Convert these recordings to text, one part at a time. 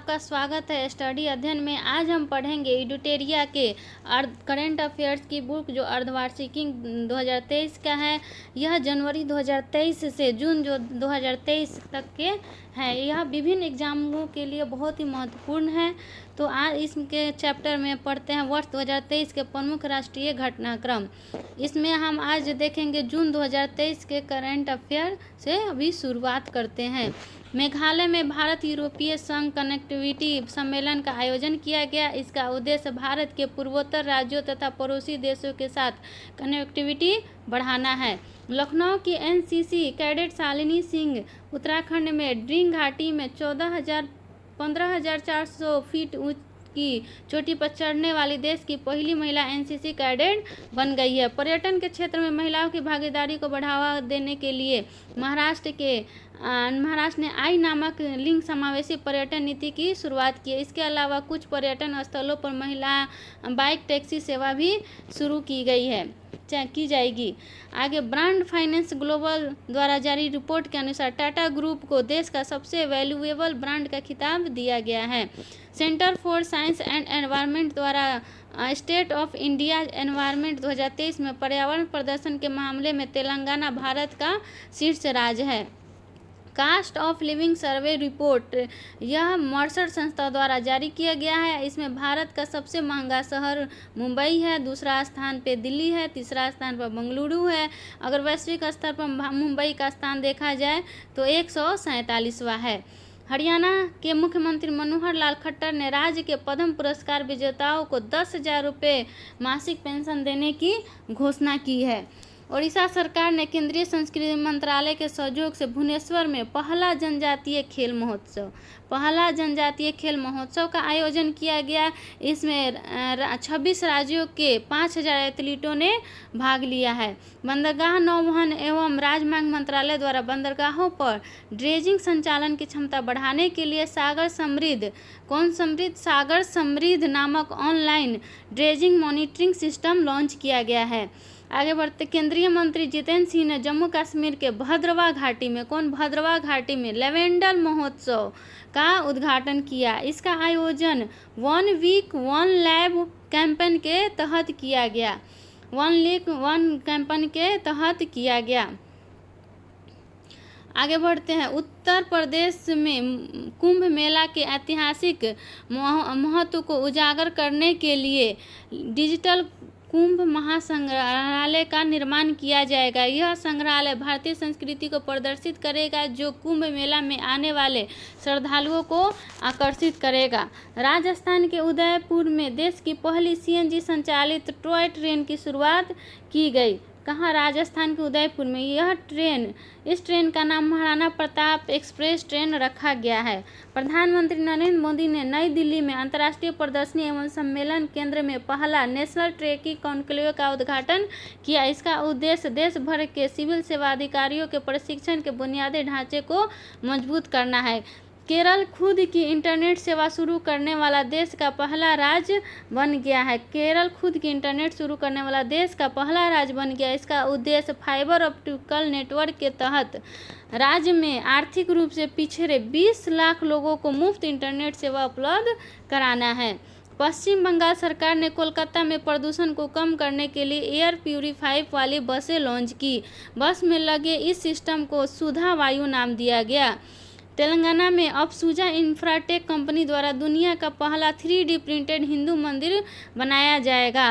आपका स्वागत है स्टडी अध्ययन में। आज हम पढ़ेंगे एडुटेरिया के करंट अफेयर्स की बुक जो अर्धवार्षिकी 2023 का है। यह जनवरी 2023 से जून 2023 तक के है। यह विभिन्न एग्जामों के लिए बहुत ही महत्वपूर्ण है। तो आज इसके चैप्टर में पढ़ते हैं वर्ष 2023 के प्रमुख राष्ट्रीय घटनाक्रम। इसमें हम आज देखेंगे जून 2023 के करंट अफेयर से अभी शुरुआत करते हैं। मेघालय में भारत यूरोपीय संघ कनेक्टिविटी सम्मेलन का आयोजन किया गया। इसका उद्देश्य भारत के पूर्वोत्तर राज्यों तथा पड़ोसी देशों के साथ कनेक्टिविटी बढ़ाना है। लखनऊ की एनसीसी कैडेट शालिनी सिंह उत्तराखंड में ड्रिंग घाटी में 15,400 फीट की चोटी पर चढ़ने वाली देश की पहली महिला एनसीसी कैडेट बन गई है। पर्यटन के क्षेत्र में महिलाओं की भागीदारी को बढ़ावा देने के लिए महाराष्ट्र ने आई नामक लिंग समावेशी पर्यटन नीति की शुरुआत की है। इसके अलावा कुछ पर्यटन स्थलों पर महिला बाइक टैक्सी सेवा भी शुरू की जाएगी। आगे ब्रांड फाइनेंस ग्लोबल द्वारा जारी रिपोर्ट के अनुसार टाटा ग्रुप को देश का सबसे वैल्यूएबल ब्रांड का खिताब दिया गया है। Centre for science and environment द्वारा स्टेट ऑफ इंडिया एनवायरनमेंट 2023 में पर्यावरण प्रदर्शन के मामले में तेलंगाना भारत का शीर्ष राज्य है। Cost of living survey report यह मर्सर संस्था द्वारा जारी किया गया है। इसमें भारत का सबसे महंगा शहर मुंबई है, दूसरा स्थान पे दिल्ली है, तीसरा स्थान पर बेंगलुरु है। अगर वैश्विक स्तर पर मुंबई का स्थान देखा जाए तो 147वां है। हरियाणा के मुख्यमंत्री मनोहर लाल खट्टर ने राज्य के पद्म पुरस्कार विजेताओं को 10,000 रुपये मासिक पेंशन देने की घोषणा की है। ओडिशा सरकार ने केंद्रीय संस्कृति मंत्रालय के सहयोग से भुवनेश्वर में पहला जनजातीय खेल महोत्सव का आयोजन किया गया। इसमें 26 राज्यों के 5,000 एथलीटों ने भाग लिया है। बंदरगाह नौवहन एवं राजमार्ग मंत्रालय द्वारा बंदरगाहों पर ड्रेजिंग संचालन की क्षमता बढ़ाने के लिए सागर समृद्ध नामक online dredging monitoring system launch किया गया है। आगे बढ़ते केंद्रीय मंत्री जितेंद्र सिंह ने जम्मू कश्मीर के भद्रवाह घाटी में लेवेंडर महोत्सव का उद्घाटन किया। इसका आयोजन 1 वीक 1 लैब कैंपेन के तहत किया गया। आगे बढ़ते हैं उत्तर प्रदेश में कुंभ मेला के ऐतिहासिक महत्व को उजागर करने के लिए डिजिटल कुंभ महासंग्रहालय का निर्माण किया जाएगा। यह संग्रहालय भारतीय संस्कृति को प्रदर्शित करेगा जो कुंभ मेला में आने वाले श्रद्धालुओं को आकर्षित करेगा। राजस्थान के उदयपुर में देश की पहली सीएनजी संचालित टॉय ट्रेन की शुरुआत की गई। कहाँ? राजस्थान के उदयपुर में। इस ट्रेन का नाम महाराणा प्रताप एक्सप्रेस ट्रेन रखा गया है। प्रधानमंत्री नरेंद्र मोदी ने नई दिल्ली में अंतर्राष्ट्रीय प्रदर्शनी एवं सम्मेलन केंद्र में पहला नेशनल ट्रैकिंग कॉन्क्लेव का उद्घाटन किया। इसका उद्देश्य देश भर के सिविल सेवा अधिकारियों के प्रशिक्षण के बुनियादी ढांचे को मजबूत करना है। केरल खुद की इंटरनेट सेवा शुरू करने वाला देश का पहला राज्य बन गया। इसका उद्देश्य फाइबर ऑप्टिकल नेटवर्क के तहत राज्य में आर्थिक रूप से पिछड़े 20 लाख लोगों को मुफ्त इंटरनेट सेवा उपलब्ध कराना है। पश्चिम बंगाल सरकार ने कोलकाता में प्रदूषण को कम करने के लिए एयर प्यूरीफायर वाली बसें लॉन्च की। बस में लगे इस सिस्टम को सुधा वायु नाम दिया गया। तेलंगाना में अफसूजा इंफ्राटेक कंपनी द्वारा दुनिया का पहला 3D प्रिंटेड हिंदू मंदिर बनाया जाएगा।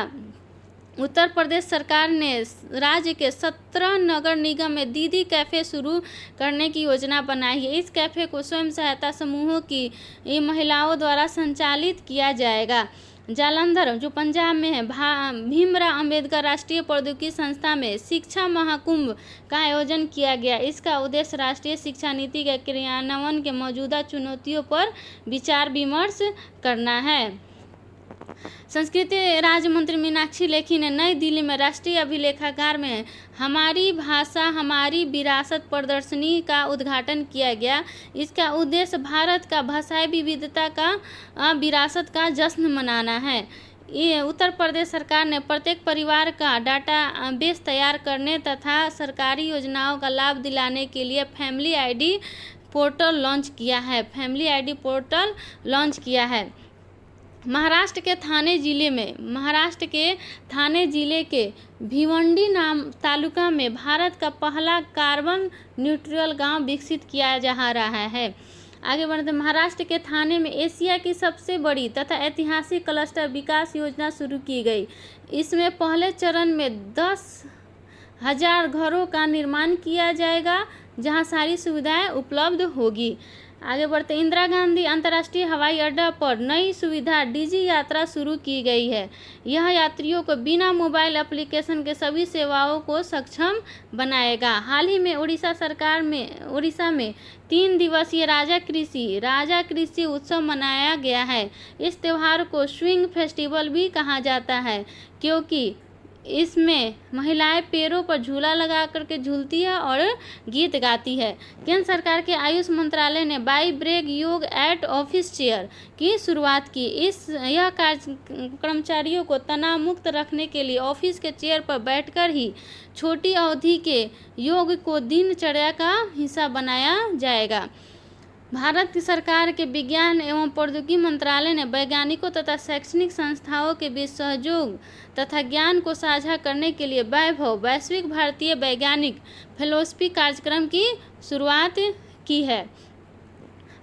उत्तर प्रदेश सरकार ने राज्य के 17 नगर निगम में दीदी कैफ़े शुरू करने की योजना बनाई है। इस कैफ़े को स्वयं सहायता समूहों की महिलाओं द्वारा संचालित किया जाएगा। जालंधर जो पंजाब में है, भीमराव अंबेडकर राष्ट्रीय प्रौद्योगिकी संस्था में शिक्षा महाकुंभ का आयोजन किया गया। इसका उद्देश्य राष्ट्रीय शिक्षा नीति के क्रियान्वयन के मौजूदा चुनौतियों पर विचार विमर्श करना है। संस्कृति राज्य मंत्री मीनाक्षी लेखी ने नई दिल्ली में राष्ट्रीय अभिलेखागार में हमारी भाषा हमारी विरासत प्रदर्शनी का उद्घाटन किया गया। इसका उद्देश्य भारत का भाषाई विविधता का विरासत का जश्न मनाना है। ये उत्तर प्रदेश सरकार ने प्रत्येक परिवार का डाटा बेस तैयार करने तथा सरकारी योजनाओं का लाभ दिलाने के लिए फैमिली आईडी पोर्टल लॉन्च किया है, फैमिली आईडी पोर्टल लॉन्च किया है। महाराष्ट्र के थाने जिले के भिवंडी नाम तालुका में भारत का पहला कार्बन न्यूट्रल गांव विकसित किया जा रहा है। आगे बढ़ते, महाराष्ट्र के थाने में एशिया की सबसे बड़ी तथा ऐतिहासिक क्लस्टर विकास योजना शुरू की गई। इसमें पहले चरण में 10,000 घरों का निर्माण किया जाएगा, जहां सारी सुविधाएं उपलब्ध होगी। आगे बढ़ते, इंदिरा गांधी अंतर्राष्ट्रीय हवाई अड्डा पर नई सुविधा डिजी यात्रा शुरू की गई है। यह यात्रियों को बिना मोबाइल एप्लीकेशन के सभी सेवाओं को सक्षम बनाएगा। हाल ही में उड़ीसा में 3 दिवसीय राजा कृषि उत्सव मनाया गया है। इस त्योहार को स्विंग फेस्टिवल भी कहा जाता है, क्योंकि इसमें महिलाएं पैरों पर झूला लगा करके झूलती है और गीत गाती है। केंद्र सरकार के आयुष मंत्रालय ने बाई ब्रेक योग एट ऑफिस चेयर की शुरुआत की। यह कर्मचारियों को तनाव मुक्त रखने के लिए ऑफिस के चेयर पर बैठकर ही छोटी अवधि के योग को दिनचर्या का हिस्सा बनाया जाएगा। भारत सरकार के विज्ञान एवं प्रौद्योगिकी मंत्रालय ने वैज्ञानिकों तथा शैक्षणिक संस्थाओं के बीच सहयोग तथा ज्ञान को साझा करने के लिए वैश्विक भारतीय वैज्ञानिक फेलोशिप कार्यक्रम की शुरुआत की है।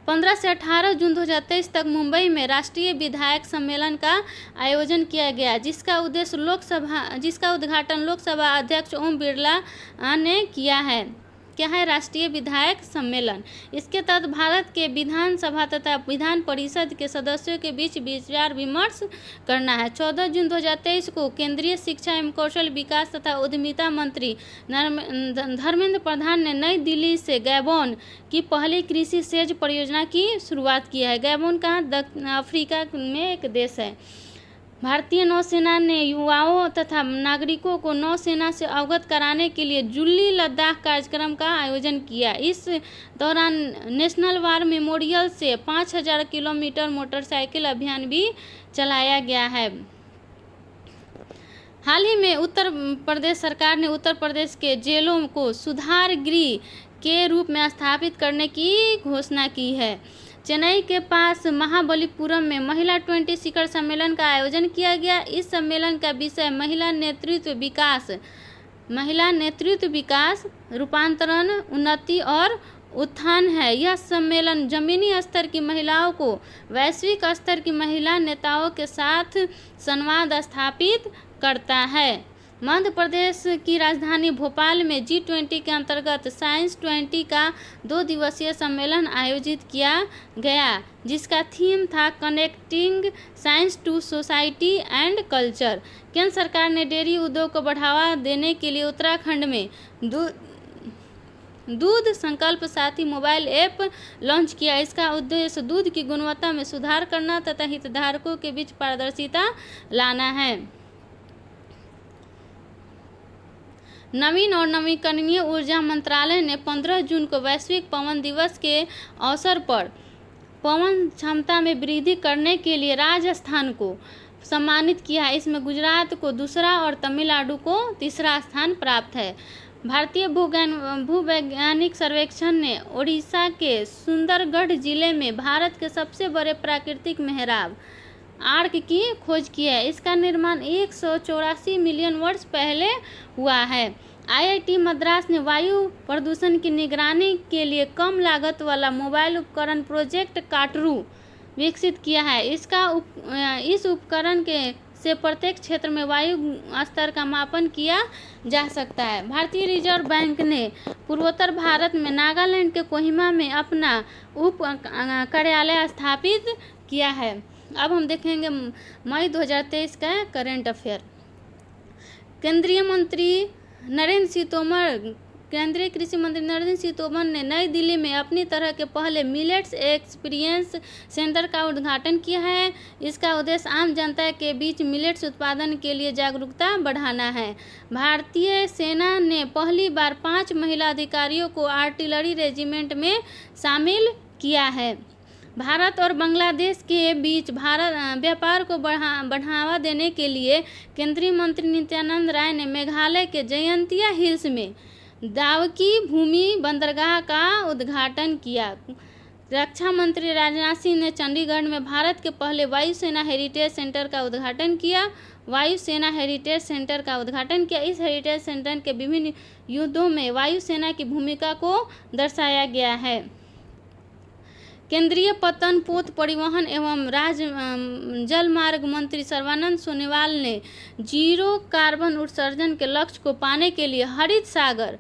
15 से 18 जून 2023 तक मुंबई में राष्ट्रीय विधायक सम्मेलन का आयोजन किया गया, जिसका उद्घाटन लोकसभा अध्यक्ष ओम बिरला ने किया है। क्या है राष्ट्रीय विधायक सम्मेलन? इसके तहत भारत के विधानसभा तथा विधान परिषद के सदस्यों के बीच विचार विमर्श करना है। 14 जून 2023 को केंद्रीय शिक्षा एवं कौशल विकास तथा उद्यमिता मंत्री धर्मेंद्र प्रधान ने नई दिल्ली से गैबोन की पहली कृषि सेच परियोजना की शुरुआत की है। गैबोन कहाँ? दक्षिण अफ्रीका में एक देश है। भारतीय नौसेना ने युवाओं तथा नागरिकों को नौसेना से अवगत कराने के लिए जुल्ली लद्दाख कार्यक्रम का आयोजन किया। इस दौरान नेशनल वार मेमोरियल से 5,000 किलोमीटर मोटरसाइकिल अभियान भी चलाया गया है। हाल ही में उत्तर प्रदेश सरकार ने उत्तर प्रदेश के जेलों को सुधार गृह के रूप में स्थापित करने की घोषणा की है। चेन्नई के पास महाबलीपुरम में महिला 20 शिखर सम्मेलन का आयोजन किया गया। इस सम्मेलन का विषय महिला नेतृत्व विकास, रूपांतरण, उन्नति और उत्थान है। यह सम्मेलन जमीनी स्तर की महिलाओं को वैश्विक स्तर की महिला नेताओं के साथ संवाद स्थापित करता है। मध्य प्रदेश की राजधानी भोपाल में G20 के अंतर्गत साइंस 20 का 2 दिवसीय सम्मेलन आयोजित किया गया, जिसका थीम था connecting science to society and culture. केंद्र सरकार ने डेयरी उद्योग को बढ़ावा देने के लिए उत्तराखंड में दूध संकल्प साथी मोबाइल ऐप लॉन्च किया। इसका उद्देश्य दूध की गुणवत्ता में सुधार करना तथा हितधारकों के बीच पारदर्शिता लाना है। नवीन और नवीकरणीय ऊर्जा मंत्रालय ने 15 जून को वैश्विक पवन दिवस के अवसर पर पवन क्षमता में वृद्धि करने के लिए राजस्थान को सम्मानित किया। इसमें गुजरात को दूसरा और तमिलनाडु को तीसरा स्थान प्राप्त है। भारतीय भूवैज्ञानिक सर्वेक्षण ने ओडिशा के सुंदरगढ़ जिले में भारत के सबसे बड़े प्राकृतिक मेहराब आर्क की खोज की है। इसका निर्माण 184 मिलियन वर्ष पहले हुआ है। IIT मद्रास ने वायु प्रदूषण की निगरानी के लिए कम लागत वाला मोबाइल उपकरण प्रोजेक्ट काटरू विकसित किया है। इस उपकरण से प्रत्येक क्षेत्र में वायु स्तर का मापन किया जा सकता है। भारतीय रिजर्व बैंक ने पूर्वोत्तर भारत में नागालैंड के कोहिमा में अपना उप कार्यालय स्थापित किया है। अब हम देखेंगे मई 2023 का करंट अफेयर। केंद्रीय कृषि मंत्री नरेंद्र सिंह तोमर ने नई दिल्ली में अपनी तरह के पहले मिलेट्स एक्सपीरियंस सेंटर का उद्घाटन किया है। इसका उद्देश्य आम जनता के बीच मिलेट्स उत्पादन के लिए जागरूकता बढ़ाना है। भारतीय सेना ने पहली बार 5 महिला अधिकारियों को आर्टिलरी रेजिमेंट में शामिल किया है। भारत और बांग्लादेश के बीच व्यापार को बढ़ावा देने के लिए केंद्रीय मंत्री नित्यानंद राय ने मेघालय के जयंतिया हिल्स में दावकी भूमि बंदरगाह का उद्घाटन किया। रक्षा मंत्री राजनाथ सिंह ने चंडीगढ़ में भारत के पहले वायुसेना हेरिटेज सेंटर का उद्घाटन किया। वायुसेना हेरिटेज सेंटर का उद्घाटन किया। इस हेरिटेज सेंटर के विभिन्न युद्धों में वायुसेना की भूमिका को दर्शाया गया है। केंद्रीय पतन पोत परिवहन एवं जलमार्ग मंत्री सर्बानंद सोनोवाल ने जीरो कार्बन उत्सर्जन के लक्ष्य को पाने के लिए हरित सागर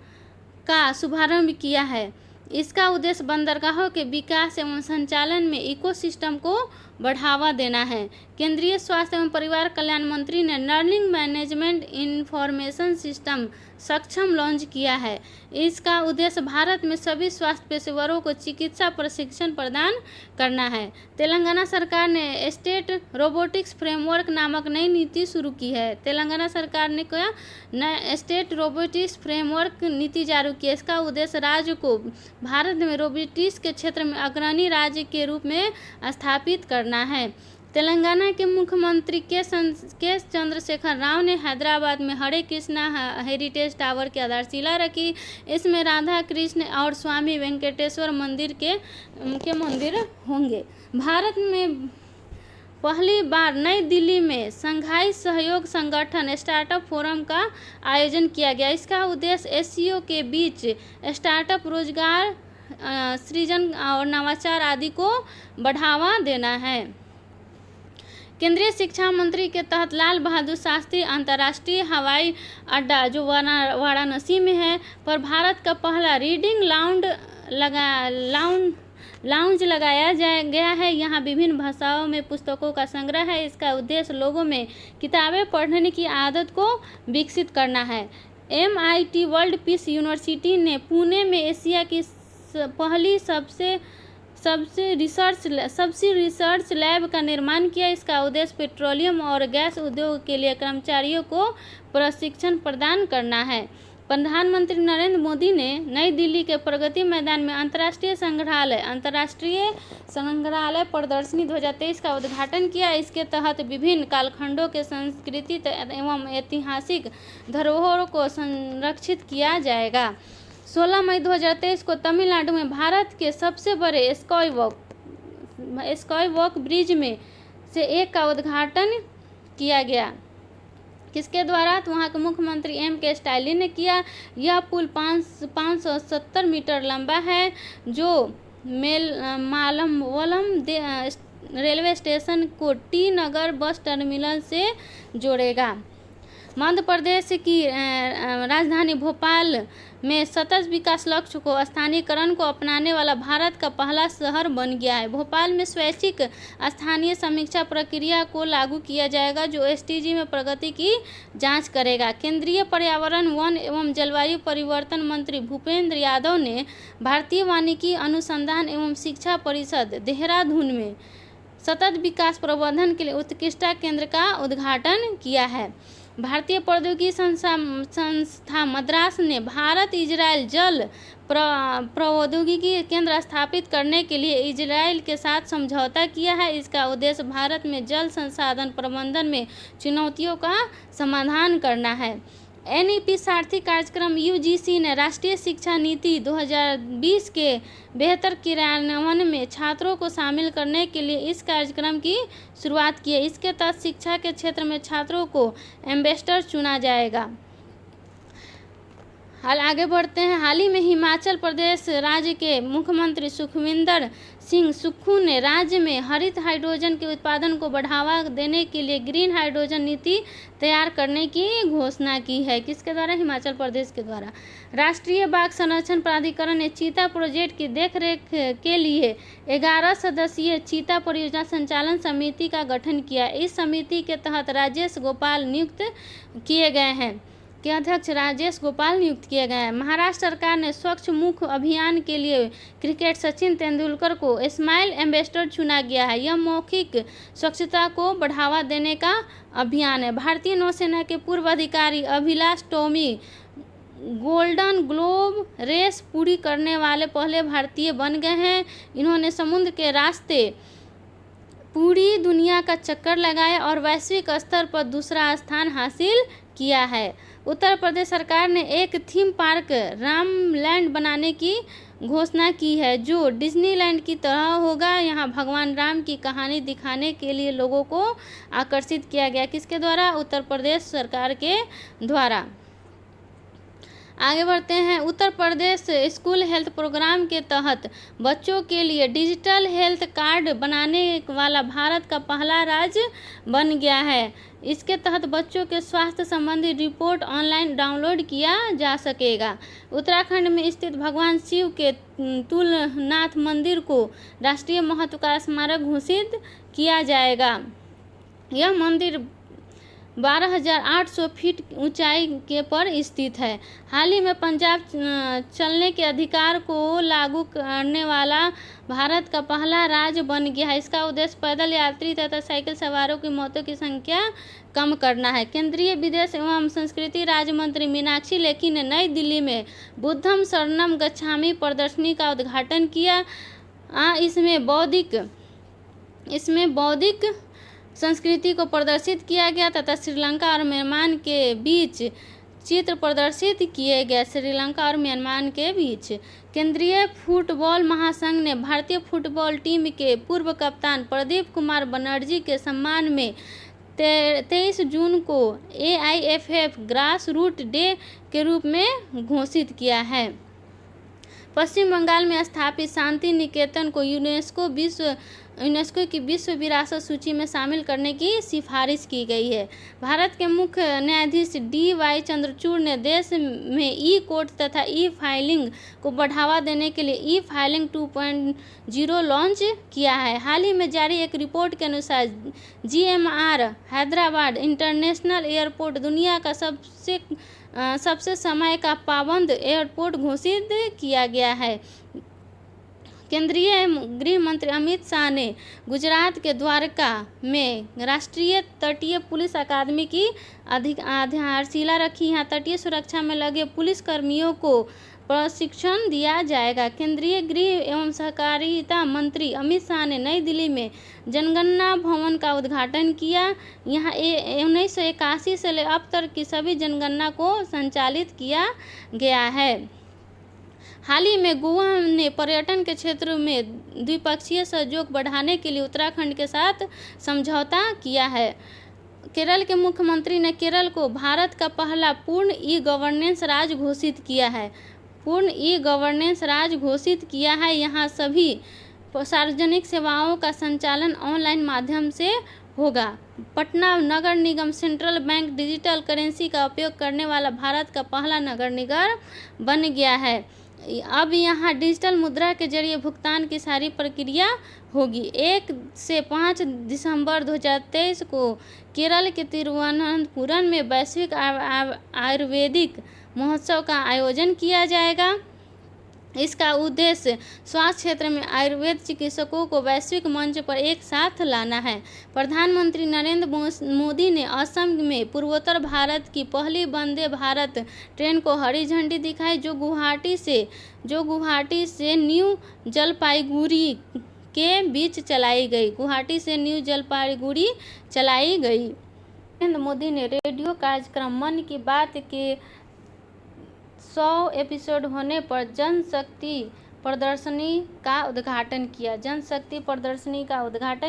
का शुभारंभ किया है। इसका उद्देश्य बंदरगाहों के विकास एवं संचालन में इकोसिस्टम को बढ़ावा देना है। केंद्रीय स्वास्थ्य एवं परिवार कल्याण मंत्री ने लर्निंग मैनेजमेंट इंफॉर्मेशन सिस्टम सक्षम लॉन्च किया है। इसका उद्देश्य भारत में सभी स्वास्थ्य पेशेवरों को चिकित्सा प्रशिक्षण प्रदान करना है। तेलंगाना सरकार ने स्टेट रोबोटिक्स फ्रेमवर्क नामक नई नीति शुरू की है। तेलंगाना सरकार ने क्या नया स्टेट रोबोटिक्स फ्रेमवर्क नीति जारी की है। इसका उद्देश्य राज्य को भारत में रोबोटिक्स के क्षेत्र में अग्रणी राज्य के रूप में स्थापित करना है। तेलंगाना के मुख्यमंत्री के चंद्रशेखर राव ने हैदराबाद में हरे कृष्णा हेरिटेज टावर की आधारशिला रखी। इसमें राधा कृष्ण और स्वामी वेंकटेश्वर मंदिर के मंदिर होंगे। भारत में पहली बार नई दिल्ली में शंघाई सहयोग संगठन स्टार्टअप फोरम का आयोजन किया गया। इसका उद्देश्य एशिया के बीच स्टार्टअप रोजगार सृजन और नवाचार आदि को बढ़ावा देना है। केंद्रीय शिक्षा मंत्री के तहत लाल बहादुर शास्त्री अंतर्राष्ट्रीय हवाई अड्डा जो वाराणसी में है पर भारत का पहला रीडिंग लाउंज लगाया गया है। यहाँ विभिन्न भाषाओं में पुस्तकों का संग्रह है। इसका उद्देश्य लोगों में किताबें पढ़ने की आदत को विकसित करना है। MIT वर्ल्ड पीस यूनिवर्सिटी ने पुणे में एशिया की पहली सबसे रिसर्च लैब का निर्माण किया। इसका उद्देश्य पेट्रोलियम और गैस उद्योग के लिए कर्मचारियों को प्रशिक्षण प्रदान करना है। प्रधानमंत्री नरेंद्र मोदी ने नई दिल्ली के प्रगति मैदान में अंतर्राष्ट्रीय संग्रहालय प्रदर्शनी 2023 का उद्घाटन किया। इसके तहत विभिन्न कालखंडों के संस्कृति एवं ऐतिहासिक धरोहरों को संरक्षित किया जाएगा। 16 मई 2023 को तमिलनाडु में भारत के सबसे बड़े स्काईवॉक ब्रिज में से एक का उद्घाटन किया गया। किसके द्वारा? तो वहाँ के मुख्यमंत्री M.K. स्टालिन ने किया। यह पुल 570 मीटर लंबा है जो मालमवलम रेलवे स्टेशन को टी नगर बस टर्मिनल से जोड़ेगा। मध्य प्रदेश की राजधानी भोपाल में सतत विकास लक्ष्य को स्थानीयकरण को अपनाने वाला भारत का पहला शहर बन गया है। भोपाल में स्वैच्छिक स्थानीय समीक्षा प्रक्रिया को लागू किया जाएगा जो SDG में प्रगति की जांच करेगा। केंद्रीय पर्यावरण वन एवं जलवायु परिवर्तन मंत्री भूपेंद्र यादव ने भारतीय वानिकी अनुसंधान एवं शिक्षा परिषद देहरादून में सतत विकास प्रबंधन के लिए उत्कृष्टता केंद्र का उद्घाटन किया है। भारतीय प्रौद्योगिकी संस्था मद्रास ने भारत इजराइल जल प्रौद्योगिकी केंद्र स्थापित करने के लिए इजराइल के साथ समझौता किया है। इसका उद्देश्य भारत में जल संसाधन प्रबंधन में चुनौतियों का समाधान करना है। NEP सारथी कार्यक्रम UGC ने राष्ट्रीय शिक्षा नीति 2020 के बेहतर क्रियान्वयन में छात्रों को शामिल करने के लिए इस कार्यक्रम की शुरुआत की है। इसके तहत शिक्षा के क्षेत्र में छात्रों को एम्बेसडर चुना जाएगा। आगे बढ़ते हैं। हाल ही में हिमाचल प्रदेश राज्य के मुख्यमंत्री सुखविंदर सिंह सुक्खू ने राज्य में हरित हाइड्रोजन के उत्पादन को बढ़ावा देने के लिए ग्रीन हाइड्रोजन नीति तैयार करने की घोषणा की है। किसके द्वारा? हिमाचल प्रदेश के द्वारा। राष्ट्रीय बाघ संरक्षण प्राधिकरण ने चीता प्रोजेक्ट की देखरेख के लिए 11 सदस्यीय चीता परियोजना संचालन समिति का गठन किया। इस समिति के तहत राजेश गोपाल नियुक्त किए गए हैं के अध्यक्ष राजेश गोपाल नियुक्त किए गए हैं। महाराष्ट्र सरकार ने स्वच्छ मुख अभियान के लिए क्रिकेट सचिन तेंदुलकर को स्माइल एम्बेसडर चुना गया है। यह मौखिक स्वच्छता को बढ़ावा देने का अभियान है। भारतीय नौसेना के पूर्व अधिकारी Abhilash Tomy Golden Globe Race पूरी करने वाले पहले भारतीय बन गए हैं। इन्होंने समुद्र के रास्ते पूरी दुनिया का चक्कर लगाया और वैश्विक स्तर पर दूसरा स्थान हासिल किया है। उत्तर प्रदेश सरकार ने एक थीम पार्क रामलैंड बनाने की घोषणा की है, जो डिज्नीलैंड की तरह होगा। यहाँ भगवान राम की कहानी दिखाने के लिए लोगों को आकर्षित किया गया। किसके द्वारा? उत्तर प्रदेश सरकार के द्वारा। आगे बढ़ते हैं। Uttar Pradesh school health programme के तहत बच्चों के लिए डिजिटल हेल्थ कार्ड बनाने वाला भारत का पहला राज्य बन गया है। इसके तहत बच्चों के स्वास्थ्य संबंधी रिपोर्ट ऑनलाइन डाउनलोड किया जा सकेगा। उत्तराखंड में स्थित भगवान शिव के तुलनाथ मंदिर को राष्ट्रीय महत्व का स्मारक घोषित किया जाएगा। यह मंदिर 12,800 फीट ऊंचाई के पर स्थित है। हाल ही में पंजाब चलने के अधिकार को लागू करने वाला भारत का पहला राज्य बन गया है। इसका उद्देश्य पैदल यात्री तथा साइकिल सवारों की मौतों की संख्या कम करना है। केंद्रीय विदेश एवं संस्कृति राज्य मंत्री मीनाक्षी लेखी ने नई दिल्ली में बुद्धम शरणम गच्छामि प्रदर्शनी का उद्घाटन किया। इसमें बौद्धिक संस्कृति को प्रदर्शित किया गया तथा श्रीलंका और म्यांमार के बीच चित्र प्रदर्शित किए गए। श्रीलंका और म्यांमार के बीच केंद्रीय फुटबॉल महासंघ ने भारतीय फुटबॉल टीम के पूर्व कप्तान प्रदीप कुमार बनर्जी के सम्मान में 23 जून को AIFF ग्रास रूट डे के रूप में घोषित किया है। पश्चिम बंगाल में स्थापित शांति निकेतन को यूनेस्को की विश्व विरासत सूची में शामिल करने की सिफारिश की गई है। भारत के मुख्य न्यायाधीश DY चंद्रचूड़ ने देश में ई-कोर्ट तथा ई-फाइलिंग को बढ़ावा देने के लिए ई-फाइलिंग 2.0 लॉन्च किया है। हाल ही में जारी एक रिपोर्ट के अनुसार GMR हैदराबाद इंटरनेशनल एयरपोर्ट दुनिया का सबसे समय का पाबंद एयरपोर्ट घोषित किया गया है। केंद्रीय गृह मंत्री अमित शाह ने गुजरात के द्वारका में राष्ट्रीय तटीय पुलिस अकादमी की आधारशिला रखी। यहाँ तटीय सुरक्षा में लगे पुलिस कर्मियों को प्रशिक्षण दिया जाएगा। केंद्रीय गृह एवं सहकारिता मंत्री अमित शाह ने नई दिल्ली में जनगणना भवन का उद्घाटन किया। यहाँ 1981 से अब तक की सभी जनगणना को संचालित किया गया है। हाल ही में गोवा ने पर्यटन के क्षेत्र में द्विपक्षीय सहयोग बढ़ाने के लिए उत्तराखंड के साथ समझौता किया है। केरल के मुख्यमंत्री ने केरल को भारत का पहला पूर्ण ई-गवर्नेंस राज्य घोषित किया है। यहाँ सभी सार्वजनिक सेवाओं का संचालन ऑनलाइन माध्यम से होगा। पटना नगर निगम सेंट्रल बैंक डिजिटल करेंसी का उपयोग करने वाला भारत का पहला नगर निगम बन गया है। अब यहाँ डिजिटल मुद्रा के जरिए भुगतान की सारी प्रक्रिया होगी। 1 से 5 दिसंबर 2023 को केरल के तिरुवनंतपुरम में वैश्विक आयुर्वेदिक महोत्सव का आयोजन किया जाएगा। इसका उद्देश्य स्वास्थ्य क्षेत्र में आयुर्वेद चिकित्सकों को वैश्विक मंच पर एक साथ लाना है। प्रधानमंत्री नरेंद्र मोदी ने असम में पूर्वोत्तर भारत की पहली वंदे भारत ट्रेन को हरी झंडी दिखाई, जो गुवाहाटी से न्यू जलपाईगुड़ी के बीच चलाई गई। नरेंद्र मोदी ने रेडियो कार्यक्रम मन की बात के 100 एपिसोड होने पर जनशक्ति प्रदर्शनी का उद्घाटन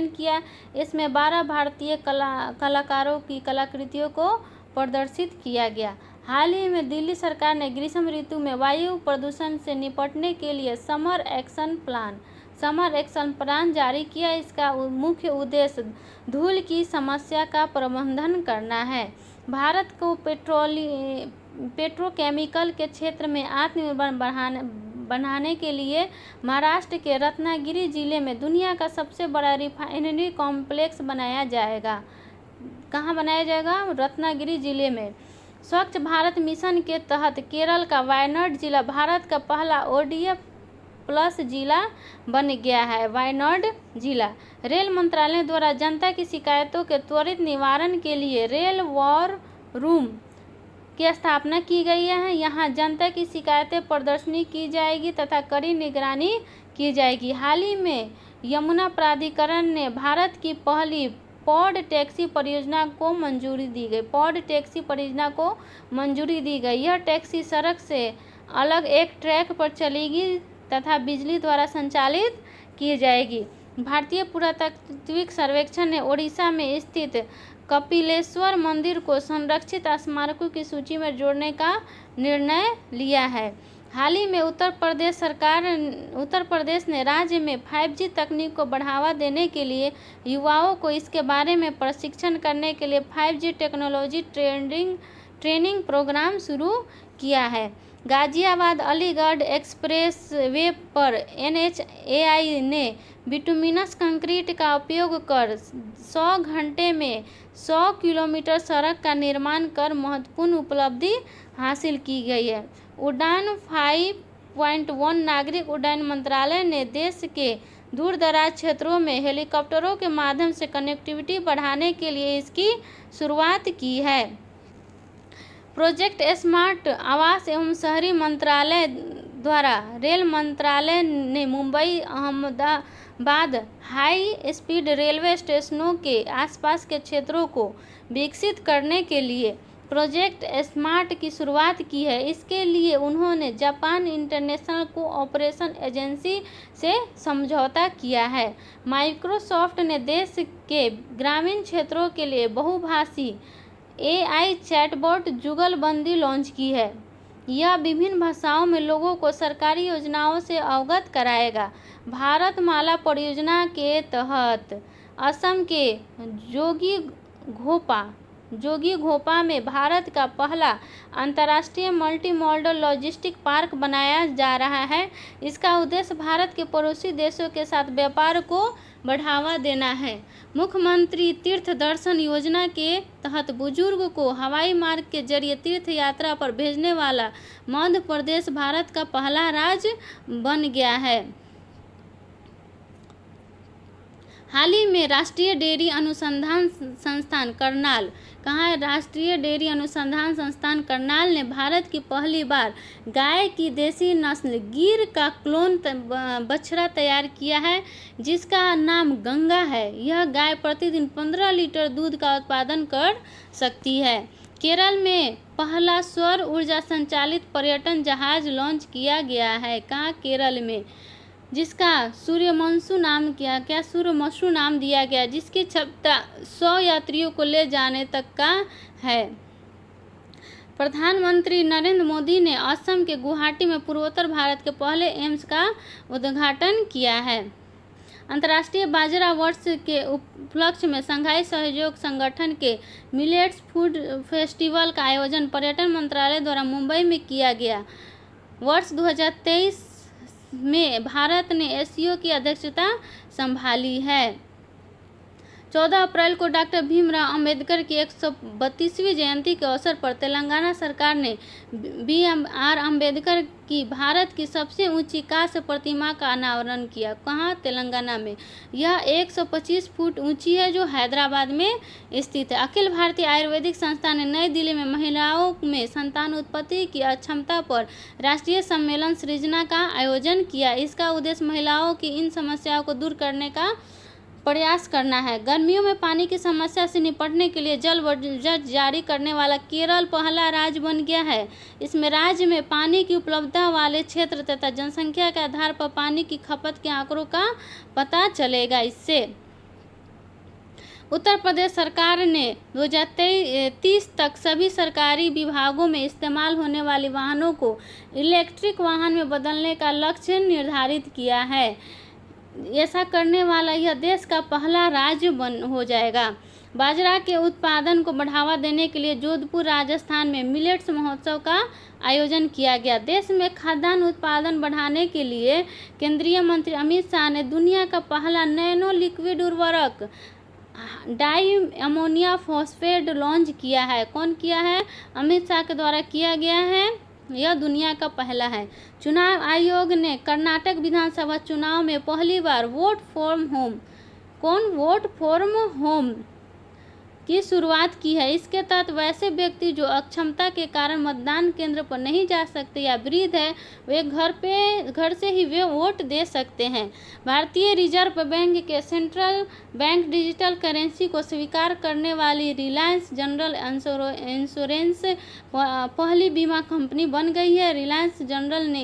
किया। इसमें 12 भारतीय कलाकारों की कलाकृतियों को प्रदर्शित किया गया। हाल ही में दिल्ली सरकार ने ग्रीष्म ऋतु में वायु प्रदूषण से निपटने के लिए समर एक्शन प्लान जारी किया। इसका मुख्य उद्देश्य धूल की समस्या का प्रबंधन करना है। भारत को पेट्रोकेमिकल के क्षेत्र में आत्मनिर्भर बनाने के लिए महाराष्ट्र के रत्नागिरी जिले में दुनिया का सबसे बड़ा रिफाइनरी कॉम्प्लेक्स बनाया जाएगा। कहाँ बनाया जाएगा? रत्नागिरी जिले में। स्वच्छ भारत मिशन के तहत केरल का वायनाड जिला भारत का पहला ODF+ जिला बन गया है। वायनाड जिला रेल मंत्रालय द्वारा जनता की शिकायतों के त्वरित निवारण के लिए रेल वॉर रूम की स्थापना की गई है। यहाँ जनता की शिकायतें प्रदर्शनी की जाएगी तथा कड़ी निगरानी की जाएगी। हाल ही में यमुना प्राधिकरण ने भारत की पहली पॉड टैक्सी परियोजना को मंजूरी दी गई। पॉड टैक्सी परियोजना को मंजूरी दी गई। यह टैक्सी सड़क से अलग एक ट्रैक पर चलेगी तथा बिजली द्वारा संचालित की जाएगी। भारतीय पुरातात्विक सर्वेक्षण ने ओडिशा में स्थित कपिलेश्वर मंदिर को संरक्षित स्मारकों की सूची में जोड़ने का निर्णय लिया है। हाल ही में उत्तर प्रदेश ने राज्य में 5G तकनीक को बढ़ावा देने के लिए युवाओं को इसके बारे में प्रशिक्षण करने के लिए 5G टेक्नोलॉजी ट्रेनिंग प्रोग्राम शुरू किया है। गाजियाबाद अलीगढ़ एक्सप्रेस वे पर NHAI ने बिटुमिनस कंक्रीट का उपयोग कर 100 घंटे में 100 किलोमीटर सड़क का निर्माण कर महत्वपूर्ण उपलब्धि हासिल की गई है। उड़ान 5.1 नागरिक उड्डयन मंत्रालय ने देश के दूर दराज क्षेत्रों में हेलीकॉप्टरों के माध्यम से कनेक्टिविटी बढ़ाने के लिए इसकी शुरुआत की है। प्रोजेक्ट स्मार्ट आवास एवं शहरी मंत्रालय द्वारा रेल मंत्रालय ने Mumbai Ahmedabad high speed railway स्टेशनों के आसपास के क्षेत्रों को विकसित करने के लिए प्रोजेक्ट स्मार्ट की शुरुआत की है। इसके लिए उन्होंने जापान इंटरनेशनल कोऑपरेशन एजेंसी से समझौता किया है। माइक्रोसॉफ्ट ने देश के ग्रामीण क्षेत्रों के लिए बहुभाषी AI चैटबॉट जुगलबंदी लॉन्च की है। यह विभिन्न भाषाओं में लोगों को सरकारी योजनाओं से अवगत कराएगा। भारतमाला परियोजना के तहत असम के जोगीघोपा में भारत का पहला अंतर्राष्ट्रीय मल्टी मॉडल लॉजिस्टिक पार्क बनाया जा रहा है। इसका उद्देश्य भारत के पड़ोसी देशों के साथ व्यापार को बढ़ावा देना है। मुख्यमंत्री तीर्थ दर्शन योजना के तहत बुजुर्ग को हवाई मार्ग के जरिए तीर्थ यात्रा पर भेजने वाला मध्य प्रदेश भारत का पहला राज्य बन गया है। हाल ही में राष्ट्रीय डेयरी अनुसंधान संस्थान करनाल राष्ट्रीय डेयरी अनुसंधान संस्थान करनाल ने भारत की पहली बार गाय की देसी नस्ल गिर का क्लोन बछड़ा तैयार किया है, जिसका नाम गंगा है। यह गाय प्रतिदिन 15 लीटर दूध का उत्पादन कर सकती है। केरल में पहला सौर ऊर्जा संचालित पर्यटन जहाज लॉन्च किया गया है। कहाँ? केरल में, जिसका सूर्यमंशु नाम दिया गया, जिसकी क्षमता 100 यात्रियों को ले जाने तक का है। प्रधानमंत्री नरेंद्र मोदी ने असम के गुवाहाटी में पूर्वोत्तर भारत के पहले एम्स का उद्घाटन किया है। अंतर्राष्ट्रीय बाजरा वर्ष के उपलक्ष्य में शंघाई सहयोग संगठन के मिलेट्स फूड फेस्टिवल का आयोजन पर्यटन मंत्रालय द्वारा मुंबई में किया गया। वर्ष 2023 में भारत ने एससीओ की अध्यक्षता संभाली है। 14 अप्रैल को डॉक्टर भीमराव अंबेडकर की 132वीं जयंती के अवसर पर तेलंगाना सरकार ने BR अंबेडकर की भारत की सबसे ऊंची कांस्य प्रतिमा का अनावरण किया। कहाँ? तेलंगाना में। यह 125 फुट ऊंची है, जो हैदराबाद में स्थित है। अखिल भारतीय आयुर्वेदिक संस्थान ने नई दिल्ली में महिलाओं में संतान उत्पत्ति की अक्षमता पर राष्ट्रीय सम्मेलन सृजना का आयोजन किया। इसका उद्देश्य महिलाओं की इन समस्याओं को दूर करने का प्रयास करना है। गर्मियों में पानी की समस्या से निपटने के लिए जल बजट जारी करने वाला केरल पहला राज्य बन गया है। इसमें राज्य में पानी की उपलब्धता वाले क्षेत्र तथा जनसंख्या के आधार पर पानी की खपत के आंकड़ों का पता चलेगा। इससे उत्तर प्रदेश सरकार ने 2030 तक सभी सरकारी विभागों में इस्तेमाल होने वाली वाहनों को इलेक्ट्रिक वाहन में बदलने का लक्ष्य निर्धारित किया है। ऐसा करने वाला यह देश का पहला राज्य हो जाएगा। बाजरा के उत्पादन को बढ़ावा देने के लिए जोधपुर राजस्थान में मिलेट्स महोत्सव का आयोजन किया गया। देश में खाद्यान्न उत्पादन बढ़ाने के लिए केंद्रीय मंत्री अमित शाह ने दुनिया का पहला नैनो लिक्विड उर्वरक डाई अमोनिया फॉस्फेट लॉन्च किया है। कौन किया है? अमित शाह के द्वारा किया गया है। यह दुनिया का पहला है। चुनाव आयोग ने कर्नाटक विधानसभा चुनाव में पहली बार वोट फ्रॉम होम की शुरुआत की है। इसके तहत वैसे व्यक्ति जो अक्षमता के कारण मतदान केंद्र पर नहीं जा सकते या वृद्ध है, वे घर से ही वे वोट दे सकते हैं। भारतीय रिजर्व बैंक के सेंट्रल बैंक डिजिटल करेंसी को स्वीकार करने वाली रिलायंस जनरल इंश्योरेंस पहली बीमा कंपनी बन गई है। रिलायंस जनरल ने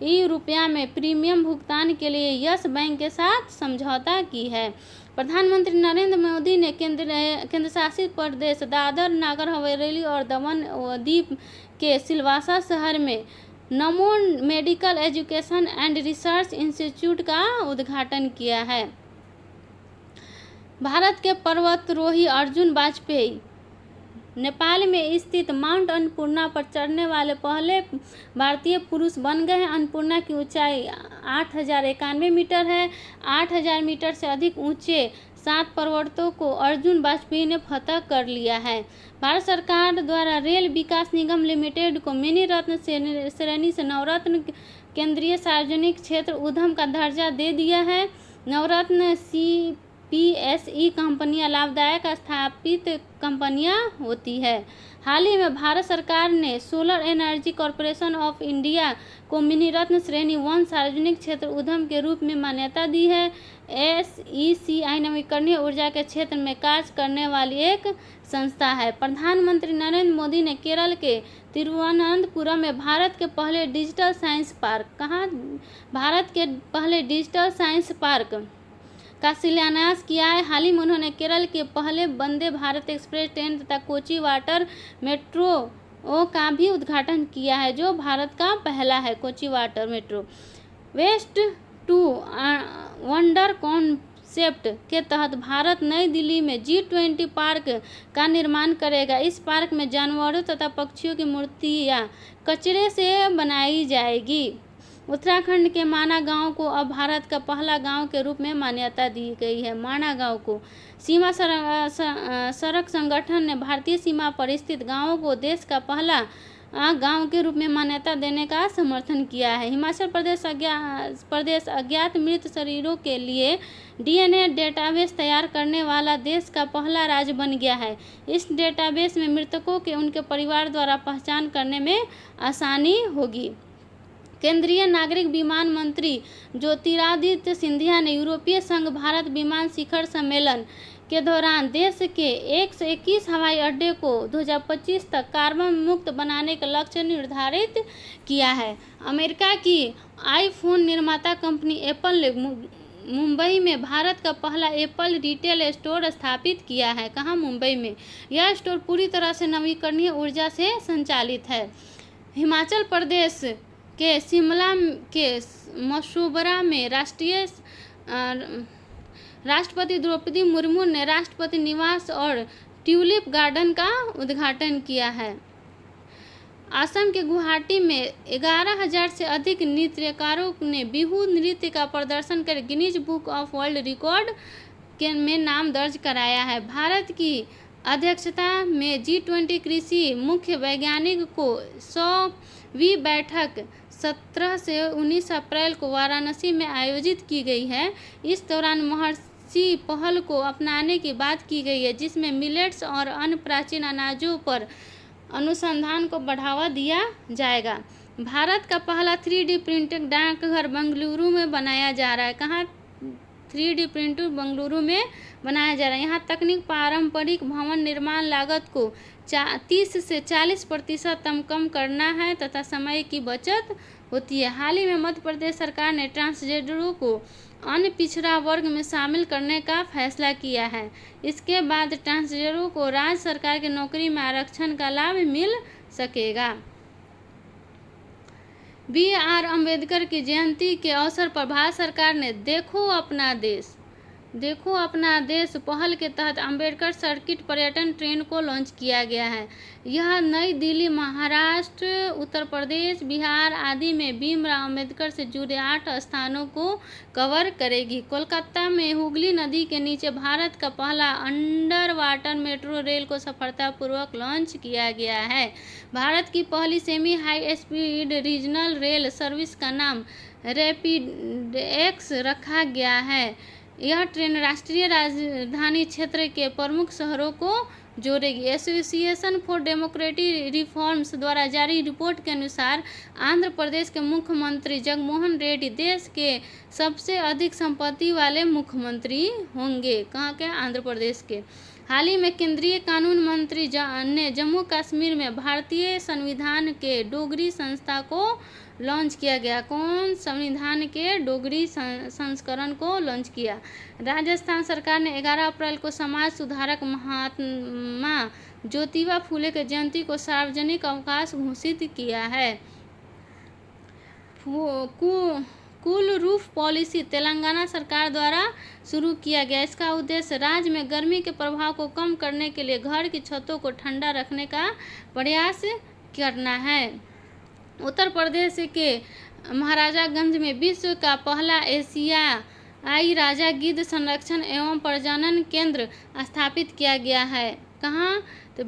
ई रुपया में प्रीमियम भुगतान के लिए यस बैंक के साथ समझौता की है। प्रधानमंत्री नरेंद्र मोदी ने केंद्र शासित प्रदेश दादर नागर हवेली और दमन व दीव के सिलवासा शहर में नमो medical education and research institute का उद्घाटन किया है। भारत के पर्वतारोही अर्जुन वाजपेयी नेपाल में स्थित माउंट अन्नपूर्णा पर चढ़ने वाले पहले भारतीय पुरुष बन गए हैं। अन्नपूर्णा की ऊंचाई 8,091 मीटर है। 8,000 मीटर से अधिक ऊंचे 7 पर्वतों को अर्जुन वाजपेयी ने फतह कर लिया है। भारत सरकार द्वारा रेल विकास निगम लिमिटेड को मिनी रत्न श्रेणी से नवरत्न केंद्रीय सार्वजनिक क्षेत्र उद्यम का दर्जा दे दिया है। नवरत्न CPSE कंपनियां लाभदायक स्थापित कंपनियां होती है। हाल ही में भारत सरकार ने solar energy corporation of India को मिनी रत्न श्रेणी 1 सार्वजनिक क्षेत्र उद्यम के रूप में मान्यता दी है। SECI नवीकरणीय ऊर्जा के क्षेत्र में कार्य करने वाली एक संस्था है। प्रधानमंत्री नरेंद्र मोदी ने केरल के तिरुवनंतपुरम में भारत के पहले डिजिटल साइंस पार्क का शिलान्यास किया है। हाल ही में उन्होंने केरल के पहले वंदे भारत एक्सप्रेस ट्रेन तथा कोची वाटर मेट्रो का भी उद्घाटन किया है, जो भारत का पहला है। Kochi Water Metro waste to wonder concept के तहत भारत नई दिल्ली में G20 पार्क का निर्माण करेगा। इस पार्क में जानवरों तथा पक्षियों की मूर्तियां कचरे से बनाई जाएगी। उत्तराखंड के माना गांव को अब भारत का पहला गांव के रूप में मान्यता दी गई है। माना गांव को सीमा सड़क संगठन ने भारतीय सीमा पर स्थित गांवों को देश का पहला गांव के रूप में मान्यता देने का समर्थन किया है। हिमाचल प्रदेश अज्ञात मृत शरीरों के लिए DNA डेटाबेस तैयार करने वाला देश का पहला राज्य बन गया है। इस डेटाबेस में मृतकों के उनके परिवार द्वारा पहचान करने में आसानी होगी। केंद्रीय नागरिक विमान मंत्री ज्योतिरादित्य सिंधिया ने यूरोपीय संघ भारत विमान शिखर सम्मेलन के दौरान देश के 121 हवाई अड्डे को 2025 तक कार्बन मुक्त बनाने का लक्ष्य निर्धारित किया है। अमेरिका की आईफोन निर्माता कंपनी एप्पल ने मुंबई में भारत का पहला एप्पल रिटेल स्टोर स्थापित किया है। कहाँ? मुंबई में। यह स्टोर पूरी तरह से नवीकरणीय ऊर्जा से संचालित है। हिमाचल प्रदेश के शिमला के मशोबरा में राष्ट्रपति द्रौपदी मुर्मू ने राष्ट्रपति निवास और ट्यूलिप गार्डन का उद्घाटन किया है। असम के गुवाहाटी में 11,000 से अधिक नृत्यकारों ने बिहू नृत्य का प्रदर्शन कर Guinness book of world record में नाम दर्ज कराया है। भारत की अध्यक्षता में G20 कृषि मुख्य वैज्ञानिक को 100वीं बैठक 17 से 19 अप्रैल को वाराणसी में आयोजित की गई है। इस दौरान महर्षि पहल को अपनाने की बात की गई है, जिसमें मिलेट्स और अन्य प्राचीन अनाजों पर अनुसंधान को बढ़ावा दिया जाएगा। भारत का पहला 3D प्रिंटेड डाकघर बेंगलुरु में बनाया जा रहा है। कहाँ? 3D प्रिंटर बेंगलुरु में बनाया जा रहा है। यहाँ तकनीक पारंपरिक भवन निर्माण लागत को 30 से 40% कम करना है तथा समय की बचत होती है। हाल ही में मध्य प्रदेश सरकार ने ट्रांसजेंडरों को अन्य पिछड़ा वर्ग में शामिल करने का फैसला किया है। इसके बाद ट्रांसजेंडरों को राज्य सरकार की नौकरी में आरक्षण का लाभ मिल सकेगा। BR अम्बेडकर की जयंती के अवसर पर भारत सरकार ने देखो अपना देश पहल के तहत अम्बेडकर सर्किट पर्यटन ट्रेन को लॉन्च किया गया है। यह नई दिल्ली, महाराष्ट्र, उत्तर प्रदेश, बिहार आदि में भीमराव अम्बेडकर से जुड़े 8 स्थानों को कवर करेगी। कोलकाता में हुगली नदी के नीचे भारत का पहला अंडर वाटर मेट्रो रेल को सफलतापूर्वक लॉन्च किया गया है। भारत की पहली semi high speed regional rail service का नाम रैपिडेक्स रखा गया है। यह ट्रेन राष्ट्रीय राजधानी क्षेत्र के प्रमुख शहरों को जोड़ेगी। एसोसिएशन फॉर डेमोक्रेटिक रिफॉर्म्स द्वारा जारी रिपोर्ट के अनुसार आंध्र प्रदेश के मुख्यमंत्री जगनमोहन रेड्डी देश के सबसे अधिक संपत्ति वाले मुख्यमंत्री होंगे। कहाँ के? आंध्र प्रदेश के। हाल ही में केंद्रीय कानून मंत्री ने जम्मू कश्मीर में भारतीय संविधान के डोगरी संस्था को लॉन्च किया गया। कौन? संविधान के डोगरी संस्करण को लॉन्च किया। राजस्थान सरकार ने 11 अप्रैल को समाज सुधारक महात्मा ज्योतिबा फुले के जयंती को सार्वजनिक अवकाश घोषित किया है। कूल रूफ पॉलिसी तेलंगाना सरकार द्वारा शुरू किया गया। इसका उद्देश्य राज्य में गर्मी के प्रभाव को कम करने के लिए घर की छतों को ठंडा रखने का प्रयास करना है। उत्तर प्रदेश के महाराजागंज में विश्व का पहला एशियाई राजा गिद्ध संरक्षण एवं प्रजनन केंद्र स्थापित किया गया है। कहाँ? तो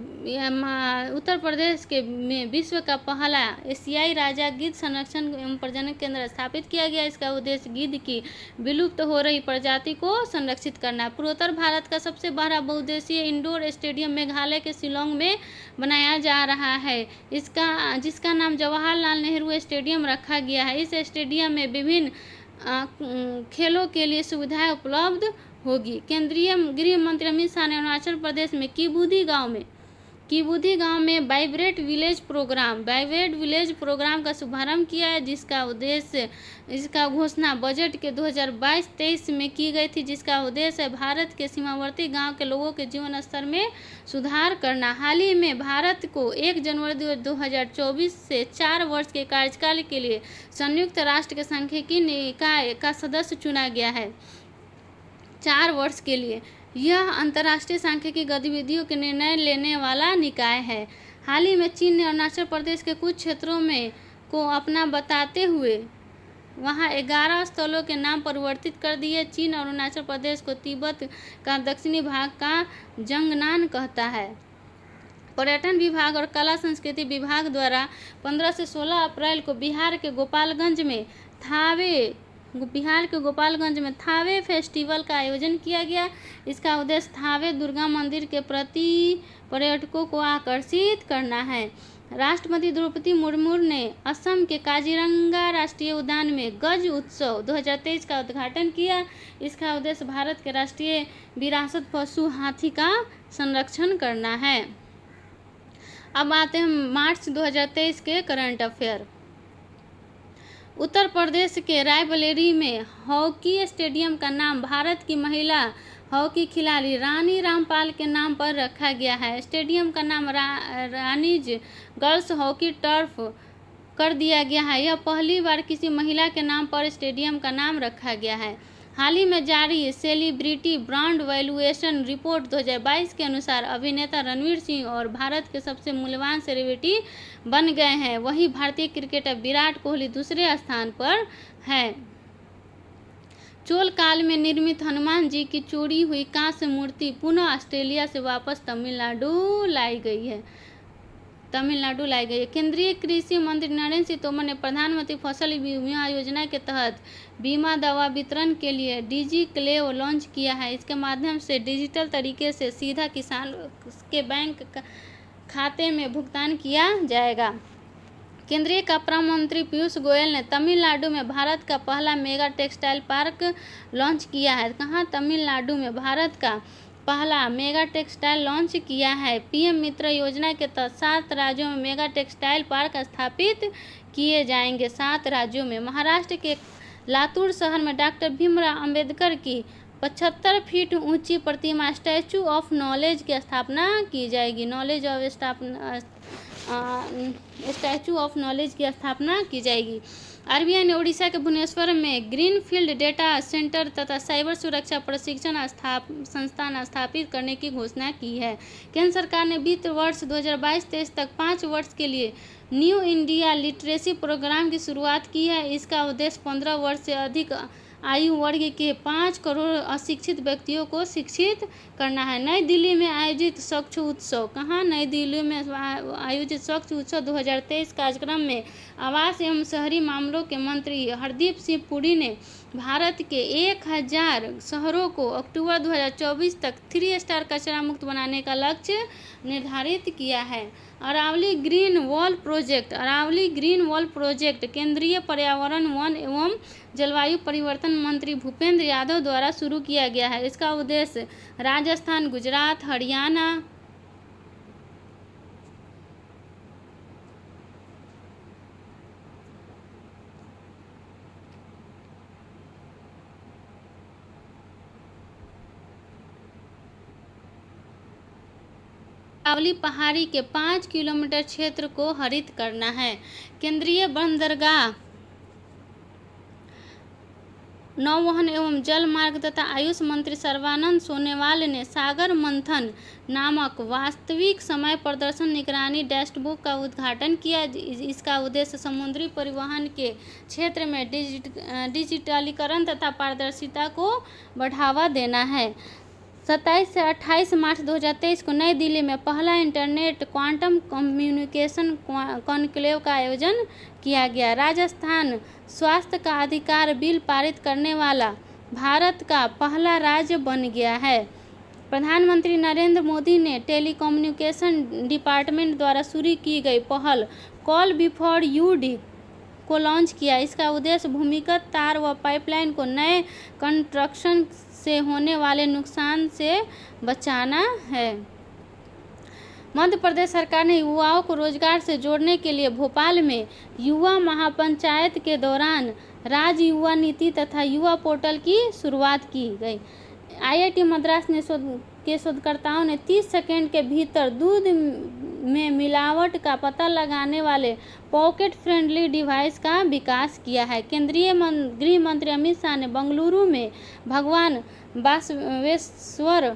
उत्तर प्रदेश के में विश्व का पहला एशियाई राजा गिद्ध संरक्षण एवं प्रजनन केंद्र स्थापित किया गया। इसका उद्देश्य गिद्ध की विलुप्त हो रही प्रजाति को संरक्षित करना। पूर्वोत्तर भारत का सबसे बड़ा बहुउद्देशीय इंडोर स्टेडियम मेघालय के शिलोंग में बनाया जा रहा है, जिसका नाम जवाहरलाल नेहरू स्टेडियम रखा गया है। इस स्टेडियम में विभिन्न खेलों के लिए सुविधाएं उपलब्ध होगी। केंद्रीय गृह मंत्री अमित शाह ने अरुणाचल प्रदेश में किबुधी गांव में वाइब्रेंट विलेज प्रोग्राम का शुभारंभ किया है, इसका घोषणा बजट के 2022-23 में की गई थी, जिसका उद्देश्य है भारत के सीमावर्ती गांव के लोगों के जीवन स्तर में सुधार करना। हाल ही में भारत को 1 जनवरी 2024 से 4 वर्ष के कार्यकाल के लिए संयुक्त राष्ट्र के सांख्यिकी निकाय का सदस्य चुना गया है। 4 वर्ष के लिए यह अंतर्राष्ट्रीय सांख्यिकी गतिविधियों के निर्णय लेने वाला निकाय है। हाल ही में चीन ने अरुणाचल प्रदेश के कुछ क्षेत्रों में को अपना बताते हुए वहां 11 स्थलों के नाम परिवर्तित कर दिए। चीन अरुणाचल प्रदेश को तिब्बत का दक्षिणी भाग का जंगनान कहता है। पर्यटन विभाग और कला संस्कृति विभाग द्वारा 15 से 16 अप्रैल को बिहार के गोपालगंज में थावे फेस्टिवल का आयोजन किया गया। इसका उद्देश्य थावे दुर्गा मंदिर के प्रति पर्यटकों को आकर्षित करना है। राष्ट्रपति द्रौपदी मुर्मू ने असम के काजीरंगा राष्ट्रीय उद्यान में गज उत्सव 2023 का उद्घाटन किया। इसका उद्देश्य भारत के राष्ट्रीय विरासत पशु हाथी का संरक्षण करना है। अब आते हैं मार्च 2023 के करंट अफेयर। उत्तर प्रदेश के रायबरेली में हॉकी स्टेडियम का नाम भारत की महिला हॉकी खिलाड़ी रानी रामपाल के नाम पर रखा गया है। स्टेडियम का नाम रानीज गर्ल्स हॉकी टर्फ कर दिया गया है। यह पहली बार किसी महिला के नाम पर स्टेडियम का नाम रखा गया है। हाल ही में जारी सेलिब्रिटी ब्रांड वैल्यूएशन रिपोर्ट 2022 के अनुसार अभिनेता रणवीर सिंह और भारत के सबसे मूल्यवान सेलिब्रिटी बन गए हैं। वहीं भारतीय क्रिकेटर विराट कोहली दूसरे स्थान पर है। चोल काल में निर्मित हनुमान जी की चोरी हुई कांस्य मूर्ति पुनः ऑस्ट्रेलिया से वापस तमिलनाडु लाई गई है। केंद्रीय कृषि मंत्री नरेंद्र सिंह तोमर ने प्रधानमंत्री फसल बीमा योजना के तहत बीमा दवा वितरण के लिए डिजिक्लेव लॉन्च किया है। इसके माध्यम से डिजिटल तरीके से सीधा किसान के बैंक खाते में भुगतान किया जाएगा। केंद्रीय कपड़ा मंत्री पीयूष गोयल ने तमिलनाडु में भारत का पहला मेगा टेक्सटाइल पार्क लॉन्च किया है। कहाँ? तमिलनाडु में भारत का पहला मेगा टेक्सटाइल लॉन्च किया है। पीएम मित्र योजना के तहत 7 राज्यों में मेगा टेक्सटाइल पार्क स्थापित किए जाएंगे। 7 राज्यों में महाराष्ट्र के लातूर शहर में डॉक्टर भीमराव अंबेडकर की 75 फीट ऊंची प्रतिमा स्टैचू ऑफ नॉलेज की स्थापना की जाएगी। स्टैचू ऑफ नॉलेज की स्थापना की जाएगी। आरबीआई ने ओडिशा के भुवनेश्वर में ग्रीनफील्ड डेटा सेंटर तथा साइबर सुरक्षा प्रशिक्षण संस्थान स्थापित करने की घोषणा की है। केंद्र सरकार ने वित्त वर्ष 2022-23 तक 5 वर्ष के लिए न्यू इंडिया लिटरेसी प्रोग्राम की शुरुआत की है। इसका उद्देश्य 15 वर्ष से अधिक आयु वर्ग के 5 करोड़ अशिक्षित व्यक्तियों को शिक्षित करना है। नई दिल्ली में आयोजित स्वच्छ उत्सव कहाँ? नई दिल्ली में आयोजित स्वच्छ उत्सव 2023 कार्यक्रम में आवास एवं शहरी मामलों के मंत्री हरदीप सिंह पुरी ने भारत के 1000 शहरों को अक्टूबर 2024 तक 3 स्टार कचरा मुक्त बनाने का लक्ष्य निर्धारित किया है। अरावली ग्रीन वॉल प्रोजेक्ट केंद्रीय पर्यावरण, वन एवं जलवायु परिवर्तन मंत्री भूपेंद्र यादव द्वारा शुरू किया गया है। इसका उद्देश्य राजस्थान, गुजरात, हरियाणा, अरावली पहाड़ी के 5 किलोमीटर क्षेत्र को हरित करना है। केंद्रीय बंदरगाह, नौवहन एवं जल मार्ग तथा आयुष मंत्री सर्बानंद सोनोवाल ने सागर मंथन नामक वास्तविक समय प्रदर्शन निगरानी डैशबोर्ड का उद्घाटन किया। इसका उद्देश्य समुद्री परिवहन के क्षेत्र में डिजिटलीकरण तथा पारदर्शिता को बढ़ावा देना है। 27 से 28 मार्च 2023 को नई दिल्ली में पहला इंटरनेट क्वांटम कम्युनिकेशन कॉन्क्लेव का आयोजन किया गया। राजस्थान स्वास्थ्य का अधिकार बिल पारित करने वाला भारत का पहला राज्य बन गया है। प्रधानमंत्री नरेंद्र मोदी ने टेलीकम्युनिकेशन डिपार्टमेंट द्वारा शुरू की गई पहल कॉल बिफोर यू डी को लॉन्च किया। इसका उद्देश्य भूमिगत तार व पाइपलाइन को नए कंस्ट्रक्शन से होने वाले नुकसान से बचाना है। मध्य प्रदेश सरकार ने युवाओं को रोजगार से जोड़ने के लिए भोपाल में युवा महापंचायत के दौरान राज्य युवा नीति तथा युवा पोर्टल की शुरुआत की गई। IIT मद्रास के शोधकर्ताओं ने 30 सेकंड के भीतर दूध में मिलावट का पता लगाने वाले पॉकेट फ्रेंडली डिवाइस का विकास किया है। केंद्रीय गृह मंत्री अमित शाह ने बेंगलुरु में भगवान बासवेश्वर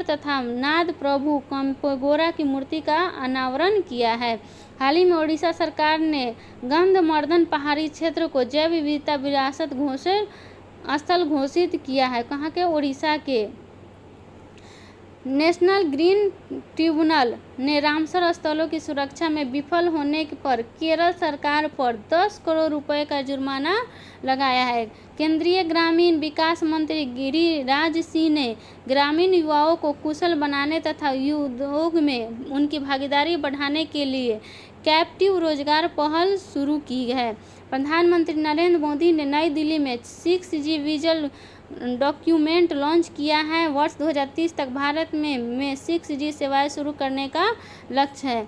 तथा नाद प्रभु कंपोगोरा की मूर्ति का अनावरण किया है। हाल ही में ओडिशा सरकार ने गंधमार्दन पहाड़ी क्षेत्र को जैव विविधता विरासत स्थल घोषित किया है। कहाँ के? उड़ीसा के। नेशनल ग्रीन ट्रिब्यूनल ने रामसर स्थलों की सुरक्षा में विफल होने पर केरल सरकार पर 10 करोड़ रुपए का जुर्माना लगाया है। केंद्रीय ग्रामीण विकास मंत्री गिरिराज सिंह ने ग्रामीण युवाओं को कुशल बनाने तथा उद्योग में उनकी भागीदारी बढ़ाने के लिए कैप्टिव रोजगार पहल शुरू की है। प्रधानमंत्री नरेंद्र मोदी ने नई दिल्ली में 6G विजन डॉक्यूमेंट लॉन्च किया है। वर्ष 2030 तक भारत में 6G सेवाएं शुरू करने का लक्ष्य है।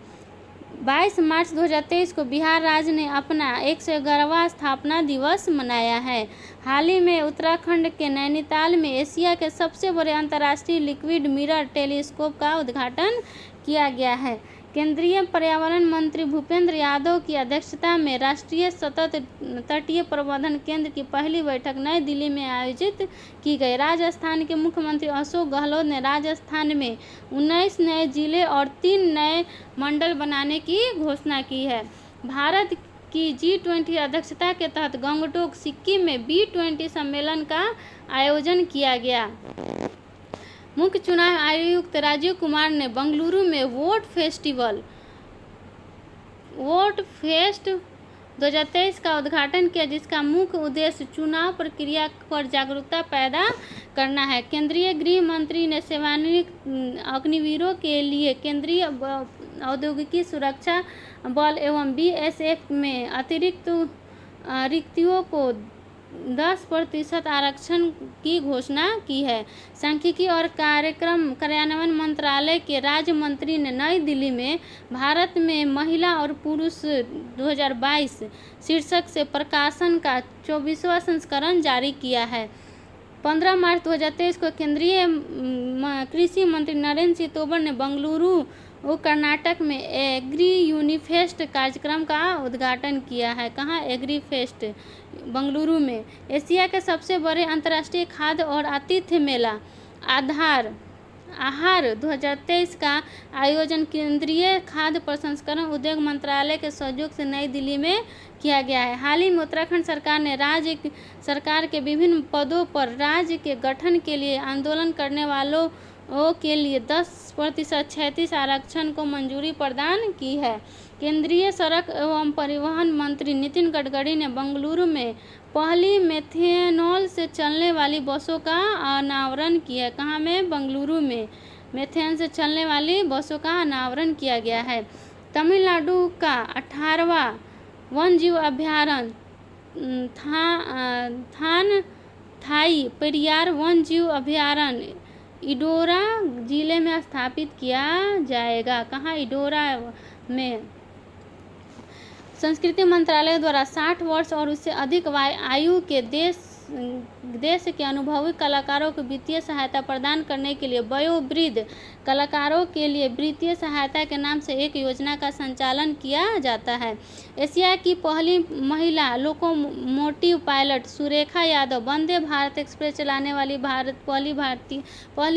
22 मार्च 2023 को बिहार राज्य ने अपना 111वां स्थापना दिवस मनाया है। हाल ही में उत्तराखंड के नैनीताल में एशिया के सबसे बड़े अंतर्राष्ट्रीय लिक्विड मिरर टेलीस्कोप का उद्घाटन किया गया है। केंद्रीय पर्यावरण मंत्री भूपेंद्र यादव की अध्यक्षता में राष्ट्रीय सतत तटीय प्रबंधन केंद्र की पहली बैठक नई दिल्ली में आयोजित की गई। राजस्थान के मुख्यमंत्री अशोक गहलोत ने राजस्थान में 19 नए जिले और 3 नए मंडल बनाने की घोषणा की है। भारत की G20 अध्यक्षता के तहत गंगटोक, सिक्किम में B20 सम्मेलन का आयोजन किया गया। मुख्य चुनाव आयुक्त राजीव कुमार ने बेंगलुरु में वोट फेस्ट 2023 का उद्घाटन किया, जिसका मुख्य उद्देश्य चुनाव प्रक्रिया पर जागरूकता पैदा करना है। केंद्रीय गृह मंत्री ने सेवानिवृत्त अग्निवीरों के लिए केंद्रीय औद्योगिकी सुरक्षा बल एवं BSF में अतिरिक्त रिक्तियों को 10% आरक्षण की घोषणा की है। सांख्यिकी और कार्यक्रम कार्यान्वयन मंत्रालय के राज्य मंत्री ने नई दिल्ली में भारत में महिला और पुरुष 2022 शीर्षक से प्रकाशन का 24वां संस्करण जारी किया है। 15 मार्च 2023 को केंद्रीय कृषि मंत्री नरेंद्र सिंह तोमर ने बेंगलुरु कर्नाटक में एग्री यूनिफेस्ट कार्यक्रम का उद्घाटन किया है। कहाँ? एग्री फेस्ट बेंगलुरु में। एशिया के सबसे बड़े अंतर्राष्ट्रीय खाद्य और आतिथ्य मेला आहार 2023 का आयोजन केंद्रीय खाद्य प्रसंस्करण उद्योग मंत्रालय के सहयोग से नई दिल्ली में किया गया है। हाल ही में उत्तराखंड सरकार ने राज्य सरकार के विभिन्न पदों पर राज्य के गठन के लिए आंदोलन करने वालों के लिए 10% 36 आरक्षण को मंजूरी प्रदान की है। केंद्रीय सड़क एवं परिवहन मंत्री नितिन गडकरी ने बेंगलुरु में पहली मेथेनॉल से चलने वाली बसों का अनावरण किया। कहाँ में? बेंगलुरु में मेथेन से चलने वाली बसों का अनावरण किया गया है। तमिलनाडु का 18वां वन्यजीव अभ्यारण्य थाई पेरियार वन्यजीव अभ्यारण्य इडोरा जिले में स्थापित किया जाएगा। कहाँ? इडोरा में। संस्कृति मंत्रालय द्वारा 60 वर्ष और उससे अधिक आयु के देश के अनुभवी कलाकारों को वित्तीय सहायता प्रदान करने के लिए वयोवृद्ध कलाकारों के लिए वित्तीय सहायता के नाम से एक योजना का संचालन किया जाता है। एशिया की पहली महिला locomotive pilot Surekha Yadav Vande Bharat express चलाने वाली पहली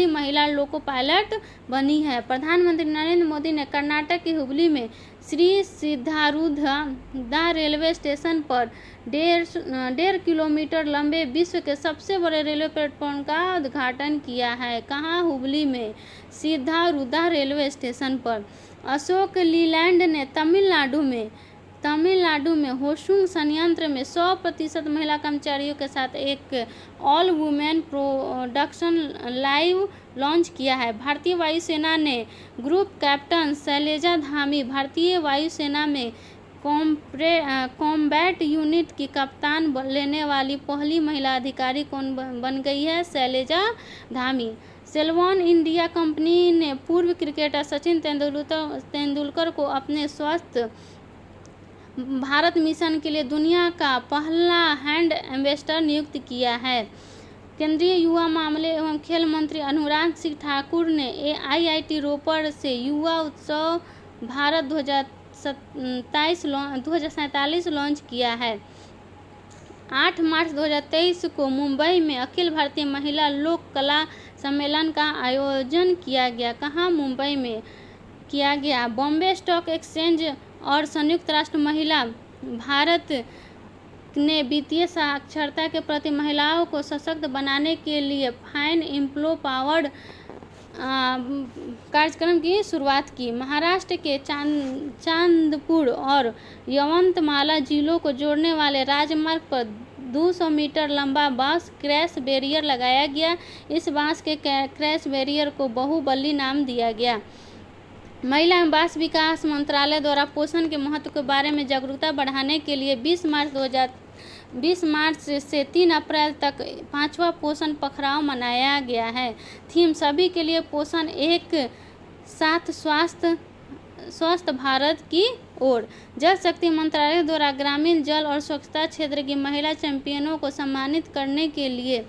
महिला लोको पायलट बनी है। प्रधानमंत्री नरेंद्र मोदी ने कर्नाटक के हुबली में श्री सिद्धारूढ़ा रेलवे स्टेशन पर 1.5 किलोमीटर लंबे विश्व के सबसे बड़े रेलवे प्लेटफॉर्म का उद्घाटन किया है। कहाँ? हुबली में सिद्धारूढ़ा रेलवे स्टेशन पर। अशोक लीलैंड ने तमिलनाडु में होसुंग संयंत्र में 100% महिला कर्मचारियों के साथ एक all women production line launch किया है। भारतीय वायुसेना ने ग्रुप कैप्टन शैलजा धामी भारतीय वायुसेना में कॉम्बैट यूनिट की कप्तान लेने वाली पहली महिला अधिकारी कौन बन गई है? शैलजा धामी। सेल्वॉन इंडिया कंपनी ने पूर्व क्रिकेटर सचिन तेंदुलकर को अपने स्वस्थ भारत मिशन के लिए दुनिया का पहला हैंड एम्बेसडर नियुक्त किया है। केंद्रीय युवा मामले एवं खेल मंत्री अनुराग सिंह ठाकुर ने IIT रोपड़ से युवा उत्सव भारत 2047 लॉन्च किया है। 8 मार्च 2023 को मुंबई में अखिल भारतीय महिला लोक कला सम्मेलन का आयोजन किया गया। कहाँ? मुंबई में किया गया। बॉम्बे स्टॉक एक्सचेंज और संयुक्त राष्ट्र महिला भारत ने वित्तीय साक्षरता के प्रति महिलाओं को सशक्त बनाने के लिए फाइन एम्पावर्ड कार्यक्रम की शुरुआत की। महाराष्ट्र के चांदपुर और यवतमाल जिलों को जोड़ने वाले राजमार्ग पर 200 मीटर लंबा बांस क्रैश बैरियर लगाया गया। इस बांस के क्रैश बैरियर को बाहुबली नाम दिया गया। महिला एवं बाल विकास मंत्रालय द्वारा पोषण के महत्व के बारे में जागरूकता बढ़ाने के लिए 20 मार्च से 3 अप्रैल तक 5वां पोषण पखवाड़ा मनाया गया है। थीम सभी के लिए पोषण एक साथ स्वस्थ भारत की ओर। जल शक्ति मंत्रालय द्वारा ग्रामीण जल और स्वच्छता क्षेत्र की महिला चैंपियनों को सम्मानित करने के लिए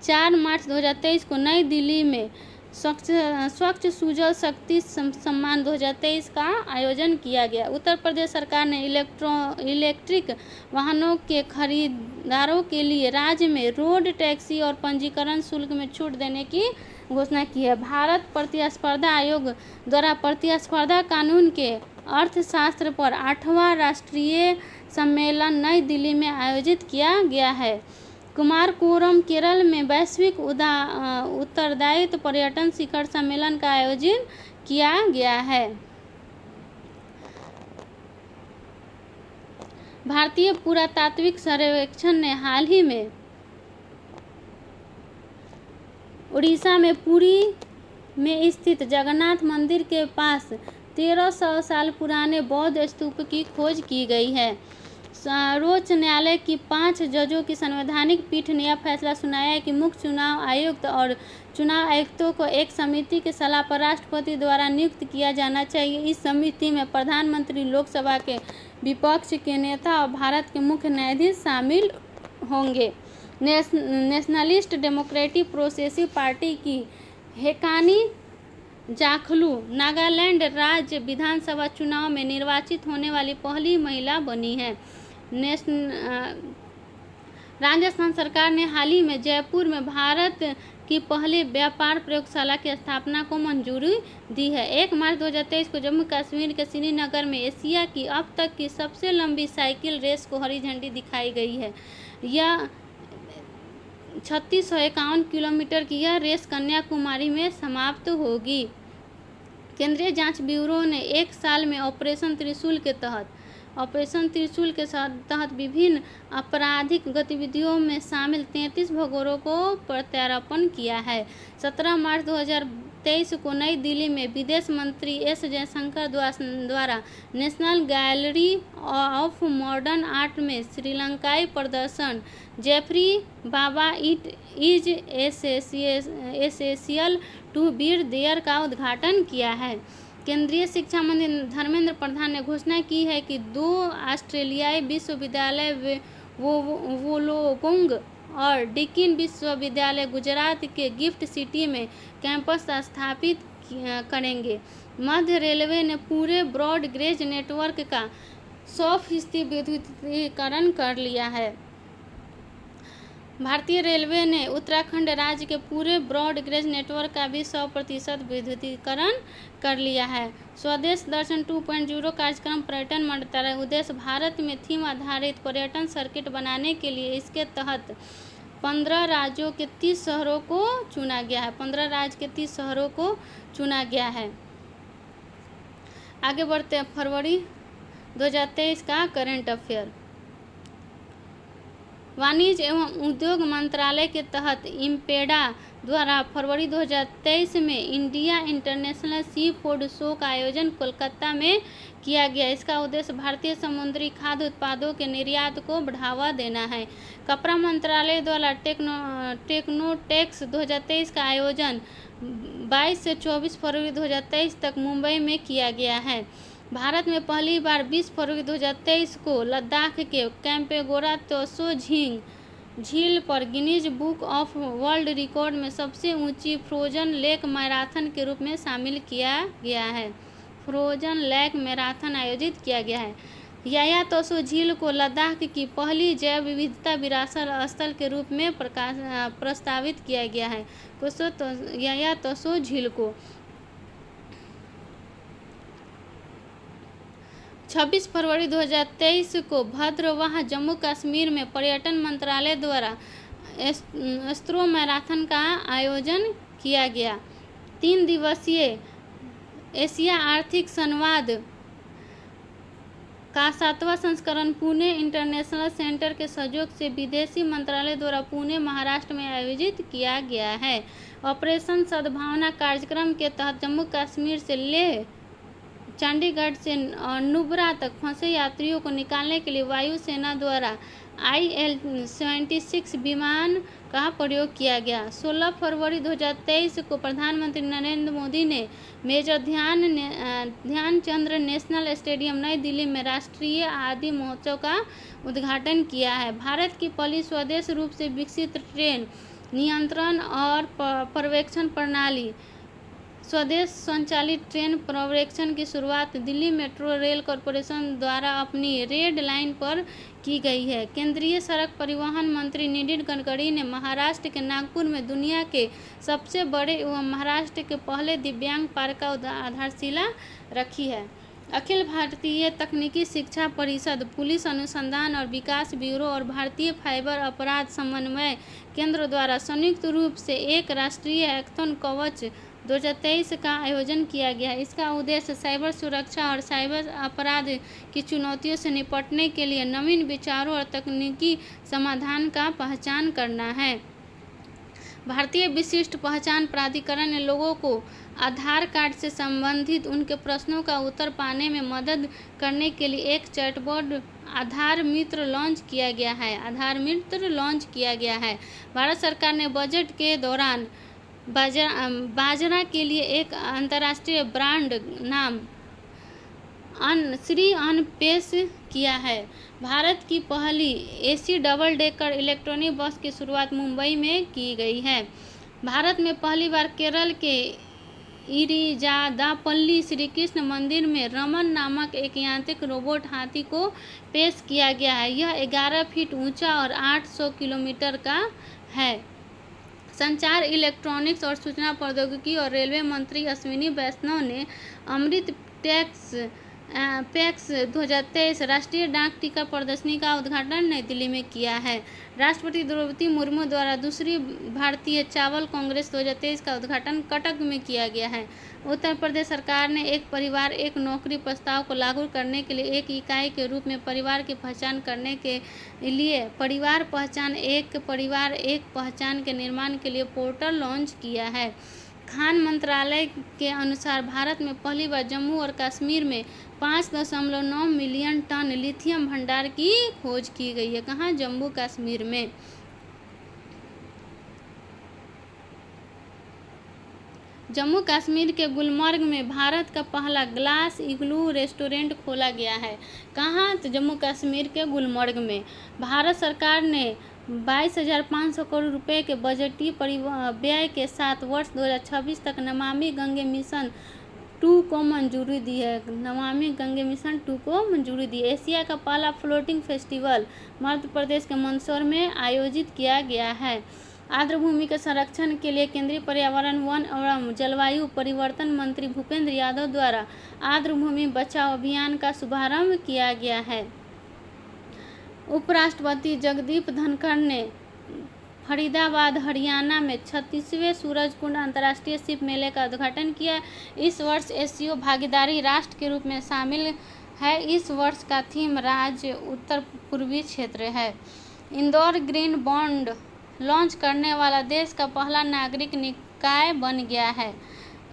4 मार्च 2023 को नई दिल्ली में स्वच्छ सुजल शक्ति सम्मान 2023 का आयोजन किया गया। उत्तर प्रदेश सरकार ने इलेक्ट्रिक वाहनों के खरीदारों के लिए राज्य में रोड टैक्सी और पंजीकरण शुल्क में छूट देने की घोषणा की है। भारत प्रतिस्पर्धा आयोग द्वारा प्रतिस्पर्धा कानून के अर्थशास्त्र पर 8वां राष्ट्रीय सम्मेलन नई दिल्ली में आयोजित किया गया है। कुमारकोरम केरल में वैश्विक उत्तरदायित्व पर्यटन शिखर सम्मेलन का आयोजन किया गया है। भारतीय पुरातात्विक सर्वेक्षण ने हाल ही में उड़ीसा में पुरी में स्थित जगन्नाथ मंदिर के पास 1300 साल पुराने बौद्ध स्तूप की खोज की गई है। सर्वोच्च न्यायालय की 5 जजों की संवैधानिक पीठ ने यह फैसला सुनाया कि मुख्य चुनाव आयुक्त और चुनाव आयुक्तों को एक समिति की सलाह पर राष्ट्रपति द्वारा नियुक्त किया जाना चाहिए। इस समिति में प्रधानमंत्री, लोकसभा के विपक्ष के नेता और भारत के मुख्य न्यायाधीश शामिल होंगे। नेशनलिस्ट डेमोक्रेटिक प्रोग्रेसिव पार्टी की हेकानी जाखलू नागालैंड राज्य विधानसभा चुनाव में निर्वाचित होने वाली पहली महिला बनी है। राजस्थान सरकार ने हाल ही में जयपुर में भारत की पहली व्यापार प्रयोगशाला की स्थापना को मंजूरी दी है। 1 मार्च 2023 को जम्मू कश्मीर के श्रीनगर में एशिया की अब तक की सबसे लंबी साइकिल रेस को हरी झंडी दिखाई गई है। यह 3651 किलोमीटर की यह रेस कन्याकुमारी में समाप्त होगी। केंद्रीय जांच ब्यूरो ने एक साल में ऑपरेशन त्रिशूल के तहत विभिन्न आपराधिक गतिविधियों में शामिल 33 भगोड़ों को प्रत्यार्पण किया है। 17 मार्च 2023 को नई दिल्ली में विदेश मंत्री एस जयशंकर द्वारा National Gallery of Modern Art में श्रीलंकाई प्रदर्शन Geoffrey Bawa it is essential to be there का उद्घाटन किया है। केंद्रीय शिक्षा मंत्री धर्मेंद्र प्रधान ने घोषणा की है कि 2 ऑस्ट्रेलियाई विश्वविद्यालय वोलोगोंग और डीकिन विश्वविद्यालय गुजरात के गिफ्ट सिटी में कैंपस स्थापित करेंगे। मध्य रेलवे ने पूरे ब्रॉड गेज नेटवर्क का 100% विद्युतीकरण कर लिया है। भारतीय रेलवे ने उत्तराखंड राज्य के पूरे ब्रॉड गेज नेटवर्क का भी 100% विद्युतीकरण कर लिया है। स्वदेश दर्शन 2.0 कार्यक्रम पर्यटन मंत्रालय उद्देश्य भारत में थीम आधारित पर्यटन सर्किट बनाने के लिए इसके तहत 15 राज्यों के 30 शहरों को चुना गया है। 15 राज्य के 30 शहरों को चुना गया है। आगे बढ़ते हैं फरवरी 2023 का करंट अफेयर। वाणिज्य एवं उद्योग मंत्रालय के तहत इम्पेडा द्वारा फरवरी 2023 में India international sea food show का आयोजन कोलकाता में किया गया। इसका उद्देश्य भारतीय समुद्री खाद्य उत्पादों के निर्यात को बढ़ावा देना है। कपड़ा मंत्रालय द्वारा टेक्नोटेक्स 2023 का आयोजन 22 से 24 फरवरी 2023 तक मुंबई में किया गया है। भारत में पहली बार 20 फरवरी 2023 को लद्दाख के कैंपेगोरा त्सो झील पर Guinness book of world record में सबसे ऊंची फ्रोजन लेक मैराथन के रूप में शामिल किया गया है। फ्रोजन लेक मैराथन आयोजित किया गया है। याया तोसो झील को लद्दाख की पहली जैव विविधता विरासत स्थल के रूप में प्रस्तावित किया गया है। याया तोसो झील को 26 फरवरी 2023 को भद्रवाह जम्मू कश्मीर में पर्यटन मंत्रालय द्वारा एस्ट्रो मैराथन का आयोजन किया गया। 3 दिवसीय एशिया आर्थिक संवाद का 7वां संस्करण पुणे इंटरनेशनल सेंटर के सहयोग से विदेशी मंत्रालय द्वारा पुणे महाराष्ट्र में आयोजित किया गया है। ऑपरेशन सद्भावना कार्यक्रम के तहत जम्मू कश्मीर से लेह चंडीगढ़ से नुब्रा तक फंसे यात्रियों को निकालने के लिए वायुसेना द्वारा IL-76 विमान का प्रयोग किया गया। 16 फरवरी 2023 को प्रधानमंत्री नरेंद्र मोदी ने मेजर ध्यानचंद नेशनल स्टेडियम नई दिल्ली में राष्ट्रीय आदि महोत्सव का उद्घाटन किया है। भारत की पहली स्वदेश रूप से विकसित ट्रेन नियंत्रण और पर्यवेक्षण प्रणाली स्वदेश संचालित ट्रेन पर्यवेक्षण की शुरुआत दिल्ली मेट्रो रेल कॉरपोरेशन द्वारा अपनी रेड लाइन पर की गई है। केंद्रीय सड़क परिवहन मंत्री नितिन गडकरी ने महाराष्ट्र के नागपुर में दुनिया के सबसे बड़े एवं महाराष्ट्र के पहले दिव्यांग पार्क का आधारशिला रखी है। अखिल भारतीय तकनीकी शिक्षा परिषद, पुलिस अनुसंधान और विकास ब्यूरो और भारतीय साइबर अपराध समन्वय केंद्र द्वारा संयुक्त रूप से एक राष्ट्रीय हैकाथॉन कवच 2023 का आयोजन किया गया। इसका उद्देश्य साइबर सुरक्षा और साइबर अपराध की चुनौतियों से निपटने के लिए नवीन विचारों और तकनीकी समाधान का पहचान करना है। भारतीय विशिष्ट पहचान प्राधिकरण ने लोगों को आधार कार्ड से संबंधित उनके प्रश्नों का उत्तर पाने में मदद करने के लिए एक चैटबॉट आधार मित्र लॉन्च किया गया है। भारत सरकार ने बजट के दौरान बाजरा के लिए एक अंतर्राष्ट्रीय ब्रांड नाम श्री अन्न पेश किया है। भारत की पहली AC डबल डेकर इलेक्ट्रॉनिक बस की शुरुआत मुंबई में की गई है। भारत में पहली बार केरल के इरिजादापल्ली श्री कृष्ण मंदिर में रमन नामक एक यांत्रिक रोबोट हाथी को पेश किया गया है। यह 11 फीट ऊंचा और 800 किलोमीटर का है। संचार, इलेक्ट्रॉनिक्स और सूचना प्रौद्योगिकी और रेलवे मंत्री अश्विनी वैष्णव ने अमृत टेक्स पैक्स 2023 राष्ट्रीय डाक टिकट प्रदर्शनी का उद्घाटन नई दिल्ली में किया है। राष्ट्रपति द्रौपदी मुर्मू द्वारा दूसरी भारतीय चावल कांग्रेस 2023 का उद्घाटन कटक में किया गया है। उत्तर प्रदेश सरकार ने एक परिवार एक नौकरी प्रस्ताव को लागू करने के लिए एक इकाई के रूप में परिवार की पहचान करने के लिए परिवार एक पहचान के निर्माण के लिए पोर्टल लॉन्च किया है। खान मंत्रालय के अनुसार भारत में पहली बार जम्मू और कश्मीर में 5.9 मिलियन टन लिथियम भंडार की खोज की गई है। कहाँ? जम्मू कश्मीर में। जम्मू कश्मीर के गुलमर्ग में भारत का पहला ग्लास इग्लू रेस्टोरेंट खोला गया है। कहाँ? तो जम्मू कश्मीर के गुलमर्ग में। भारत सरकार ने 22,500 करोड़ रुपए के बजटीय व्यय के साथ वर्ष 2026 तक नमामि गंगे मिशन 2 को मंजूरी दी है। नमामि गंगे मिशन 2 को मंजूरी दी। एशिया का पहला फ्लोटिंग फेस्टिवल मध्य प्रदेश के मंदसौर में आयोजित किया गया है। आर्द्रभूमि के संरक्षण के लिए केंद्रीय पर्यावरण वन एवं जलवायु परिवर्तन मंत्री भूपेंद्र यादव द्वारा आर्द्रभूमि बचाओ अभियान का शुभारंभ किया गया है। उपराष्ट्रपति जगदीप धनखड़ ने फरीदाबाद हरियाणा में 36वें सूरजकुंड अंतर्राष्ट्रीय शिप मेले का उद्घाटन किया। इस वर्ष एससीओ भागीदारी राष्ट्र के रूप में शामिल है। इस वर्ष का थीम राज्य उत्तर पूर्वी क्षेत्र है। इंदौर ग्रीन बॉन्ड लॉन्च करने वाला देश का पहला नागरिक निकाय बन गया है।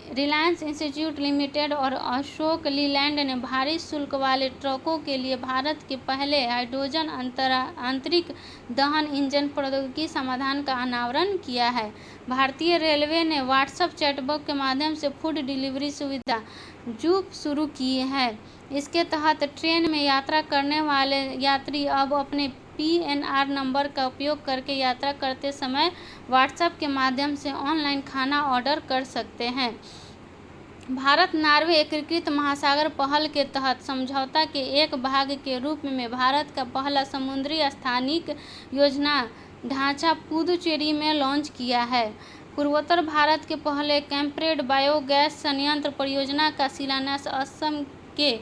रिलायंस इंस्टीट्यूट लिमिटेड और अशोक लीलैंड ने भारी शुल्क वाले ट्रकों के लिए भारत के पहले हाइड्रोजन आंतरिक दहन इंजन प्रौद्योगिकी समाधान का अनावरण किया है। भारतीय रेलवे ने व्हाट्सएप चैटबॉट के माध्यम से फूड डिलीवरी सुविधा जूप शुरू की है। इसके तहत ट्रेन में यात्रा करने वाले यात्री अब अपने PNR नंबर का उपयोग करके यात्रा करते समय व्हाट्सएप के माध्यम से ऑनलाइन खाना ऑर्डर कर सकते हैं। भारत नॉर्वे एकीकृत महासागर पहल के तहत समझौता के एक भाग के रूप में भारत का पहला समुद्री स्थानिक योजना ढांचा पुदुचेरी में लॉन्च किया है। पूर्वोत्तर भारत के पहले कैंप्रेड बायोगैस संयंत्र परियोजना का शिलान्यास असम के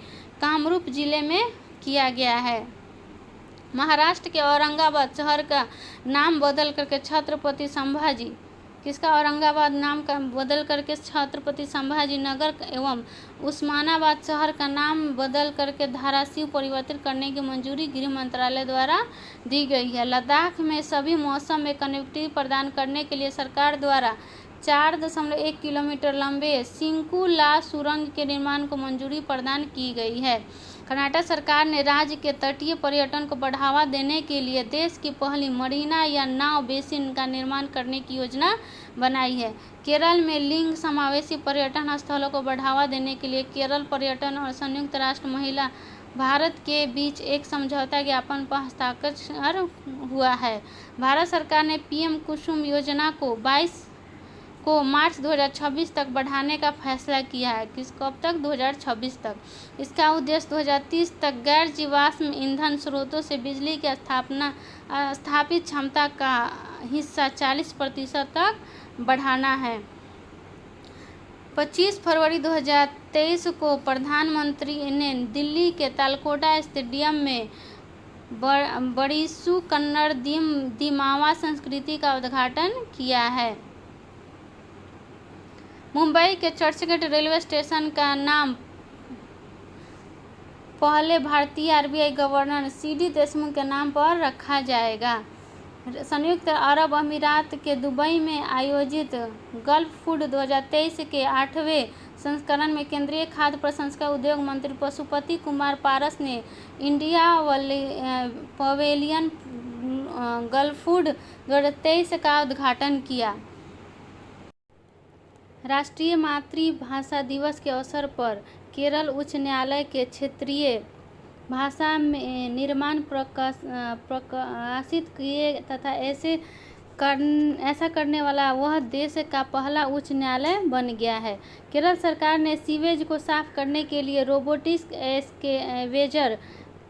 कामरूप जिले में किया गया है। महाराष्ट्र के औरंगाबाद शहर का नाम बदल करके छत्रपति संभाजी औरंगाबाद नाम का बदल करके छत्रपति संभाजी नगर एवं उस्मानाबाद शहर का नाम बदल करके धाराशिव परिवर्तित करने की मंजूरी गृह मंत्रालय द्वारा दी गई है। लद्दाख में सभी मौसम में कनेक्टिविटी प्रदान करने के लिए सरकार द्वारा 4.1 किलोमीटर लंबे सिंकू ला सुरंग के निर्माण को मंजूरी प्रदान की गई है। कर्नाटक सरकार ने राज्य के तटीय पर्यटन को बढ़ावा देने के लिए देश की पहली मरीना या नाव बेसिन का निर्माण करने की योजना बनाई है। केरल में लिंग समावेशी पर्यटन स्थलों को बढ़ावा देने के लिए केरल पर्यटन और संयुक्त राष्ट्र महिला भारत के बीच एक समझौता ज्ञापन पर हस्ताक्षर हुआ है। भारत सरकार ने PM कुसुम योजना को मार्च 2026 तक बढ़ाने का फैसला किया है। कब तक? 2026 तक। इसका उद्देश्य 2030 तक गैर जीवाश्म ईंधन स्रोतों से बिजली की स्थापित क्षमता का हिस्सा 40% तक बढ़ाना है। 25 फरवरी 2023 को प्रधानमंत्री ने दिल्ली के तालकोटा स्टेडियम में बड़िसू कन्नड़ दिमावा संस्कृति का उद्घाटन किया है। मुंबई के चर्चगेट रेलवे स्टेशन का नाम पहले भारतीय RBI गवर्नर CD देशमुख के नाम पर रखा जाएगा। संयुक्त अरब अमीरात के दुबई में आयोजित गल्फ फूड 2023 के 8वें संस्करण में केंद्रीय खाद्य प्रसंस्करण उद्योग मंत्री पशुपति कुमार पारस ने इंडिया पवेलियन गल्फ फूड 2023 का उद्घाटन किया। राष्ट्रीय मातृभाषा दिवस के अवसर पर केरल उच्च न्यायालय के क्षेत्रीय भाषा में निर्माण प्रकाशित किए तथा ऐसा करने वाला वह देश का पहला उच्च न्यायालय बन गया है। केरल सरकार ने सीवेज को साफ करने के लिए रोबोटिक एक्सकेवेटर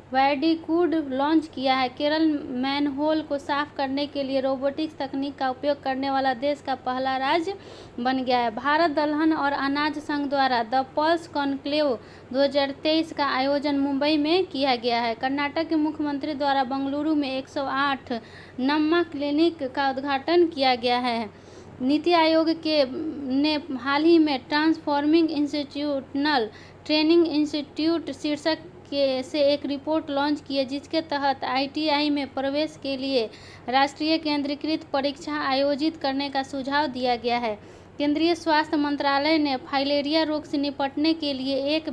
वैडिकूड लॉन्च किया है। केरल मैनहोल को साफ करने के लिए रोबोटिक्स तकनीक का उपयोग करने वाला देश का पहला राज्य बन गया है। भारत दलहन और अनाज संघ द्वारा द पल्स कॉन्क्लेव 2023 का आयोजन मुंबई में किया गया है। कर्नाटक के मुख्यमंत्री द्वारा बेंगलुरु में 108 नम्मा क्लिनिक का उद्घाटन किया गया है। नीति आयोग ने हाल ही में ट्रांसफॉर्मिंग इंस्टीट्यूशनल ट्रेनिंग इंस्टीट्यूट शीर्षक से एक रिपोर्ट लॉन्च की है, जिसके तहत ITI में प्रवेश के लिए राष्ट्रीय केंद्रीकृत परीक्षा आयोजित करने का सुझाव दिया गया है। केंद्रीय स्वास्थ्य मंत्रालय ने फाइलेरिया रोग से निपटने के लिए एक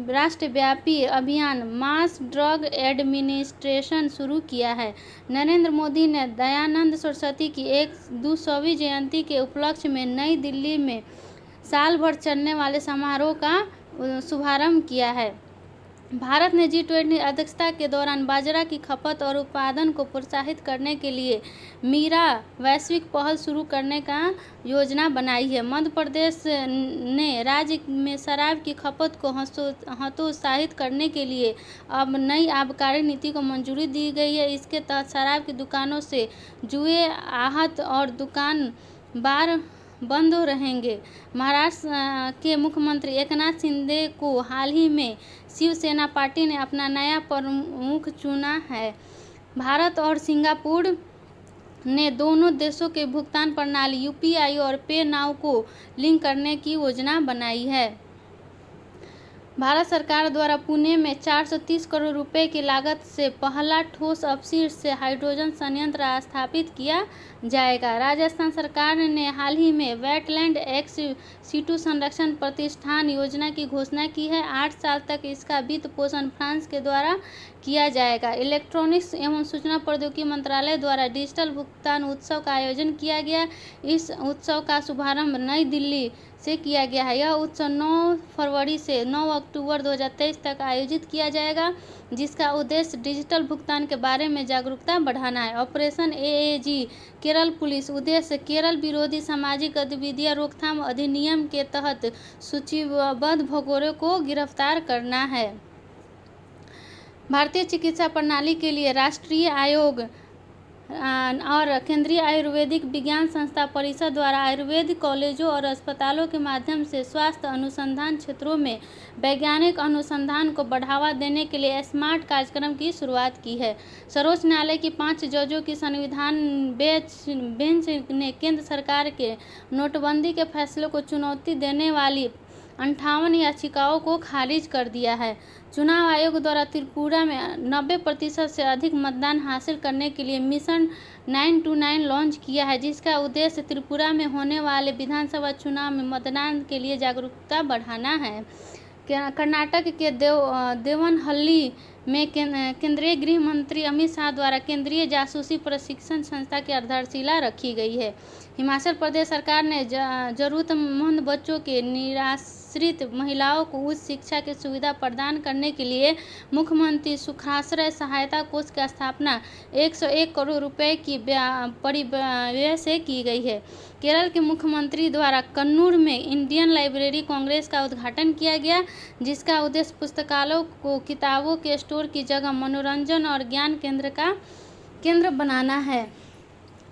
राष्ट्रव्यापी अभियान मास ड्रग एडमिनिस्ट्रेशन शुरू किया है। नरेंद्र मोदी ने दयानंद सरस्वती की 200वीं जयंती के उपलक्ष्य में नई दिल्ली में साल भर चलने वाले समारोह का शुभारंभ किया है। भारत ने G20 अध्यक्षता के दौरान बाजरा की खपत और उत्पादन को प्रोत्साहित करने के लिए मीरा वैश्विक पहल शुरू करने का योजना बनाई है। मध्य प्रदेश ने राज्य में शराब की खपत को हतोत्साहित करने के लिए अब नई आबकारी नीति को मंजूरी दी गई है। इसके तहत शराब की दुकानों से जुए, आहत और दुकान बार बंद रहेंगे। महाराष्ट्र के मुख्यमंत्री एकनाथ शिंदे को हाल ही में शिवसेना पार्टी ने अपना नया प्रमुख चुना है। भारत और सिंगापुर ने दोनों देशों के भुगतान प्रणाली UPI और पे नाउ को लिंक करने की योजना बनाई है। भारत सरकार द्वारा पुणे में 430 करोड़ रुपए की लागत से पहला ठोस अपशिष्ट से हाइड्रोजन संयंत्र स्थापित किया जाएगा। राजस्थान सरकार ने हाल ही में वेटलैंड एक्स सिटू संरक्षण प्रतिष्ठान योजना की घोषणा की है। 8 साल तक इसका वित्त पोषण फ्रांस के द्वारा किया जाएगा। इलेक्ट्रॉनिक्स एवं सूचना प्रौद्योगिकी मंत्रालय द्वारा डिजिटल भुगतान उत्सव का आयोजन किया गया। इस उत्सव का शुभारंभ नई दिल्ली से किया गया है। यह उत्सव 9 फरवरी से 9 अक्टूबर 2023 तक आयोजित किया जाएगा, जिसका उद्देश्य डिजिटल भुगतान के बारे में जागरूकता बढ़ाना है। ऑपरेशन AAG केरल पुलिस उद्देश्य केरल विरोधी सामाजिक गतिविधियां रोकथाम अधिनियम के तहत सूचीबद्ध भगोड़ों को गिरफ्तार करना है। भारतीय चिकित्सा प्रणाली के लिए राष्ट्रीय आयोग और केंद्रीय आयुर्वेदिक विज्ञान संस्था परिषद द्वारा आयुर्वेदिक कॉलेजों और अस्पतालों के माध्यम से स्वास्थ्य अनुसंधान क्षेत्रों में वैज्ञानिक अनुसंधान को बढ़ावा देने के लिए स्मार्ट कार्यक्रम की शुरुआत की है। सर्वोच्च न्यायालय की 5 जजों की संविधान बेंच ने केंद्र सरकार के नोटबंदी के फैसले को चुनौती देने वाली 58 याचिकाओं को खारिज कर दिया है। चुनाव आयोग द्वारा त्रिपुरा में 90% से अधिक मतदान हासिल करने के लिए मिशन 929 लॉन्च किया है, जिसका उद्देश्य त्रिपुरा में होने वाले विधानसभा चुनाव में मतदान के लिए जागरूकता बढ़ाना है। कर्नाटक के देवनहल्ली में केंद्रीय गृह मंत्री अमित शाह द्वारा केंद्रीय जासूसी प्रशिक्षण संस्था की आधारशिला रखी गई है। हिमाचल प्रदेश सरकार ने जरूरतमंद बच्चों के निराश्रित महिलाओं को उच्च शिक्षा की सुविधा प्रदान करने के लिए मुख्यमंत्री सुखाश्रय सहायता कोष की स्थापना 101 करोड़ रुपए की परिव्यय से की गई है। केरल के मुख्यमंत्री द्वारा कन्नूर में इंडियन लाइब्रेरी कांग्रेस का उद्घाटन किया गया, जिसका उद्देश्य पुस्तकालयों को किताबों के स्टोर की जगह मनोरंजन और ज्ञान केंद्र बनाना है।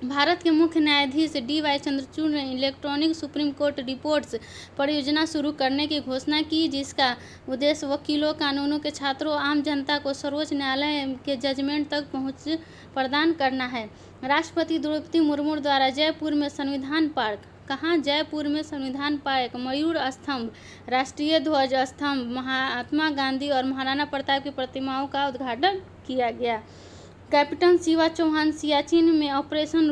भारत के मुख्य न्यायाधीश DY चंद्रचूड़ ने इलेक्ट्रॉनिक सुप्रीम कोर्ट रिपोर्ट्स परियोजना शुरू करने की घोषणा की, जिसका उद्देश्य वकीलों, कानूनों के छात्रों, आम जनता को सर्वोच्च न्यायालय के जजमेंट तक पहुंच प्रदान करना है। राष्ट्रपति द्रौपदी मुर्मू द्वारा जयपुर में संविधान पार्क जयपुर में संविधान पार्क, मयूर स्तंभ, राष्ट्रीय ध्वज स्तंभ, महात्मा गांधी और महाराणा प्रताप की प्रतिमाओं का उद्घाटन किया गया। कैप्टन शिवा चौहान सियाचिन में ऑपरेशन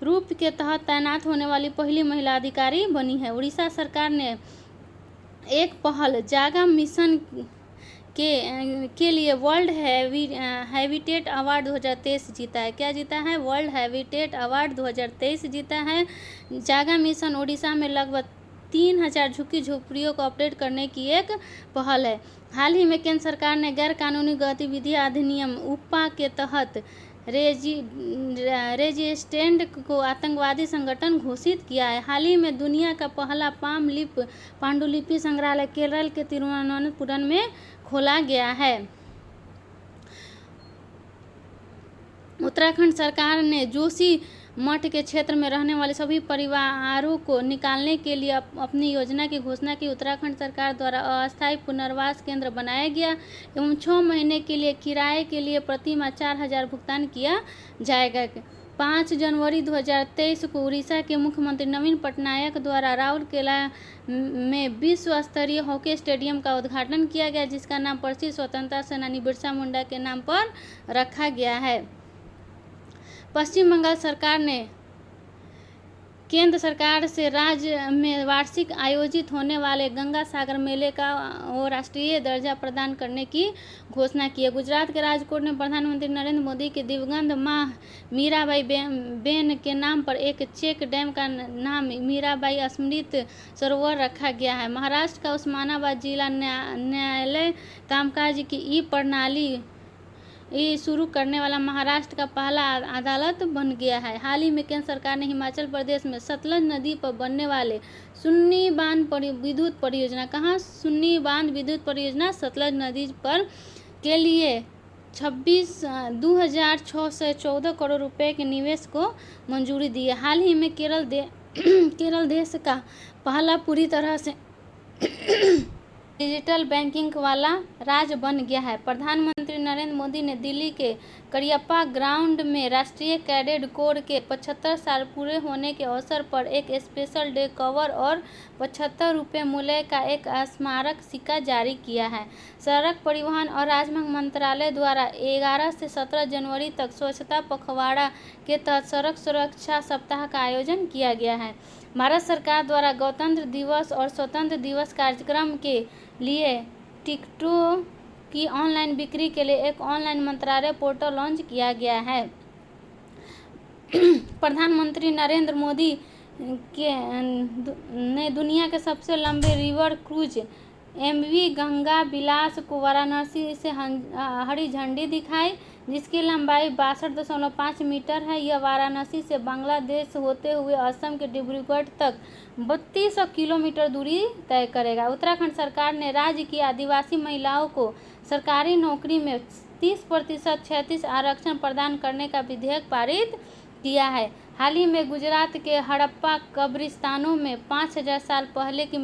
रूप के तहत तैनात होने वाली पहली महिला अधिकारी बनी है। उड़ीसा सरकार ने एक पहल जागा मिशन के लिए वर्ल्ड हैबिटेट अवार्ड 2023 जीता है। क्या जीता है? वर्ल्ड हैबिटेट अवार्ड 2023 जीता है। जागा मिशन ओडिशा में लगभग 3000 झुग्गी झोपड़ियों को अपडेट करने की एक पहल है। हाल ही में केंद्र सरकार ने गैर कानूनी गतिविधियां अधिनियम UPA के तहत रेजिस्टेंड को आतंकवादी संगठन घोषित किया है। हाल ही में दुनिया का पहला पाम लीफ पांडुलिपि संग्रहालय केरल के तिरुवनंतपुरम में खोला गया है। उत्तराखंड सरकार ने जोशी मठ के क्षेत्र में रहने वाले सभी परिवारों को निकालने के लिए अपनी योजना की घोषणा की। उत्तराखंड सरकार द्वारा अस्थायी पुनर्वास केंद्र बनाया गया एवं 6 महीने के लिए किराए के लिए प्रति माह 4,000 भुगतान किया जाएगा। 5 जनवरी 2023 को उड़ीसा के मुख्यमंत्री नवीन पटनायक द्वारा राउरकेला में विश्व स्तरीय हॉकी स्टेडियम का उद्घाटन किया गया, जिसका नाम प्रसिद्ध स्वतंत्रता सेनानी बिरसा मुंडा के नाम पर रखा गया है। पश्चिम बंगाल सरकार ने केंद्र सरकार से राज्य में वार्षिक आयोजित होने वाले गंगा सागर मेले का राष्ट्रीय दर्जा प्रदान करने की घोषणा की है। गुजरात के राजकोट में प्रधानमंत्री नरेंद्र मोदी के दिवंगत मां मीराबाई बेन के नाम पर एक चेक डैम का नाम मीराबाई स्मृति सरोवर रखा गया है। महाराष्ट्र का उस्मानाबाद जिला न्यायालय कामकाज की ई प्रणाली शुरू करने वाला महाराष्ट्र का पहला अदालत बन गया है। हाल ही में केंद्र सरकार ने हिमाचल प्रदेश में सतलज नदी पर बनने वाले सुन्नी बांध विद्युत परियोजना सुन्नी बांध विद्युत परियोजना सतलज नदी पर के लिए 2,614 करोड़ रुपए के निवेश को मंजूरी दी है। हाल ही में केरल देश का पहला पूरी तरह से डिजिटल बैंकिंग वाला राज्य बन गया है। प्रधानमंत्री नरेंद्र मोदी ने दिल्ली के करियप्पा ग्राउंड में राष्ट्रीय कैडेट कोर के 75 साल पूरे होने के अवसर पर एक स्पेशल डे कवर और 75 रुपये मूल्य का एक स्मारक सिक्का जारी किया है। सड़क परिवहन और राजमार्ग मंत्रालय द्वारा 11 से 17 जनवरी तक स्वच्छता पखवाड़ा के तहत सड़क सुरक्षा सप्ताह का आयोजन किया गया है। भारत सरकार द्वारा गणतंत्र दिवस और स्वतंत्रता दिवस कार्यक्रम के लिए टिकटों की ऑनलाइन बिक्री के लिए एक ऑनलाइन मंत्रालय पोर्टल लॉन्च किया गया है। प्रधानमंत्री नरेंद्र मोदी ने दुनिया के सबसे लंबे रिवर क्रूज एमवी गंगा विलास को वाराणसी से हरी झंडी दिखाई, जिसकी लंबाई 62.5 मीटर है। यह वाराणसी से बांग्लादेश होते हुए असम के डिब्रूगढ़ तक 3200 किलोमीटर दूरी तय करेगा। उत्तराखंड सरकार ने राज्य की आदिवासी महिलाओं को सरकारी नौकरी में 30% क्षैतिज आरक्षण प्रदान करने का विधेयक पारित किया है। हाल ही में गुजरात के हड़प्पा कब्रिस्तानों में 5000 साल पहले की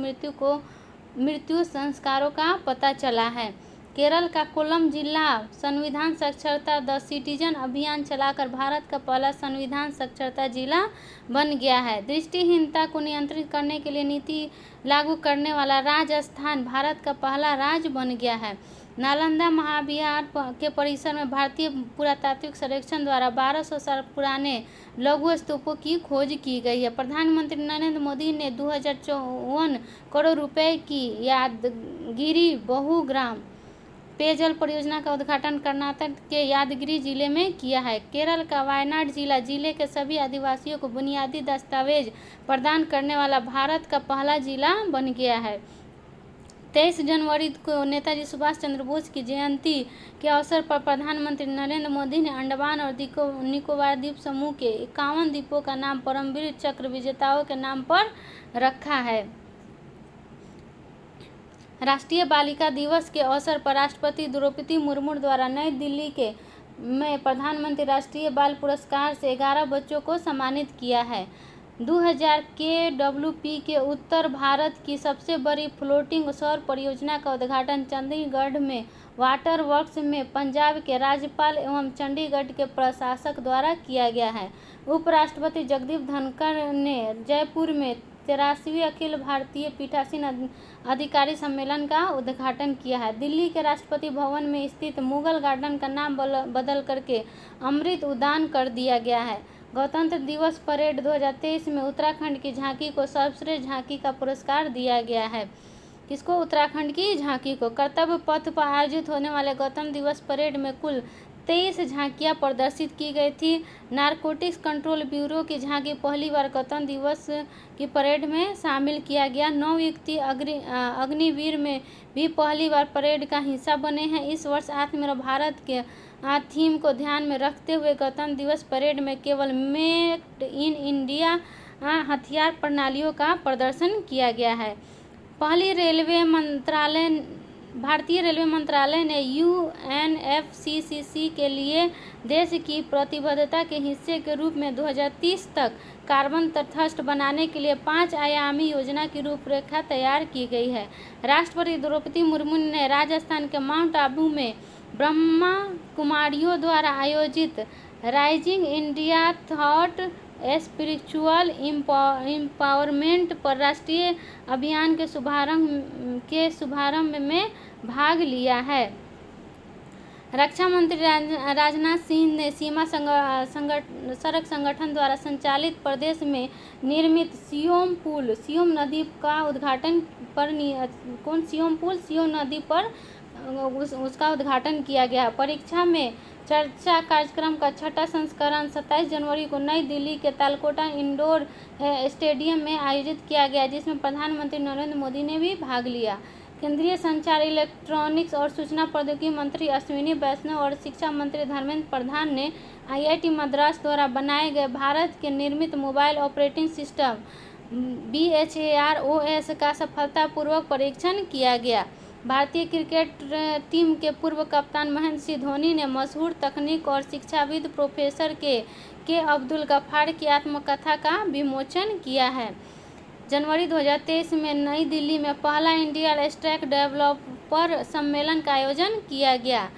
मृत्यु संस्कारों का पता चला है। केरल का कोल्लम जिला संविधान साक्षरता द सिटीजन अभियान चलाकर भारत का पहला संविधान साक्षरता जिला बन गया है। दृष्टिहीनता को नियंत्रित करने के लिए नीति लागू करने वाला राजस्थान भारत का पहला राज्य बन गया है। नालंदा महाविहार के परिसर में भारतीय पुरातात्विक सर्वेक्षण द्वारा 1200 साल पुराने लघु स्तूपों की खोज की गई है। प्रधानमंत्री नरेंद्र मोदी ने 2054 करोड़ रुपए की यादगिरी बहुग्राम पेयजल परियोजना का उद्घाटन कर्नाटक के यादगिरी जिले में किया है। केरल का वायनाड जिले के सभी आदिवासियों को बुनियादी दस्तावेज प्रदान करने वाला भारत का पहला जिला बन गया है। 23 जनवरी को नेताजी सुभाष चंद्र बोस की जयंती के अवसर पर प्रधानमंत्री नरेंद्र मोदी ने अंडमान और निकोबार द्वीप समूह के 51 द्वीपों का नाम परमवीर चक्र विजेताओं के नाम पर रखा है। राष्ट्रीय बालिका दिवस के अवसर पर राष्ट्रपति द्रौपदी मुर्मू द्वारा नई दिल्ली में प्रधानमंत्री राष्ट्रीय बाल पुरस्कार से 11 बच्चों को सम्मानित किया है। 2000 KWP के उत्तर भारत की सबसे बड़ी फ्लोटिंग सौर परियोजना का उद्घाटन चंडीगढ़ में वाटर वर्क्स में पंजाब के राज्यपाल एवं चंडीगढ़ के प्रशासक द्वारा किया गया है। उपराष्ट्रपति जगदीप धनखड़ ने जयपुर में 83वीं अखिल भारतीय पीठासीन अधिकारी सम्मेलन का उद्घाटन किया है। दिल्ली के राष्ट्रपति भवन में स्थित मुगल गार्डन का नाम बदल करके अमृत उद्यान कर दिया गया है। गणतंत्र दिवस परेड 2023 में उत्तराखंड की झांकी को सर्वश्रेष्ठ झांकी का पुरस्कार दिया गया है। किसको? उत्तराखंड की झांकी को। कर्तव्य पथ पर आयोजित होने वाले गणतंत्र दिवस परेड में कुल 23 झांकियां प्रदर्शित की गई थी। नारकोटिक्स कंट्रोल ब्यूरो की झांकी पहली बार गणतंत्र दिवस की परेड में शामिल किया गया। नवयुक्ति अग्निवीर में भी पहली बार परेड का हिस्सा बने हैं। इस वर्ष आत्मनिर्भर भारत के थीम को ध्यान में रखते हुए गणतंत्र दिवस परेड में केवल मेड इन इंडिया हथियार प्रणालियों का प्रदर्शन किया गया है। पहली रेलवे मंत्रालय भारतीय रेलवे मंत्रालय ने यूएनएफसीसीसी के लिए देश की प्रतिबद्धता के हिस्से के रूप में 2030 तक कार्बन तटस्थ बनाने के लिए 5 आयामी योजना की रूपरेखा तैयार की गई है। राष्ट्रपति द्रौपदी मुर्मू ने राजस्थान के माउंट आबू में ब्रह्मा कुमारियों द्वारा आयोजित rising India thought spiritual empowerment पर राष्ट्रीय अभियान के शुभारंभ में भाग लिया है। रक्षा मंत्री राजनाथ सिंह ने सीमा सड़क संगठन द्वारा संचालित प्रदेश में निर्मित सियोम नदी का उद्घाटन उसका उद्घाटन किया गया। परीक्षा में चर्चा कार्यक्रम का छठा संस्करण 27 जनवरी को नई दिल्ली के तालकोटा इंडोर स्टेडियम में आयोजित किया गया, जिसमें प्रधानमंत्री नरेंद्र मोदी ने भी भाग लिया। केंद्रीय संचार, इलेक्ट्रॉनिक्स और सूचना प्रौद्योगिकी मंत्री अश्विनी वैष्णव और शिक्षा मंत्री धर्मेंद्र प्रधान ने आईआईटी मद्रास द्वारा बनाए गए भारत के निर्मित मोबाइल ऑपरेटिंग सिस्टम BHAROS का सफलतापूर्वक परीक्षण किया गया। भारतीय क्रिकेट टीम के पूर्व कप्तान महेंद्र सिंह धोनी ने मशहूर तकनीक और शिक्षाविद प्रोफेसर के अब्दुल गफ्फार की आत्मकथा का विमोचन किया है। जनवरी 2023 में नई दिल्ली में पहला इंडिया स्टैक डेवलपर सम्मेलन का आयोजन किया गया।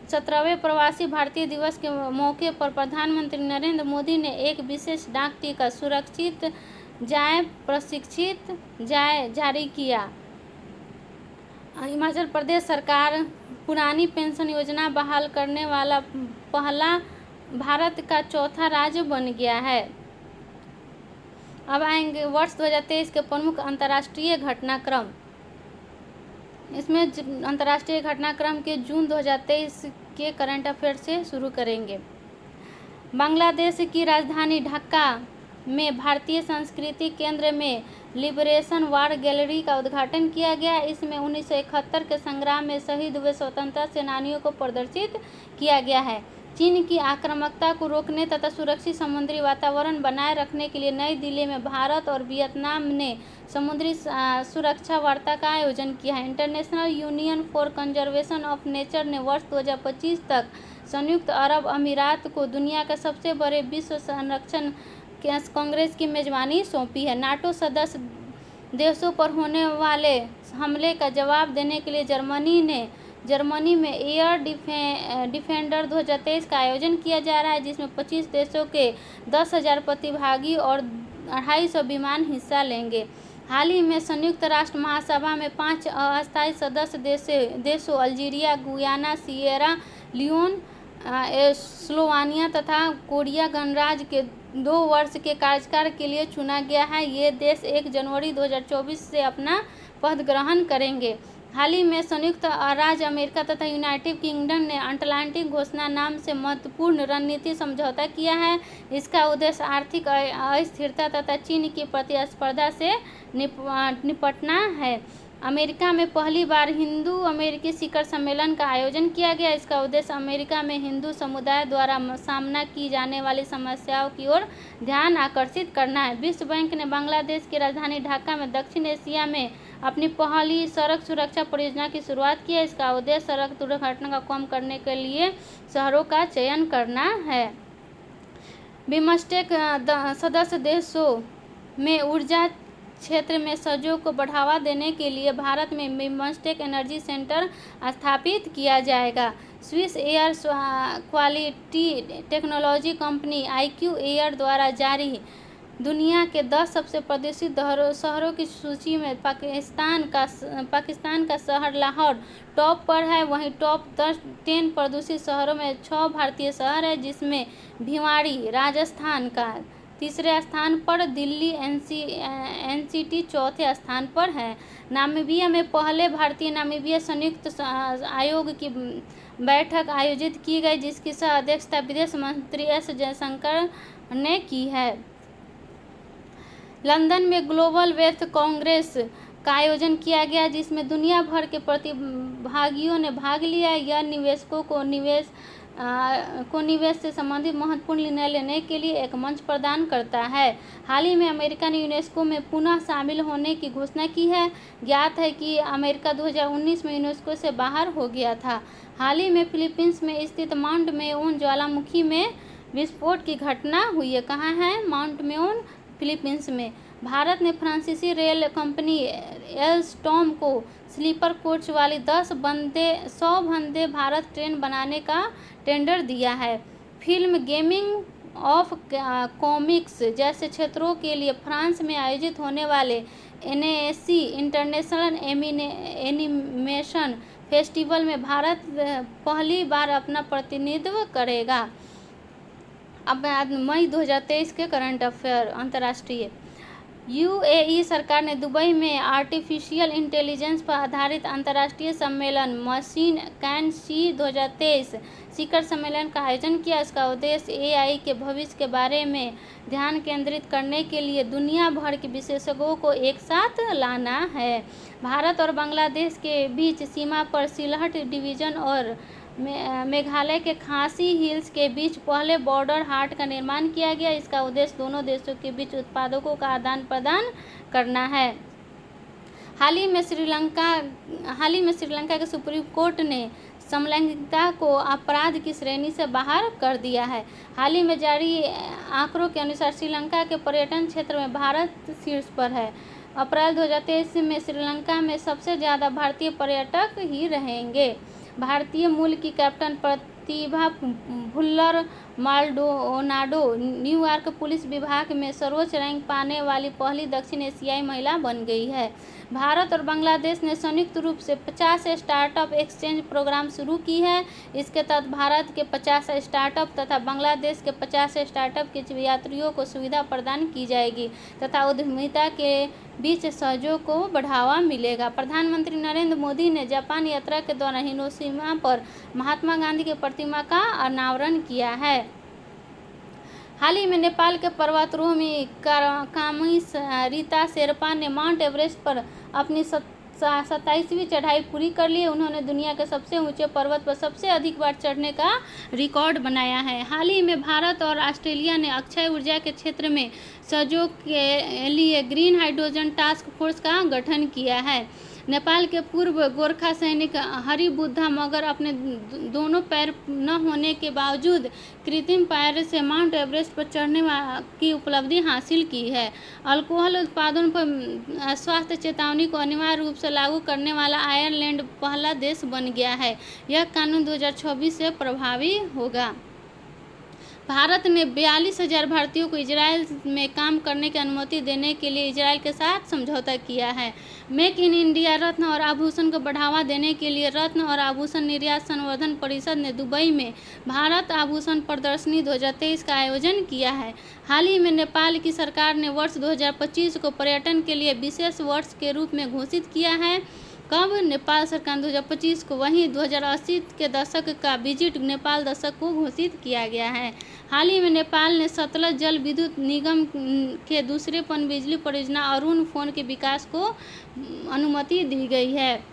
17वें प्रवासी भारतीय दिवस के मौके पर प्रधानमंत्री नरेंद्र मोदी ने एक विशेष डाक टिकट सुरक्षित जाए प्रशिक्षित जाए जारी किया। हिमाचल प्रदेश सरकार पुरानी पेंशन योजना बहाल करने वाला पहला भारत का चौथा राज्य बन गया है। अब आएंगे वर्ष 2023 के प्रमुख अंतर्राष्ट्रीय घटनाक्रम। इसमें अंतर्राष्ट्रीय घटनाक्रम के जून 2023 के करंट अफेयर से शुरू करेंगे। बांग्लादेश की राजधानी ढाका में भारतीय संस्कृति केंद्र में लिबरेशन वार गैलरी का उद्घाटन किया गया। इसमें 1971 के संग्राम में शहीद हुए स्वतंत्रता सेनानियों को प्रदर्शित किया गया है। चीन की आक्रामकता को रोकने तथा सुरक्षित समुद्री वातावरण बनाए रखने के लिए नई दिल्ली में भारत और वियतनाम ने समुद्री सुरक्षा वार्ता का आयोजन किया है। International union for conservation of nature ने वर्ष 2025 तक संयुक्त अरब अमीरात को दुनिया के सबसे बड़े विश्व संरक्षण कांग्रेस की मेजबानी सौंपी है। नाटो सदस्य देशों पर होने वाले हमले का जवाब देने के लिए जर्मनी में एयर डिफेंडर 2023 का आयोजन किया जा रहा है, जिसमें 25 देशों के 10,000 प्रतिभागी और 250 विमान हिस्सा लेंगे। हाल ही में संयुक्त राष्ट्र महासभा में 5 अस्थायी सदस्य देशों Algeria, Guyana, Sierra Leone, Slovenia तथा कोरिया गणराज्य के 2 वर्ष के कार्यकाल के लिए चुना गया है। ये देश 1 जनवरी 2024 से अपना पद ग्रहण करेंगे। हाल ही में संयुक्त राज्य अमेरिका तथा यूनाइटेड किंगडम ने अटलांटिक घोषणा नाम से महत्वपूर्ण रणनीति समझौता किया है। इसका उद्देश्य आर्थिक अस्थिरता तथा चीन की प्रतिस्पर्धा से निपटना है। अमेरिका में पहली बार हिंदू अमेरिकी शिखर सम्मेलन का आयोजन किया गया। इसका उद्देश्य अमेरिका में हिंदू समुदाय द्वारा सामना की जाने वाली समस्याओं की ओर ध्यान आकर्षित करना है। विश्व बैंक ने बांग्लादेश की राजधानी ढाका में दक्षिण एशिया में अपनी पहली सड़क सुरक्षा परियोजना की शुरुआत की है। इसका उद्देश्य सड़क दुर्घटना को कम करने के लिए शहरों का चयन करना है। बिम्स्टेक सदस्य देशों में ऊर्जा क्षेत्र में सहयोग को बढ़ावा देने के लिए भारत में बिम्स्टेक एनर्जी सेंटर स्थापित किया जाएगा। Swiss air quality technology company IQ air द्वारा जारी दुनिया के 10 सबसे प्रदूषित शहरों की सूची में पाकिस्तान का शहर लाहौर टॉप पर है। वहीं टॉप 10 प्रदूषित शहरों में 6 भारतीय शहर है, जिसमें भिवाड़ी राजस्थान का तीसरे स्थान पर, दिल्ली NCT चौथे स्थान पर है। नामीबिया में पहले भारतीय नामीबिया संयुक्त आयोग की बैठक आयोजित की गई, जिसकी सह अध्यक्षता विदेश मंत्री S जयशंकर ने की है। लंदन में ग्लोबल वेल्थ कांग्रेस का आयोजन किया गया, जिसमें दुनिया भर के प्रतिभागियों ने भाग लिया। यह निवेशकों को निवेश को निवेश से संबंधित महत्वपूर्ण निर्णय लेने के लिए एक मंच प्रदान करता है। हाल ही में अमेरिका ने यूनेस्को में पुनः शामिल होने की घोषणा की है। ज्ञात है कि अमेरिका 2019 में यूनेस्को से बाहर हो गया था। हाल ही में फिलीपींस में स्थित माउंट मेयोन ज्वालामुखी में विस्फोट की घटना हुई है। कहाँ है? माउंट मेयोन, फिलीपींस में। भारत ने फ्रांसीसी रेल कंपनी एल्स्टॉम को स्लीपर कोच वाली 100 वंदे भारत ट्रेन बनाने का टेंडर दिया है। फिल्म, गेमिंग ऑफ कॉमिक्स जैसे क्षेत्रों के लिए फ्रांस में आयोजित होने वाले एनएसी इंटरनेशनल एनिमेशन फेस्टिवल में भारत पहली बार अपना प्रतिनिधित्व करेगा। अब मई 2023 के करंट अफेयर अंतर्राष्ट्रीय। यूएई सरकार ने दुबई में आर्टिफिशियल इंटेलिजेंस पर आधारित अंतर्राष्ट्रीय सम्मेलन मशीन कैन सी 2023 शिखर सम्मेलन का आयोजन किया। इसका उद्देश्य एआई के भविष्य के बारे में ध्यान केंद्रित करने के लिए दुनिया भर के विशेषज्ञों को एक साथ लाना है। भारत और बांग्लादेश के बीच सीमा पर सिलहट डिवीजन और मेघालय के खासी हिल्स के बीच पहले बॉर्डर हाट का निर्माण किया गया। इसका उद्देश्य दोनों देशों के बीच उत्पादों का आदान प्रदान करना है। हाल ही में श्रीलंका के सुप्रीम कोर्ट ने समलैंगिकता को अपराध की श्रेणी से बाहर कर दिया है। हाल ही में जारी आंकड़ों के अनुसार श्रीलंका के पर्यटन क्षेत्र में भारत शीर्ष पर है। अप्रैल 2023 में श्रीलंका में सबसे ज़्यादा भारतीय पर्यटक ही रहेंगे। भारतीय मूल की कैप्टन प्रतिभा भुल्लर माल्डोनाडो न्यूयॉर्क पुलिस विभाग में सर्वोच्च रैंक पाने वाली पहली दक्षिण एशियाई महिला बन गई है। भारत और बांग्लादेश ने संयुक्त रूप से 50 स्टार्टअप एक्सचेंज प्रोग्राम शुरू की है। इसके तहत भारत के 50 स्टार्टअप तथा बांग्लादेश के 50 स्टार्टअप के यात्रियों को सुविधा प्रदान की जाएगी तथा उद्यमिता के बीच सहयोग को बढ़ावा मिलेगा। प्रधानमंत्री नरेंद्र मोदी ने जापान यात्रा के दौरान हिरोशिमा पर महात्मा गांधी की प्रतिमा का अनावरण किया है। हाल ही में नेपाल के पर्वतारोही कामी रीता शेरपा ने माउंट एवरेस्ट पर अपनी 27वीं चढ़ाई पूरी कर ली। उन्होंने दुनिया के सबसे ऊंचे पर्वत पर सबसे अधिक बार चढ़ने का रिकॉर्ड बनाया है। हाल ही में भारत और ऑस्ट्रेलिया ने अक्षय ऊर्जा के क्षेत्र में सहयोग के लिए ग्रीन हाइड्रोजन टास्क फोर्स का गठन किया है। नेपाल के पूर्व गोरखा सैनिक हरिबुद्धा मगर अपने दोनों पैर न होने के बावजूद कृत्रिम पैर से माउंट एवरेस्ट पर चढ़ने की उपलब्धि हासिल की है। अल्कोहल उत्पादन पर स्वास्थ्य चेतावनी को अनिवार्य रूप से लागू करने वाला आयरलैंड पहला देश बन गया है। यह कानून 2026 से प्रभावी होगा। भारत ने 42,000 भारतीयों को इजरायल में काम करने की अनुमति देने के लिए इजरायल के साथ समझौता किया है। मेक इन इंडिया रत्न और आभूषण को बढ़ावा देने के लिए रत्न और आभूषण निर्यात संवर्धन परिषद ने दुबई में भारत आभूषण प्रदर्शनी 2023 का आयोजन किया है। हाल ही में नेपाल की सरकार ने वर्ष 2025 को पर्यटन के लिए विशेष वर्ष के रूप में घोषित किया है। कब? नेपाल सरकार 2025 को। वहीं 2080 के दशक का विजिट नेपाल दशक को घोषित किया गया है। हाल ही में नेपाल ने सतलज जल विद्युत निगम के दूसरे पनबिजली परियोजना अरुण फोन के विकास को अनुमति दी गई है।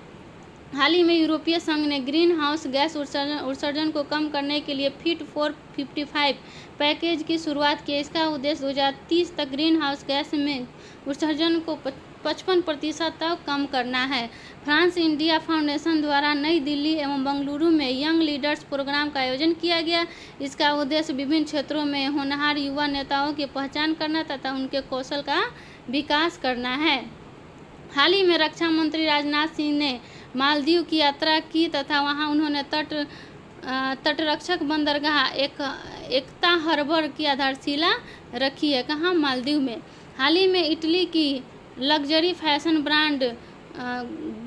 हाल ही में यूरोपीय संघ ने ग्रीन हाउस गैस उत्सर्जन को कम करने के लिए फिट फॉर 55 पैकेज की शुरुआत की। इसका उद्देश्य 2030 तक ग्रीन हाउस गैस में उत्सर्जन को 55% तक कम करना है। फ्रांस इंडिया फाउंडेशन द्वारा नई दिल्ली एवं बेंगलुरु में यंग लीडर्स प्रोग्राम का आयोजन किया गया। इसका उद्देश्य विभिन्न क्षेत्रों में होनहार युवा नेताओं की पहचान करना तथा उनके कौशल का विकास करना है। हाल ही में रक्षा मंत्री राजनाथ सिंह ने मालदीव की यात्रा की तथा वहां उन्होंने तटरक्षक बंदरगाह एकता हार्बर की आधारशिला रखी है। कहाँ? मालदीव में। हाल ही में इटली की लग्जरी फैशन ब्रांड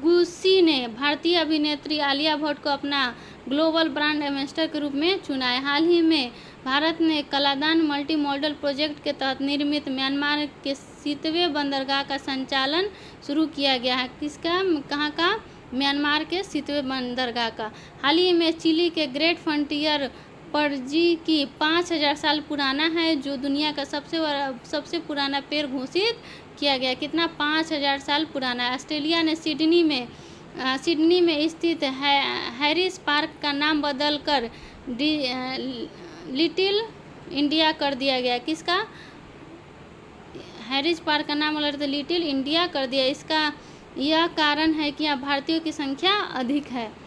गुस्सी ने भारतीय अभिनेत्री आलिया भट्ट को अपना ग्लोबल ब्रांड एम्बेसडर के रूप में चुना है। हाल ही में भारत ने कलादान मल्टी मॉडल प्रोजेक्ट के तहत निर्मित म्यांमार के 7वें बंदरगाह का संचालन शुरू किया गया है। किसका? कहाँ का? म्यांमार के 7वें बंदरगाह का। हाल ही में चिली के ग्रेट फ्रंटियर परजी की 5000 साल पुराना है, जो दुनिया का सबसे पुराना पेड़ घोषित किया गया। कितना? 5000 साल पुराना है। ऑस्ट्रेलिया ने सिडनी में स्थित हैरिस पार्क का नाम बदलकर लिटिल इंडिया कर दिया गया। किसका? हैरिज पार्क का नाम अलग लिटिल इंडिया कर दिया। इसका यह कारण है कि यहाँ भारतीयों की संख्या अधिक है।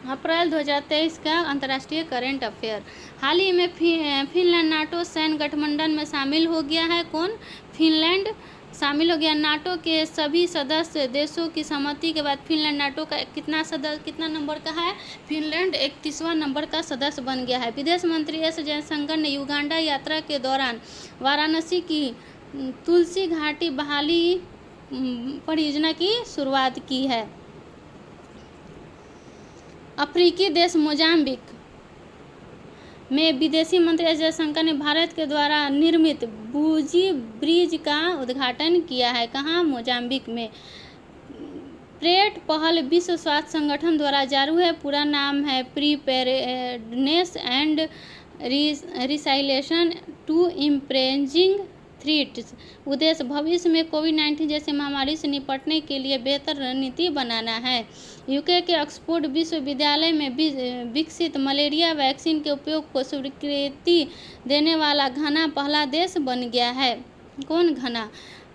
अप्रैल 2023 का अंतर्राष्ट्रीय करंट अफेयर। हाल ही में फिनलैंड नाटो सैन्य गठबंधन में शामिल हो गया है। कौन? फिनलैंड शामिल हो गया। नाटो के सभी सदस्य देशों की सहमति के बाद फिनलैंड नाटो का कितना नंबर का है? फिनलैंड 31वां नंबर का सदस्य बन गया है। विदेश मंत्री एस जयशंकर ने युगांडा यात्रा के दौरान वाराणसी की तुलसी घाटी बहाली परियोजना की शुरुआत की है। अफ्रीकी देश मोजाम्बिक में विदेशी मंत्री एस जयशंकर ने भारत के द्वारा निर्मित बूजी ब्रिज का उद्घाटन किया है। कहाँ? मोजाम्बिक में। प्रेट पहल विश्व स्वास्थ्य संगठन द्वारा जारी है। पूरा नाम है प्रीपेयर्डनेस एंड रिसाइलेशन टू इम्प्रेजिंग थ्रेट्स। उद्देश्य भविष्य में कोविड-19 जैसे महामारी से निपटने के लिए बेहतर रणनीति बनाना है। यूके के ऑक्सफोर्ड विश्वविद्यालय में विकसित मलेरिया वैक्सीन के उपयोग को स्वीकृति देने वाला घना पहला देश बन गया है। कौन घना?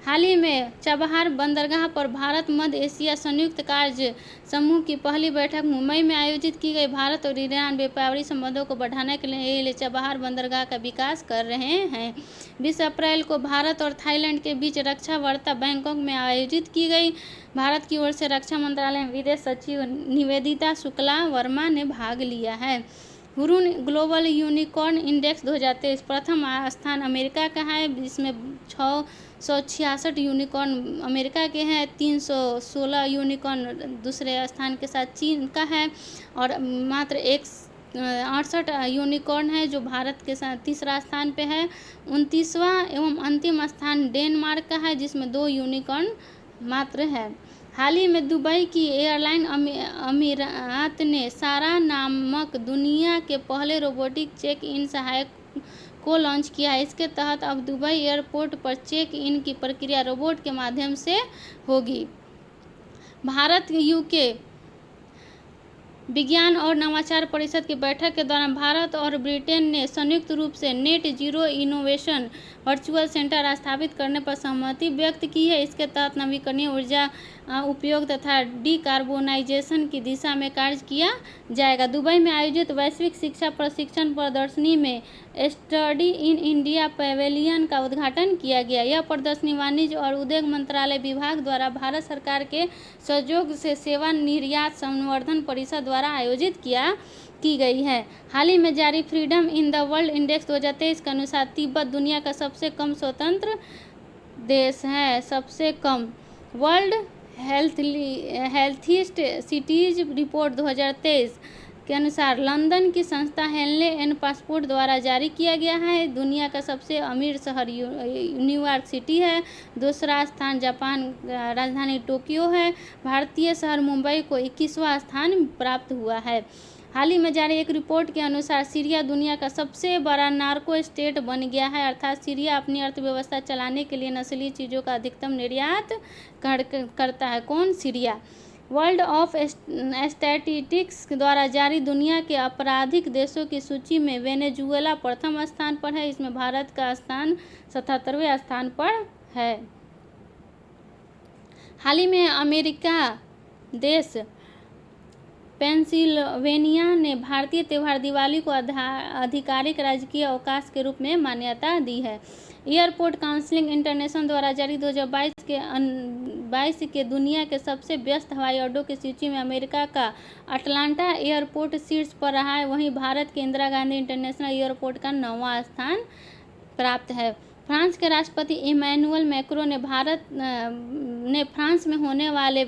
हाल ही में चाबहार बंदरगाह पर भारत मध्य एशिया संयुक्त कार्य समूह की पहली बैठक मुंबई में आयोजित की गई। भारत और ईरान व्यापारिक संबंधों को बढ़ाने के लिए चाबहार बंदरगाह का विकास कर रहे हैं। 20 अप्रैल को भारत और थाईलैंड के बीच रक्षा वार्ता बैंकॉक में आयोजित की गई। भारत की ओर से रक्षा मंत्रालय में विदेश सचिव निवेदिता शुक्ला वर्मा ने भाग लिया है। हुरून ग्लोबल यूनिकॉर्न इंडेक्स 2023 प्रथम स्थान अमेरिका का है, जिसमें 666 यूनिकॉर्न अमेरिका के हैं। 316 यूनिकॉर्न दूसरे स्थान के साथ चीन का है और मात्र 68 यूनिकॉर्न है जो भारत के साथ तीसरा स्थान पे है। 29वां एवं अंतिम स्थान डेनमार्क का है, जिसमें 2 यूनिकॉर्न मात्र है। हाल ही में दुबई की एयरलाइन अमीरात ने सारा नामक दुनिया के पहले रोबोटिक चेक इन सहायक को लॉन्च किया है। इसके तहत अब दुबई एयरपोर्ट पर चेक इन की प्रक्रिया रोबोट के माध्यम से होगी। भारत यूके विज्ञान और नवाचार परिषद की बैठक के दौरान भारत और ब्रिटेन ने संयुक्त रूप से net zero innovation virtual centre स्थापित करने पर सहमति व्यक्त की है। इसके तहत नवीकरणीय ऊर्जा उपयोग तथा डिकार्बोनाइजेशन की दिशा में कार्य किया जाएगा। दुबई में आयोजित वैश्विक शिक्षा प्रशिक्षण प्रदर्शनी में स्टडी इन इंडिया पैवेलियन का उद्घाटन किया गया। यह प्रदर्शनी वाणिज्य और उद्योग मंत्रालय विभाग द्वारा भारत सरकार के सहयोग से सेवा निर्यात संवर्धन परिषद द्वारा आयोजित की गई है। हाल ही में जारी freedom in the world index 2023 के अनुसार तिब्बत दुनिया का सबसे कम स्वतंत्र देश है। सबसे कम वर्ल्ड हेल्थीस्ट सिटीज रिपोर्ट 2023 के अनुसार लंदन की संस्था हेनले एंड पासपोर्ट द्वारा जारी किया गया है। दुनिया का सबसे अमीर शहर न्यूयॉर्क सिटी है। दूसरा स्थान जापान राजधानी टोक्यो है। भारतीय शहर मुंबई को 21वां स्थान प्राप्त हुआ है। हाल ही में जारी एक रिपोर्ट के अनुसार सीरिया दुनिया का सबसे बड़ा नार्को स्टेट बन गया है, अर्थात सीरिया अपनी अर्थव्यवस्था चलाने के लिए नस्ली चीज़ों का अधिकतम निर्यात करता है। कौन? सीरिया। वर्ल्ड ऑफ स्टैटिस्टिक्स द्वारा जारी दुनिया के आपराधिक देशों की सूची में वेनेजुएला प्रथम स्थान पर है। इसमें भारत का स्थान 77वें स्थान पर है। हाल ही में अमेरिका देश पेंसिल्वेनिया ने भारतीय त्यौहार दिवाली को आधिकारिक राजकीय अवकाश के रूप में मान्यता दी है। एयरपोर्ट काउंसिल इंटरनेशनल द्वारा जारी 2022 के दुनिया के सबसे व्यस्त हवाई अड्डों की सूची में अमेरिका का अटलांटा एयरपोर्ट शीर्ष पर रहा है। वहीं भारत के इंदिरा गांधी इंटरनेशनल एयरपोर्ट का 9वां स्थान प्राप्त है। फ्रांस के राष्ट्रपति इमैनुअल मैक्रों ने फ्रांस में होने वाले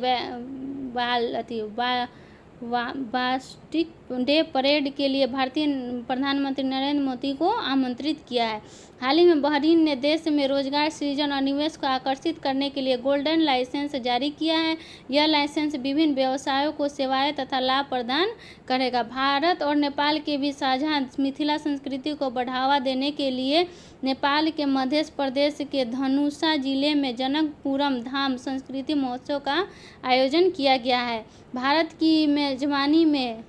बास्टिक डे परेड के लिए भारतीय प्रधानमंत्री नरेंद्र मोदी को आमंत्रित किया है। हाल ही में बहरीन ने देश में रोजगार सृजन और निवेश को आकर्षित करने के लिए गोल्डन लाइसेंस जारी किया है। यह लाइसेंस विभिन्न व्यवसायों को सेवाएं तथा लाभ प्रदान करेगा। भारत और नेपाल के बीच साझा मिथिला संस्कृति को बढ़ावा देने के लिए नेपाल के मध्य प्रदेश के धनुषा जिले में जनकपुरम धाम संस्कृति महोत्सव का आयोजन किया गया है। भारत की मेजबानी में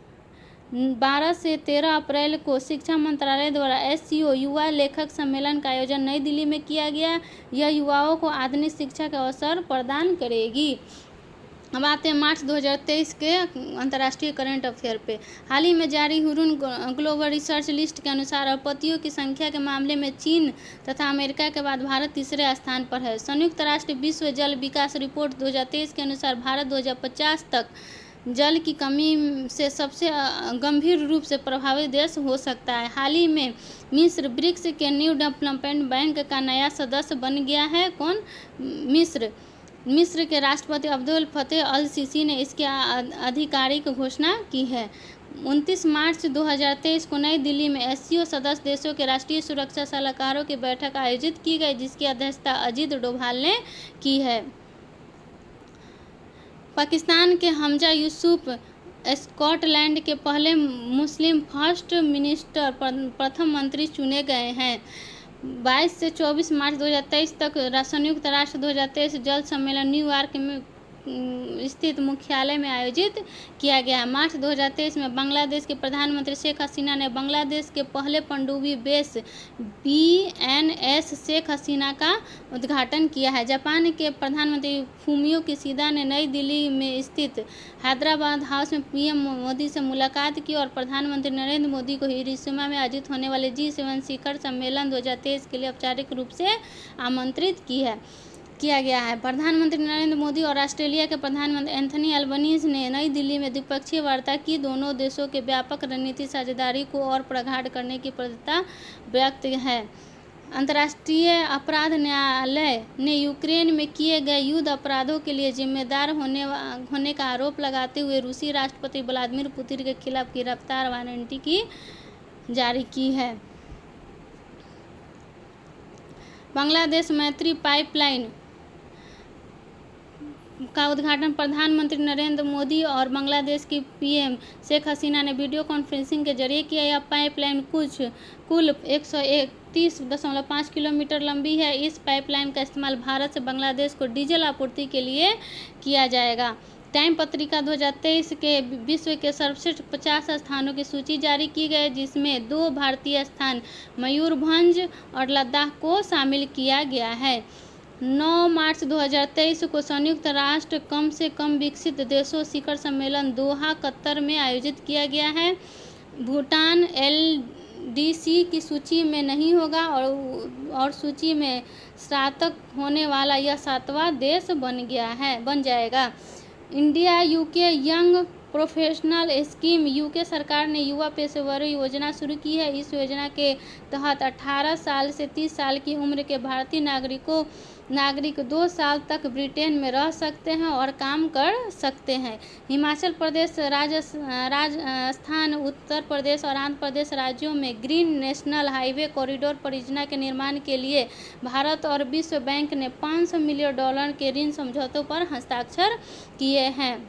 12 से 13 अप्रैल को शिक्षा मंत्रालय द्वारा SCO युवा लेखक सम्मेलन का आयोजन नई दिल्ली में किया गया। यह युवाओं को आधुनिक शिक्षा का अवसर प्रदान करेगी। अब आते हैं मार्च 2023 के अंतर्राष्ट्रीय करंट अफेयर पे। हाल ही में जारी हुरून ग्लोबल रिसर्च लिस्ट के अनुसार अपपतियों की संख्या के मामले में चीन तथा अमेरिका के बाद भारत तीसरे स्थान पर है। संयुक्त राष्ट्र विश्व जल विकास रिपोर्ट 2023 के अनुसार भारत 2050 तक जल की कमी से सबसे गंभीर रूप से प्रभावित देश हो सकता है। हाल ही में मिस्र ब्रिक्स के न्यू डेवलपमेंट बैंक का नया सदस्य बन गया है। कौन? मिस्र के राष्ट्रपति अब्दुल फतेह अल सीसी ने इसकी आधिकारिक घोषणा की है। 29 मार्च 2023 को नई दिल्ली में SCO सदस्य देशों के राष्ट्रीय सुरक्षा सलाहकारों की बैठक आयोजित की गई, जिसकी अध्यक्षता अजीत डोभाल ने की है। पाकिस्तान के हमजा यूसुफ स्कॉटलैंड के पहले मुस्लिम फर्स्ट मिनिस्टर प्रथम मंत्री चुने गए हैं। 22 से 24 मार्च 2023 तक संयुक्त राष्ट्र 2023 जल सम्मेलन न्यूयॉर्क में स्थित मुख्यालय में आयोजित किया गया है। मार्च 2023 में बांग्लादेश के प्रधानमंत्री शेख हसीना ने बांग्लादेश के पहले पनडुब्बी बेस BNS शेख हसीना का उद्घाटन किया है। जापान के प्रधानमंत्री फूमियो किशिदा ने नई दिल्ली में स्थित हैदराबाद हाउस में PM मोदी से मुलाकात की और प्रधानमंत्री नरेंद्र मोदी को हिरोशिमा में आयोजित होने वाले G7 शिखर सम्मेलन 2023 के लिए औपचारिक रूप से आमंत्रित किया गया है। प्रधानमंत्री नरेंद्र मोदी और ऑस्ट्रेलिया के प्रधानमंत्री एंथनी अल्बनीज ने नई दिल्ली में द्विपक्षीय वार्ता की। दोनों देशों के व्यापक रणनीतिक साझेदारी को और प्रगाढ़ करने की प्रतिबद्धता व्यक्त है। अंतर्राष्ट्रीय अपराध न्यायालय ने यूक्रेन में किए गए युद्ध अपराधों के लिए जिम्मेदार होने का आरोप लगाते हुए रूसी राष्ट्रपति व्लादिमीर पुतिन के खिलाफ गिरफ्तार वारंट जारी की है। बांग्लादेश मैत्री पाइपलाइन का उद्घाटन प्रधानमंत्री नरेंद्र मोदी और बांग्लादेश की PM शेख हसीना ने वीडियो कॉन्फ्रेंसिंग के जरिए किया। यह पाइपलाइन कुल 131.5 किलोमीटर लंबी है। इस पाइपलाइन का इस्तेमाल भारत से बांग्लादेश को डीजल आपूर्ति के लिए किया जाएगा। टाइम पत्रिका 2023 के विश्व के सर्वश्रेष्ठ 50 स्थानों की सूची जारी की गई, जिसमें 2 भारतीय स्थान मयूरभंज और लद्दाख को शामिल किया गया है। 9 मार्च 2023 को संयुक्त राष्ट्र कम से कम विकसित देशों शिखर सम्मेलन दोहा कतर में आयोजित किया गया है। भूटान LDC की सूची में नहीं होगा और सूची में स्नातक होने वाला यह 7वां देश बन जाएगा। India UK young professional scheme. UK सरकार ने युवा पेशेवरों योजना शुरू की है। इस योजना के तहत 18 साल से 30 साल की उम्र के भारतीय नागरिक 2 साल तक ब्रिटेन में रह सकते हैं और काम कर सकते हैं। हिमाचल प्रदेश, राजस्थान, उत्तर प्रदेश और आंध्र प्रदेश राज्यों में ग्रीन नेशनल हाईवे कॉरिडोर परियोजना के निर्माण के लिए भारत और विश्व बैंक ने $500 मिलियन के ऋण समझौतों पर हस्ताक्षर किए हैं।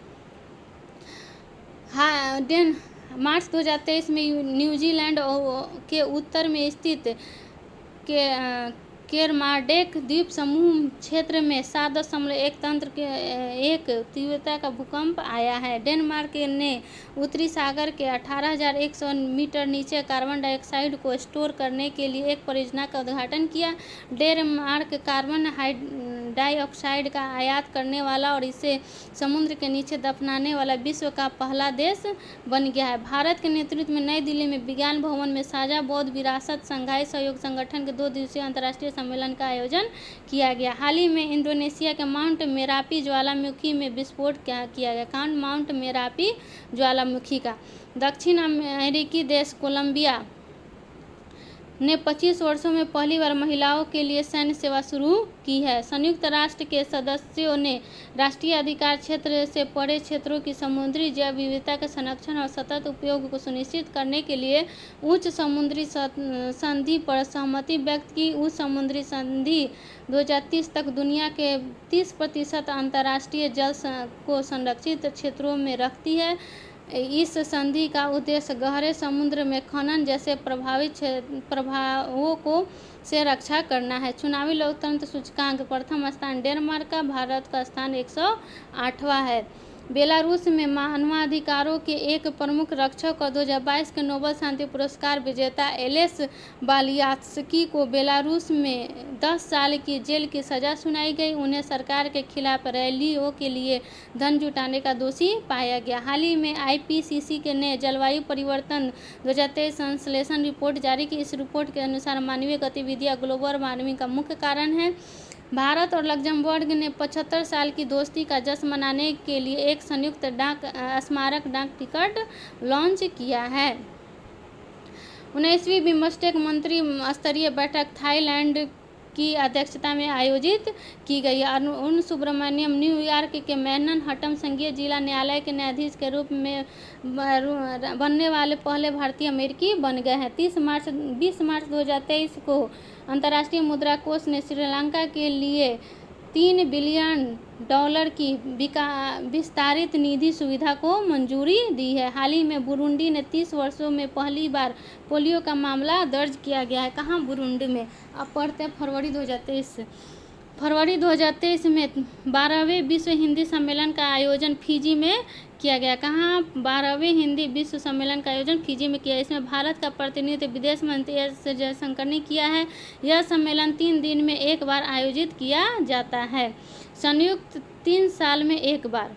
मार्च 2023 में न्यूजीलैंड के उत्तर में स्थित केरमार्डेक द्वीप समूह क्षेत्र में 7.1 तीव्रता का भूकंप आया है। डेनमार्क ने उत्तरी सागर के 18,100 मीटर नीचे कार्बन डाइऑक्साइड को स्टोर करने के लिए एक परियोजना का उद्घाटन किया। डेनमार्क कार्बन डाइऑक्साइड का आयात करने वाला और इसे समुद्र के नीचे दफनाने वाला विश्व का पहला देश बन गया है। भारत के नेतृत्व में नई दिल्ली में विज्ञान भवन में साझा बौद्ध विरासत संघाई सहयोग संगठन के 2 दिवसीय अंतर्राष्ट्रीय सम्मेलन का आयोजन किया गया। हाल ही में इंडोनेशिया के माउंट मेरापी ज्वालामुखी में विस्फोट किया गया। माउंट मेरापी ज्वालामुखी का दक्षिण अमेरिकी देश कोलंबिया ने 25 वर्षों में पहली बार महिलाओं के लिए सैन्य सेवा शुरू की है। संयुक्त राष्ट्र के सदस्यों ने राष्ट्रीय अधिकार क्षेत्र से परे क्षेत्रों की समुद्री जैव विविधता के संरक्षण और सतत उपयोग को सुनिश्चित करने के लिए उच्च समुद्री संधि पर सहमति व्यक्त की। उच्च समुद्री संधि 2030 तक दुनिया के 30% अंतर्राष्ट्रीय जल को संरक्षित क्षेत्रों में रखती है। इस संधि का उद्देश्य गहरे समुद्र में खनन जैसे प्रभावों से रक्षा करना है। चुनावी लोकतंत्र सूचकांक प्रथम स्थान डेनमार्क का, भारत का स्थान 108वां है। बेलारूस में मानवाधिकारों के एक प्रमुख रक्षक और 2022 के नोबेल शांति पुरस्कार विजेता एलेस बालियात्स्की को बेलारूस में 10 साल की जेल की सजा सुनाई गई। उन्हें सरकार के खिलाफ रैलियों के लिए धन जुटाने का दोषी पाया गया। हाल ही में आईपीसीसी ने जलवायु परिवर्तन 2023 संश्लेषण रिपोर्ट जारी की। इस रिपोर्ट के अनुसार मानवीय गतिविधियां ग्लोबल वार्मिंग का मुख्य कारण है। भारत और लग्जमबर्ग ने 75 साल की दोस्ती का जश्न मनाने के लिए एक संयुक्त स्मारक डाक टिकट लॉन्च किया है। 19वीं बिम्स्टेक मंत्री स्तरीय बैठक थाईलैंड की अध्यक्षता में आयोजित की गई। अरुण सुब्रमण्यम न्यूयॉर्क के मैनहट्टन संघीय जिला न्यायालय के न्यायाधीश के रूप में बनने वाले पहले भारतीय अमेरिकी बन गए हैं। 20 मार्च 2023 को अंतर्राष्ट्रीय मुद्रा कोष ने श्रीलंका के लिए $3 बिलियन की विस्तारित निधि सुविधा को मंजूरी दी है। हाल ही में बुरुंडी ने 30 वर्षों में पहली बार पोलियो का मामला दर्ज किया गया है। कहाँ? बुरुंडी में। अब पढ़ते हैं फरवरी 2023 में 12वें विश्व हिंदी सम्मेलन का आयोजन फिजी में किया गया। कहाँ? 12वें हिंदी विश्व सम्मेलन का आयोजन फिजी में किया। इसमें भारत का प्रतिनिधित्व विदेश मंत्री एस जयशंकर ने किया है। यह सम्मेलन 3 दिन में एक बार आयोजित किया जाता है। संयुक्त 3 साल में एक बार।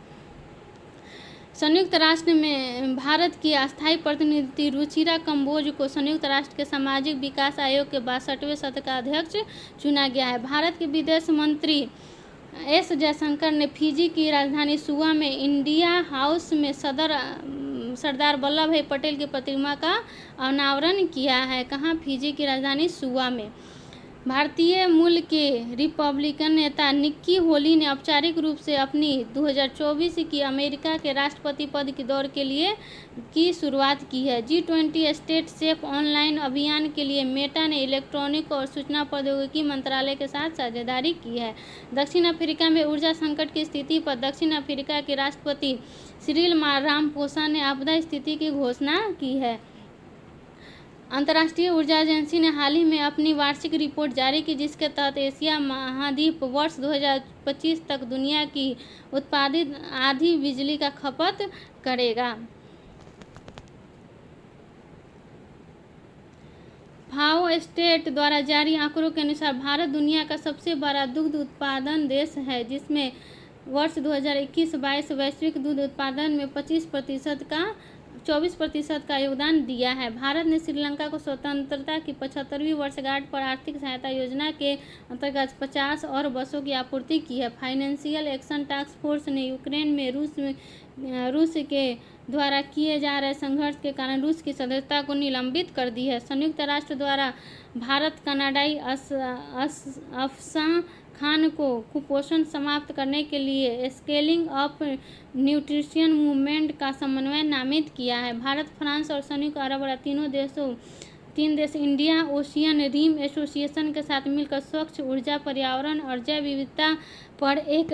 संयुक्त राष्ट्र में भारत की अस्थायी प्रतिनिधि रुचिरा कंबोज को संयुक्त राष्ट्र के सामाजिक विकास आयोग के 62वें सत्र का अध्यक्ष चुना गया है। भारत के विदेश मंत्री एस जयशंकर ने फिजी की राजधानी सुआ में इंडिया हाउस में सरदार वल्लभ भाई पटेल की प्रतिमा का अनावरण किया है। कहाँ? फिजी की राजधानी सुआ में। भारतीय मूल के रिपब्लिकन नेता निक्की होली ने औपचारिक रूप से अपनी 2024 की अमेरिका के राष्ट्रपति पद की दौड़ के लिए की शुरुआत की है। G20 स्टेट सेफ ऑनलाइन अभियान के लिए मेटा ने इलेक्ट्रॉनिक और सूचना प्रौद्योगिकी मंत्रालय के साथ साझेदारी की है। दक्षिण अफ्रीका में ऊर्जा संकट की स्थिति पर दक्षिण अफ्रीका के राष्ट्रपति सिरिल रामापोसा ने आपदा स्थिति की घोषणा की है। अंतर्राष्ट्रीय ऊर्जा एजेंसी ने हाल ही में अपनी वार्षिक रिपोर्ट जारी की, जिसके तहत एशिया महाद्वीप वर्ष 2025 तक दुनिया की उत्पादित आधी बिजली का खपत करेगा। फाओ स्टेट द्वारा जारी आंकड़ों के अनुसार भारत दुनिया का सबसे बड़ा दुग्ध उत्पादन देश है, जिसमें वर्ष 2021-22 वैश्विक दूध उत्पादन में 24% का योगदान दिया है। भारत ने श्रीलंका को स्वतंत्रता की 75वीं वर्षगांठ पर आर्थिक सहायता योजना के अंतर्गत 50 और बसों की आपूर्ति की है। फाइनेंशियल एक्शन टास्क फोर्स ने यूक्रेन में रूस के द्वारा किए जा रहे संघर्ष के कारण रूस की सदस्यता को निलंबित कर दी है। संयुक्त राष्ट्र द्वारा भारत कनाडाई अफसाह खान को कुपोषण समाप्त करने के लिए स्केलिंग अप न्यूट्रिशन मूवमेंट का समन्वय नामित किया है। भारत, फ्रांस और संयुक्त अरब तीन देश इंडिया ओशियन रिम एसोसिएशन के साथ मिलकर स्वच्छ ऊर्जा, पर्यावरण और जैव विविधता पर एक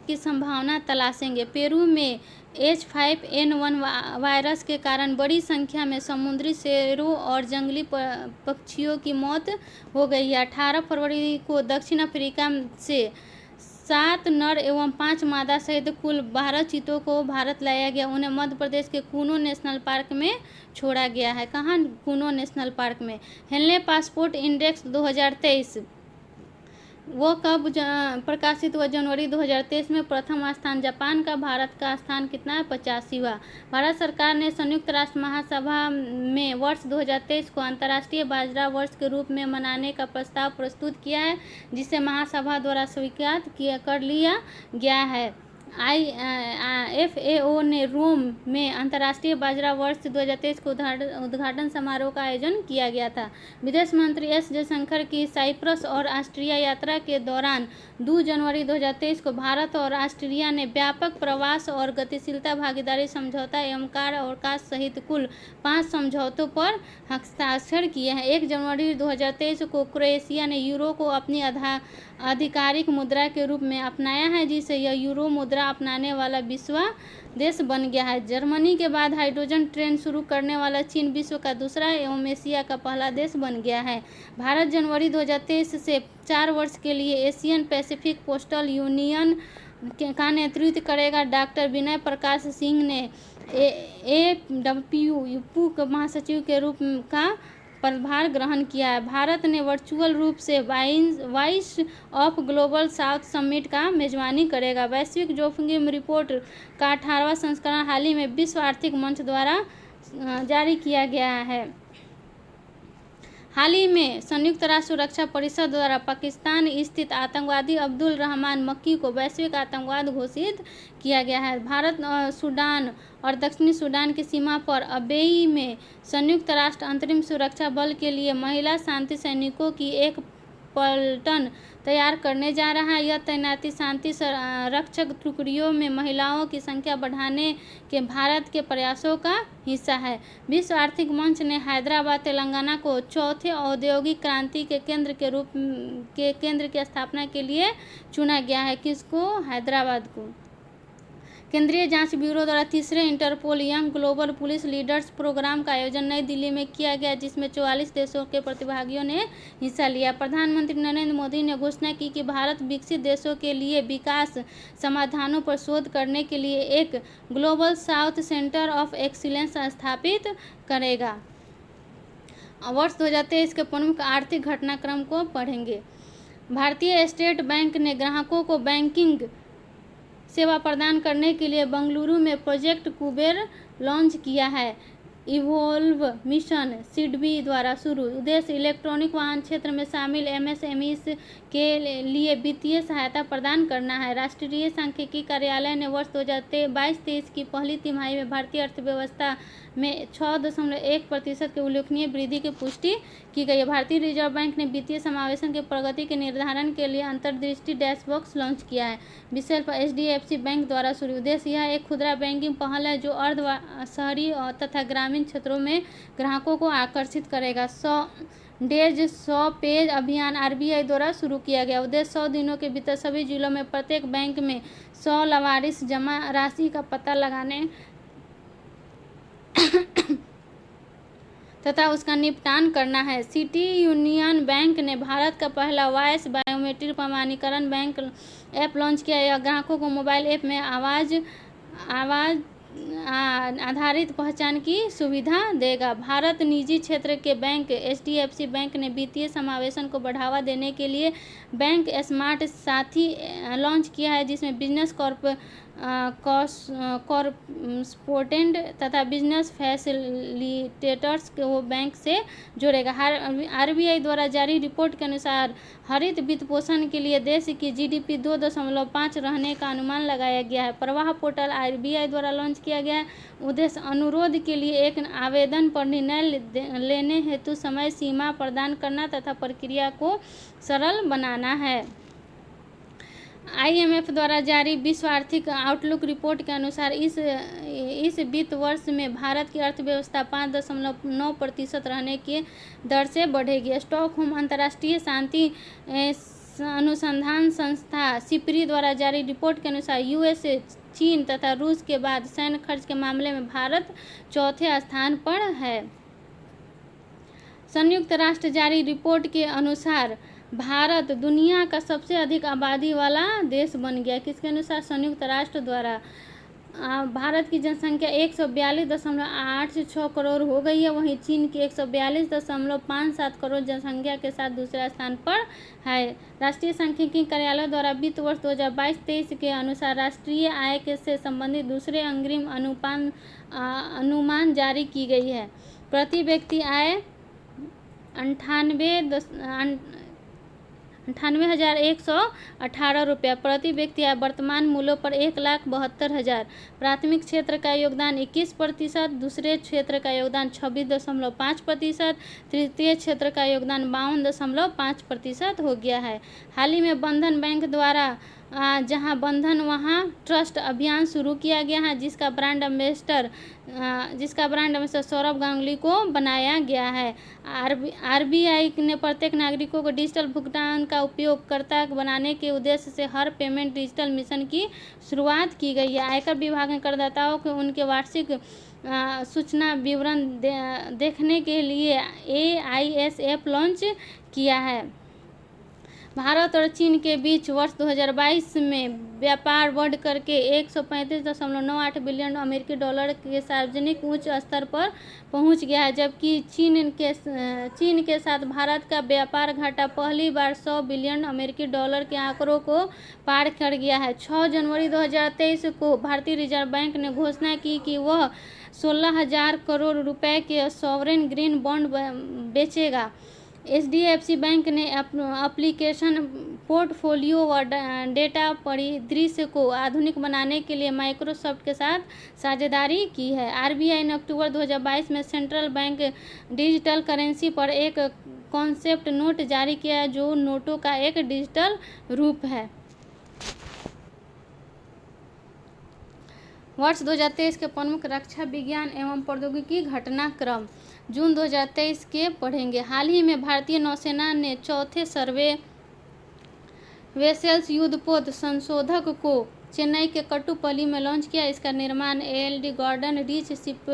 की संभावना तलाशेंगे। पेरू में H5N1 वायरस के कारण बड़ी संख्या में समुद्री शेरों और जंगली पक्षियों की मौत हो गई है। 18 फरवरी को दक्षिण अफ्रीका से 7 नर एवं 5 मादा सहित कुल 12 चीतों को भारत लाया गया। उन्हें मध्य प्रदेश के कूनो नेशनल पार्क में छोड़ा गया है। कहाँ? कूनो नेशनल पार्क में। हेनले पासपोर्ट इंडेक्स 2023 वो कब प्रकाशित हुआ? जनवरी 2023 में। प्रथम स्थान जापान का, भारत का स्थान कितना है? 85वां। भारत सरकार ने संयुक्त राष्ट्र महासभा में वर्ष 2023 को अंतर्राष्ट्रीय बाजरा वर्ष के रूप में मनाने का प्रस्ताव प्रस्तुत किया है, जिसे महासभा द्वारा स्वीकार कर लिया गया है। FAO ने रोम में अंतर्राष्ट्रीय बाजरा वर्ष 2023 को उद्घाटन समारोह का आयोजन किया गया था। विदेश मंत्री एस जयशंकर की साइप्रस और ऑस्ट्रिया यात्रा के दौरान 2 जनवरी 2023 को भारत और ऑस्ट्रिया ने व्यापक प्रवास और गतिशीलता भागीदारी समझौता एवं कार्य अवकाश सहित कुल 5 समझौतों पर हस्ताक्षर किए हैं। 1 जनवरी 2023 को क्रोएशिया ने यूरो को अपनी आधिकारिक मुद्रा के रूप में अपनाया है, जिसे यह यूरो मुद्रा यात्रा अपनाने वाला विश्व देश बन गया है। जर्मनी के बाद हाइड्रोजन ट्रेन शुरू करने वाला चीन विश्व का दूसरा एवं एशिया का पहला देश बन गया है। भारत जनवरी 2023 से 4 वर्ष के लिए एशियन पैसिफिक पोस्टल यूनियन का नेतृत्व करेगा। डॉक्टर विनय प्रकाश सिंह ने AWPU के महासचिव के रूप का पदभार ग्रहण किया है। भारत ने वर्चुअल रूप से voice of global south summit का मेजबानी करेगा। वैश्विक जोखिम रिपोर्ट का 18वां संस्करण हाल ही में विश्व आर्थिक मंच द्वारा जारी किया गया है। हाल ही में संयुक्त राष्ट्र सुरक्षा परिषद द्वारा पाकिस्तान स्थित आतंकवादी अब्दुल रहमान मक्की को वैश्विक आतंकवाद घोषित किया गया है। भारत, सूडान और दक्षिणी सूडान की सीमा पर अबेई में संयुक्त राष्ट्र अंतरिम सुरक्षा बल के लिए महिला शांति सैनिकों की एक पलटन तैयार करने जा रहा है। यह तैनाती शांति रक्षक टुकड़ियों में महिलाओं की संख्या बढ़ाने के भारत के प्रयासों का हिस्सा है। विश्व आर्थिक मंच ने हैदराबाद तेलंगाना को चौथे औद्योगिक क्रांति के केंद्र की स्थापना के लिए चुना गया है। किसको? हैदराबाद को। केंद्रीय जांच ब्यूरो द्वारा तीसरे Interpol young global police leaders programme का आयोजन नई दिल्ली में किया गया, जिसमें 44 देशों के प्रतिभागियों ने हिस्सा लिया। प्रधानमंत्री नरेंद्र मोदी ने घोषणा की कि भारत विकसित देशों के लिए विकास समाधानों पर शोध करने के लिए एक global south centre of excellence स्थापित करेगा। वर्ष 2023 के प्रमुख आर्थिक घटनाक्रम को पढ़ेंगे। भारतीय स्टेट बैंक ने ग्राहकों को बैंकिंग सेवा प्रदान करने के लिए बेंगलुरु में प्रोजेक्ट कुबेर लॉन्च किया है। इवोल्व मिशन सिडबी द्वारा शुरू। उद्देश्य इलेक्ट्रॉनिक वाहन क्षेत्र में शामिल MSMEs के लिए वित्तीय सहायता प्रदान करना है। राष्ट्रीय सांख्यिकी कार्यालय ने वर्ष 2022-23 की पहली तिमाही में भारतीय अर्थव्यवस्था में 6.1% की उल्लेखनीय वृद्धि की पुष्टि की गई है। भारतीय रिजर्व बैंक ने वित्तीय समावेशन की प्रगति के निर्धारण के लिए अंतर्दृष्टि डैशबोर्ड लॉन्च किया है। विषय पर HDFC बैंक द्वारा शुरू। उद्देश्य यह एक खुदरा बैंकिंग पहल है जो अर्ध शहरी तथा ग्रामीण क्षेत्रों में ग्राहकों को आकर्षित करेगा। 100 डेज 100 पेज अभियान RBI द्वारा शुरू किया गया। उद्देश्य 100 दिनों के भीतर सभी जिलों में प्रत्येक बैंक में 100 लावारिस जमा राशि का पता लगाने तथा उसका निपटान करना है। सिटी यूनियन बैंक ने भारत का पहला वॉइस बायोमेट्रिक प्रमाणीकरण बैंक ऐप लॉन्च किया। यह ग्राहकों को मोबाइल ऐप में आवाज़ आधारित पहचान की सुविधा देगा। भारत निजी क्षेत्र के बैंक HDFC बैंक ने वित्तीय समावेशन को बढ़ावा देने के लिए बैंक स्मार्ट साथी लॉन्च किया है, जिसमें बिजनेस कॉरस्पोंडेंट तथा बिजनेस फैसिलिटेटर्स को बैंक से जोड़ेगा। RBI द्वारा जारी रिपोर्ट के अनुसार हरित वित्त पोषण के लिए देश की GDP 2.5 रहने का अनुमान लगाया गया है। प्रवाह पोर्टल RBI द्वारा लॉन्च किया गया है। उद्देश्य अनुरोध के लिए एक आवेदन पर निर्णय लेने हेतु समय सीमा प्रदान करना तथा प्रक्रिया को सरल बनाना है। IMF द्वारा जारी विश्व आर्थिक आउटलुक रिपोर्ट के अनुसार इस वित्त वर्ष में भारत की अर्थव्यवस्था 5.9% रहने की दर से बढ़ेगी। स्टॉकहोम अंतर्राष्ट्रीय शांति अनुसंधान संस्था SIPRI द्वारा जारी रिपोर्ट के अनुसार USA, चीन तथा रूस के बाद सैन्य खर्च के मामले में भारत चौथे स्थान पर है। संयुक्त राष्ट्र जारी रिपोर्ट के अनुसार भारत दुनिया का सबसे अधिक आबादी वाला देश बन गया। किसके अनुसार? संयुक्त राष्ट्र द्वारा। भारत की जनसंख्या 142.86 करोड़ हो गई है, वहीं चीन की 142.57 करोड़ जनसंख्या के साथ दूसरे स्थान पर है। राष्ट्रीय सांख्यिकी कार्यालय द्वारा वित्त वर्ष 2022-23 के अनुसार राष्ट्रीय आय से संबंधित दूसरे अग्रिम अनुमान जारी की गई है। प्रति व्यक्ति आय 98,118 रुपया प्रति व्यक्ति है। वर्तमान मूल्यों पर 1,72,000। प्राथमिक क्षेत्र का योगदान 21%, दूसरे क्षेत्र का योगदान 26.5%, तृतीय क्षेत्र का योगदान 52.5% हो गया है। हाल ही में बंधन बैंक द्वारा जहां बंधन वहां ट्रस्ट अभियान शुरू किया गया है, जिसका ब्रांड एम्बेसडर सौरभ गांगुली को बनाया गया है। आरबीआई ने प्रत्येक नागरिकों को डिजिटल भुगतान का उपयोगकर्ता बनाने के उद्देश्य से हर पेमेंट डिजिटल मिशन की शुरुआत की गई है। आयकर विभाग ने करदाताओं को उनके वार्षिक सूचना विवरण देखने के लिए AIS ऐप लॉन्च किया है। भारत और चीन के बीच वर्ष 2022 में व्यापार बढ़ करके 135.98 बिलियन अमेरिकी डॉलर के सार्वजनिक उच्च स्तर पर पहुंच गया है, जबकि चीन के साथ भारत का व्यापार घाटा पहली बार 100 बिलियन अमेरिकी डॉलर के आंकड़ों को पार कर गया है। 6 जनवरी 2023 को भारतीय रिजर्व बैंक ने घोषणा की कि वह 16,000 करोड़ रुपए के सॉवरेन ग्रीन बॉन्ड बेचेगा। HDFC बैंक ने एप्लीकेशन पोर्टफोलियो व डेटा परिदृश्य को आधुनिक बनाने के लिए माइक्रोसॉफ्ट के साथ साझेदारी की है। RBI ने अक्टूबर 2022 में सेंट्रल बैंक डिजिटल करेंसी पर एक कॉन्सेप्ट नोट जारी किया, जो नोटों का एक डिजिटल रूप है। वर्ष 2023 के प्रमुख रक्षा विज्ञान एवं प्रौद्योगिकी घटनाक्रम जून 2023 के पढ़ेंगे। हाल ही में भारतीय नौसेना ने चौथे सर्वे वेसेल्स युद्धपोत संशोधक को चेन्नई के कट्टुपल्ली में लॉन्च किया। इसका निर्माण ALD Garden Reach ship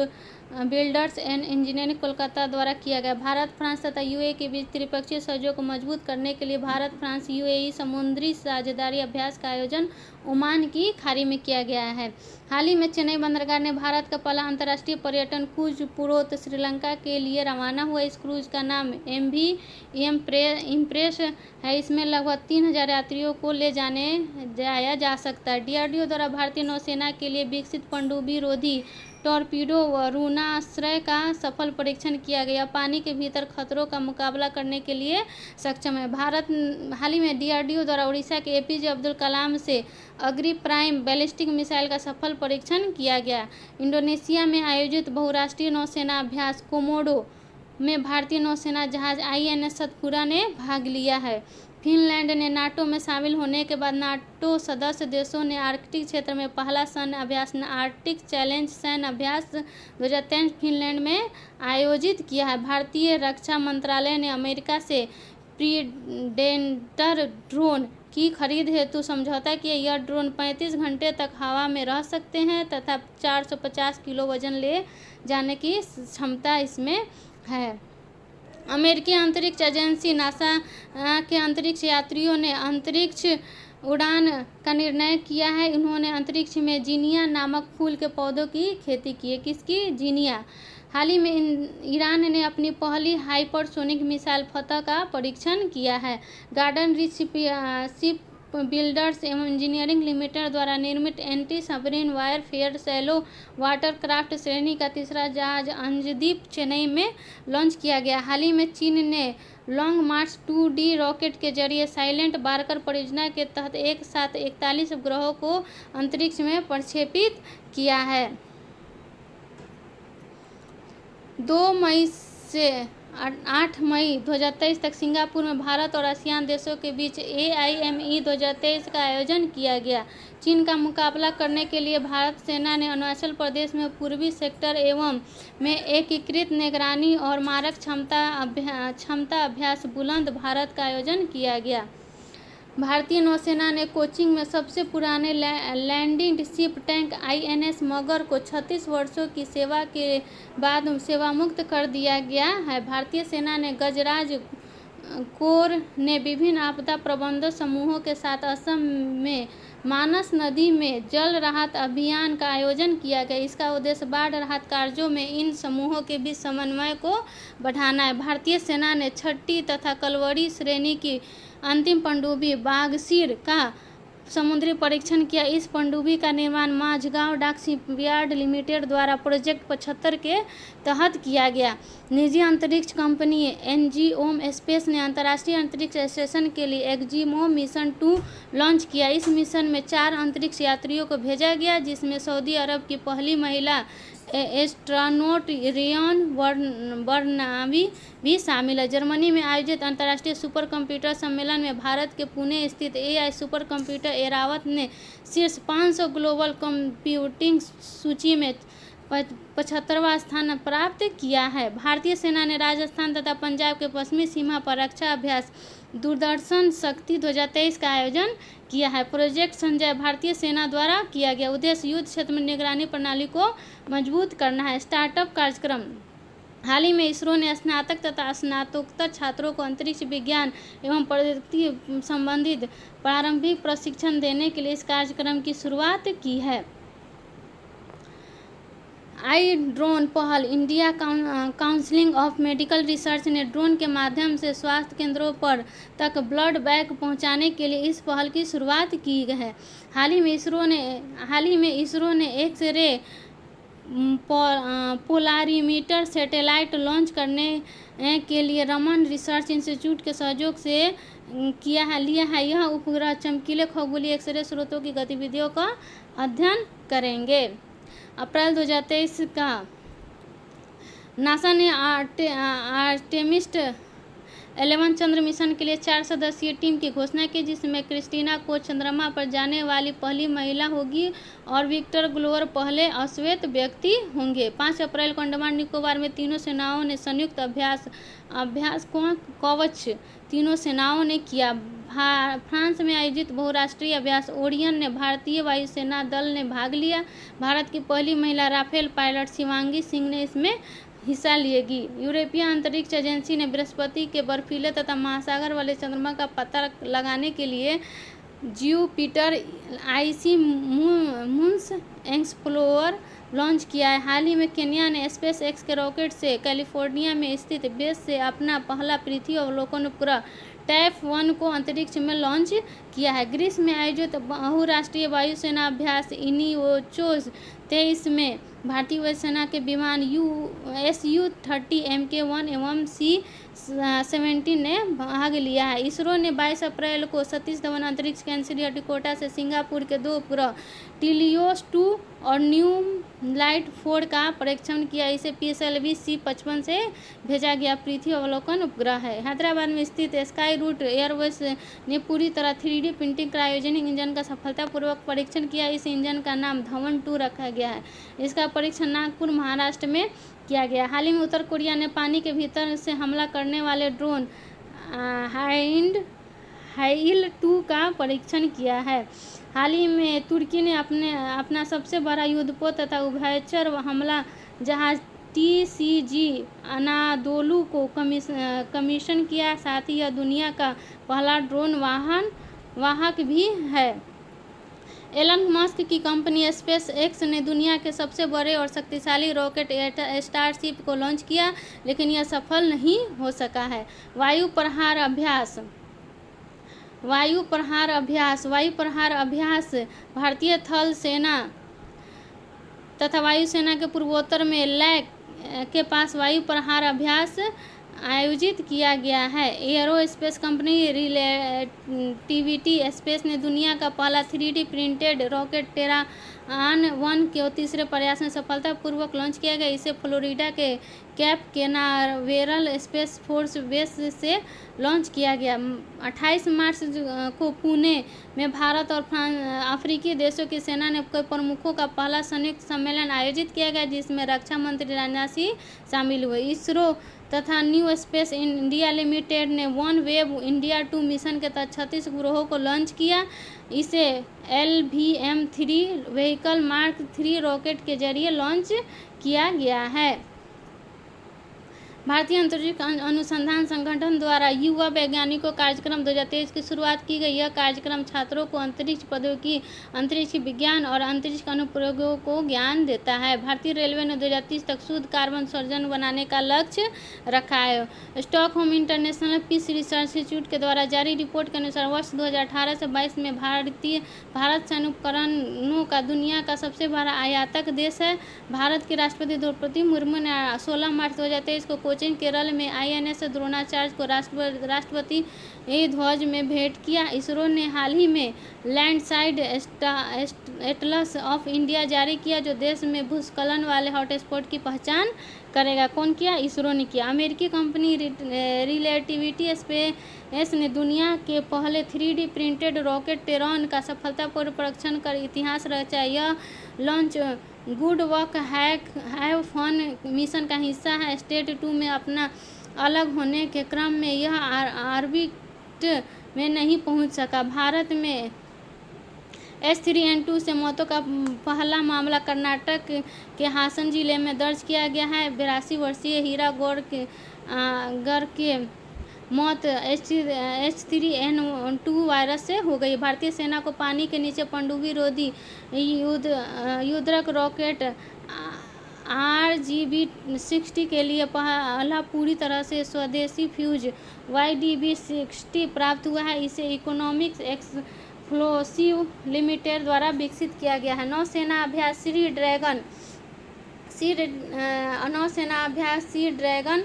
builders and Engineering Kolkata द्वारा किया गया। भारत, फ्रांस तथा UAE के बीच त्रिपक्षीय सहयोग को मजबूत करने के लिए भारत फ्रांस UAE समुद्री साझेदारी अभ्यास का आयोजन ओमान की खाड़ी में किया गया है। हाल ही में चेन्नई बंदरगाह ने भारत का पहला अंतर्राष्ट्रीय पर्यटन क्रूज पूर्वोत्तर श्रीलंका के लिए रवाना हुआ। इस क्रूज का नाम MV इम्प्रेस है। इसमें लगभग 3,000 यात्रियों को ले जाया जा सकता है। DRDO द्वारा भारतीय नौसेना के लिए विकसित पनडुब्बी रोधी टॉर्पीडो व रुणाश्रय का सफल परीक्षण किया गया। पानी के भीतर खतरों का मुकाबला करने के लिए सक्षम है। भारत हाल ही में DRDO द्वारा उड़ीसा के APJ अब्दुल कलाम से अग्नि प्राइम बैलिस्टिक मिसाइल का सफल परीक्षण किया गया। इंडोनेशिया में आयोजित बहुराष्ट्रीय नौसेना अभ्यास कोमोडो में भारतीय नौसेना जहाज INS सतपुरा ने भाग लिया है। फिनलैंड ने नाटो में शामिल होने के बाद नाटो सदस्य देशों ने आर्कटिक क्षेत्र में पहला सैन्य अभ्यास आर्कटिक चैलेंज सैन्य अभ्यास 2023 फिनलैंड में आयोजित किया है। भारतीय रक्षा मंत्रालय ने अमेरिका से प्रीडेटर ड्रोन की खरीद हेतु समझौता किया। यह ड्रोन 35 घंटे तक हवा में रह सकते हैं तथा 450 किलो वजन ले जाने की क्षमता इसमें है। अमेरिकी अंतरिक्ष एजेंसी नासा के अंतरिक्ष यात्रियों ने अंतरिक्ष उड़ान का निर्णय किया है। उन्होंने अंतरिक्ष में जीनिया नामक फूल के पौधों की खेती की है। किसकी? जीनिया। हाल ही में ईरान ने अपनी पहली हाइपरसोनिक मिसाइल फतह का परीक्षण किया है। गार्डन रीच शिप बिल्डर्स एवं इंजीनियरिंग लिमिटेड द्वारा निर्मित anti submarine warfare shallow watercraft श्रेणी का तीसरा जहाज अंजदीप चेन्नई में लॉन्च किया गया। हाल ही में चीन ने लॉन्ग मार्च 2D रॉकेट के जरिए साइलेंट बारकर परियोजना के तहत एक साथ 41 उपग्रहों को अंतरिक्ष में प्रक्षेपित किया है। 2 मई से 8 मई 2023 तक सिंगापुर में भारत और आसियान देशों के बीच AIME 2023 का आयोजन किया गया। चीन का मुकाबला करने के लिए भारत सेना ने अरुणाचल प्रदेश में पूर्वी सेक्टर एवं में एकीकृत निगरानी और मारक क्षमता अभ्यास बुलंद भारत का आयोजन किया गया। भारतीय नौसेना ने कोचिन में सबसे पुराने लैंडिंग शिप टैंक INS मगर को 36 वर्षों की सेवा के बाद सेवामुक्त कर दिया गया है। भारतीय सेना ने गजराज कोर ने विभिन्न आपदा प्रबंधन समूहों के साथ असम में मानस नदी में जल राहत अभियान का आयोजन किया गया। इसका उद्देश्य बाढ़ राहत कार्यों में इन समूहों के बीच समन्वय को बढ़ाना है। भारतीय सेना ने छठी तथा कलवरी श्रेणी की अंतिम पनडुब्बी बागसीर का समुद्री परीक्षण किया। इस पनडुब्बी का निर्माण माझगांव डाक शिपयार्ड लिमिटेड द्वारा प्रोजेक्ट 75 के तहत किया गया। निजी अंतरिक्ष कंपनी एनजीओम स्पेस ने अंतर्राष्ट्रीय अंतरिक्ष स्टेशन के लिए एक्जिमो मिशन 2 लॉन्च किया। इस मिशन में 4 अंतरिक्ष यात्रियों को भेजा गया, जिसमें सऊदी अरब की पहली महिला एस्ट्रोनॉट रेयन बर्नाबी भी शामिल है। जर्मनी में आयोजित अंतर्राष्ट्रीय सुपर कंप्यूटर सम्मेलन में भारत के पुणे स्थित एआई सुपर कंप्यूटर एरावत ने शीर्ष 500 ग्लोबल कंप्यूटिंग सूची में 75वां स्थान प्राप्त किया है। भारतीय सेना ने राजस्थान तथा पंजाब के पश्चिमी सीमा पर रक्षा अभ्यास दूरदर्शन शक्ति 2023 का आयोजन किया है। प्रोजेक्ट संजय भारतीय सेना द्वारा किया गया उद्देश्य युद्ध क्षेत्र में निगरानी प्रणाली को मजबूत करना है। स्टार्टअप कार्यक्रम। हाल ही में इसरो ने स्नातक तथा स्नातकोत्तर छात्रों को अंतरिक्ष विज्ञान एवं प्रौद्योगिकी संबंधित प्रारंभिक प्रशिक्षण देने के लिए इस कार्यक्रम की शुरुआत की है। आई ड्रोन पहल। India council of medical research ने ड्रोन के माध्यम से स्वास्थ्य केंद्रों पर तक ब्लड बैंक पहुंचाने के लिए इस पहल की शुरुआत की है। हाल ही में इसरो ने एक्स-रे पोलारीमीटर सैटेलाइट लॉन्च करने के लिए रमन रिसर्च इंस्टीट्यूट के सहयोग से लिया है। यह उपग्रह चमकीले खगोलीय एक्स-रे स्रोतों की गतिविधियों का अध्ययन करेंगे। अप्रैल 2023 का नासा ने आर्टेमिस 11 चंद्र मिशन के लिए 4 सदस्यीय टीम की घोषणा की, जिसमें क्रिस्टीना कोच चंद्रमा पर जाने वाली पहली महिला होगी और विक्टर ग्लोवर पहले अश्वेत व्यक्ति होंगे। 5 अप्रैल को अंडमान निकोबार में तीनों सेनाओं ने संयुक्त अभ्यास कवच तीनों सेनाओं ने किया। फ्रांस में आयोजित बहुराष्ट्रीय अभ्यास ओरियन में भारतीय वायुसेना दल ने भाग लिया। भारत की पहली महिला राफेल पायलट शिवांगी सिंह ने इसमें हिस्सा लिएगी। यूरोपीय अंतरिक्ष एजेंसी ने बृहस्पति के बर्फीले तथा महासागर वाले चंद्रमा का पता लगाने के लिए Jupiter IC moons explorer launch किया है। हाल ही में केन्या ने स्पेस एक्स के रॉकेट से कैलिफोर्निया में स्थित बेस से अपना पहला पृथ्वी अवलोकन उपग्रह टैप-1 को अंतरिक्ष में लॉन्च किया है। ग्रीस में आयोजित बहुराष्ट्रीय वायुसेना अभ्यास इनियोचोस 23 में भारतीय वायुसेना के विमान SU-30 MK-1 एवं C-17 ने भाग लिया है। इसरो ने 22 अप्रैल को सतीश धवन अंतरिक्ष केंद्र श्रीहरिकोटा से सिंगापुर के 2 उपग्रह टीलियोस 2 और न्यू लाइट 4 का परीक्षण किया। इसे PSLV C-55 से भेजा गया पृथ्वी अवलोकन उपग्रह है। हैदराबाद में स्थित स्काई रूट एयरवेज ने पूरी तरह 3D प्रिंटिंग क्रायोजेनिक इंजन का सफलतापूर्वक परीक्षण किया। इस इंजन का नाम धवन 2 रखा गया है। इसका परीक्षण नागपुर महाराष्ट्र में किया गया। हाल ही में उत्तर कोरिया ने पानी के भीतर से हमला करने वाले ड्रोन हाइल-2 का परीक्षण किया है। हाल ही में तुर्की ने अपना सबसे बड़ा युद्धपोत तथा उभयचर हमला जहाज TCG अनादोलू को कमीशन किया। साथ ही यह दुनिया का पहला ड्रोन वाहक भी है। एलन मस्क की कंपनी स्पेस एक्स ने दुनिया के सबसे बड़े और शक्तिशाली रॉकेट स्टारशिप को लॉन्च किया, लेकिन यह सफल नहीं हो सका है। वायु प्रहार अभ्यास भारतीय थल सेना तथा वायुसेना के पूर्वोत्तर में लैक के पास वायु प्रहार अभ्यास आयोजित किया गया है। एरोस्पेस कंपनी रिलेटिविटी स्पेस ने दुनिया का पहला 3D प्रिंटेड रॉकेट टेरान-1 के तीसरे प्रयास में सफलतापूर्वक लॉन्च किया गया। इसे फ्लोरिडा के कैप केनावेरल स्पेस फोर्स बेस से लॉन्च किया गया। 28 मार्च को पुणे में भारत और अफ्रीकी देशों की सेना के प्रमुखों का पहला संयुक्त सम्मेलन आयोजित किया गया, जिसमें रक्षा मंत्री राजनाथ सिंह शामिल हुए। इसरो तथा न्यू स्पेस इंडिया लिमिटेड ने वन वेब इंडिया 2 मिशन के तहत 36 उपग्रहों को लॉन्च किया। इसे LVM-3 व्हीकल मार्क 3 रॉकेट के जरिए लॉन्च किया गया है। भारतीय अंतरिक्ष अनुसंधान संगठन द्वारा युवा वैज्ञानिकों कार्यक्रम 2023 की शुरुआत की गई। यह कार्यक्रम छात्रों को अंतरिक्ष प्रौद्योगिकी, अंतरिक्ष विज्ञान और अंतरिक्ष अनुप्रयोगों को ज्ञान देता है। भारतीय रेलवे ने 2030 तक शुद्ध कार्बन उत्सर्जन बनाने का लक्ष्य रखा है। Stockholm International Peace Research Institute के द्वारा जारी रिपोर्ट के अनुसार वर्ष 2018 से 22 में भारत सैन्य उपकरणों का दुनिया का सबसे बड़ा आयातक देश है। भारत के राष्ट्रपति द्रौपदी मुर्मू ने 16 मार्च 2023 को कोचिन केरल में INS द्रोणाचार्य को राष्ट्रपति ध्वज में भेंट किया। इसरो ने हाल ही में लैंडसाइड एटलस ऑफ इंडिया जारी किया, जो देश में भूस्खलन वाले हॉटस्पॉट की पहचान करेगा। कौन किया? इसरो ने किया। अमेरिकी कंपनी रिलेटिविटी स्पेस ने दुनिया के पहले 3D प्रिंटेड रॉकेट टेरॉन का सफलतापूर्वक परीक्षण कर इतिहास रचा। यह launch good work have fun mission का हिस्सा है। स्टेट 2 में अपना अलग होने के क्रम में यह ऑर्बिट में नहीं पहुंच सका। भारत में H3N2 से मौतों का पहला मामला कर्नाटक के हासन जिले में दर्ज किया गया है। 82 वर्षीय हीरा गौर के मौत H3N2 वायरस से हो गई। भारतीय सेना को पानी के नीचे पनडुब्बी रोधी युद्धक रॉकेट RGB-60 के लिए पहला पूरी तरह से स्वदेशी फ्यूज YDB-60 प्राप्त हुआ है। इसे इकोनॉमिक्स एक्सप्लोसिव लिमिटेड द्वारा विकसित किया गया है। नौसेना अभ्यास सी ड्रैगन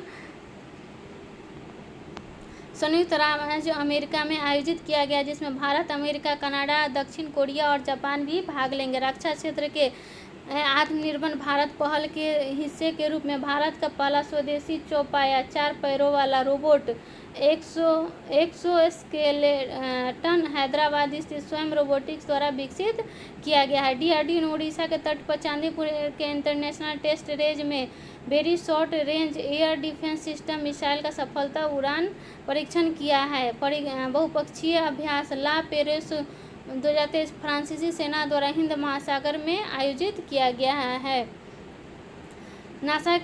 संयुक्त राज्य अमेरिका में आयोजित किया गया, जिसमें भारत, अमेरिका, कनाडा, दक्षिण कोरिया और जापान भी भाग लेंगे। रक्षा क्षेत्र के आत्मनिर्भर भारत पहल के हिस्से के रूप में भारत का पहला स्वदेशी चौपाया 4 पैरों वाला रोबोट एक्सोस्केलेटन हैदराबाद स्थित स्वयं रोबोटिक्स द्वारा विकसित किया गया है। DRDO ने उड़ीसा के तट पर चांदीपुर के इंटरनेशनल टेस्ट रेंज में very short range air defence system missile का सफलता उड़ान परीक्षण किया है। बहुपक्षीय अभ्यास ला पेरिस 2023 फ्रांसीसी सेना द्वारा हिंद महासागर में आयोजित किया गया है। NASA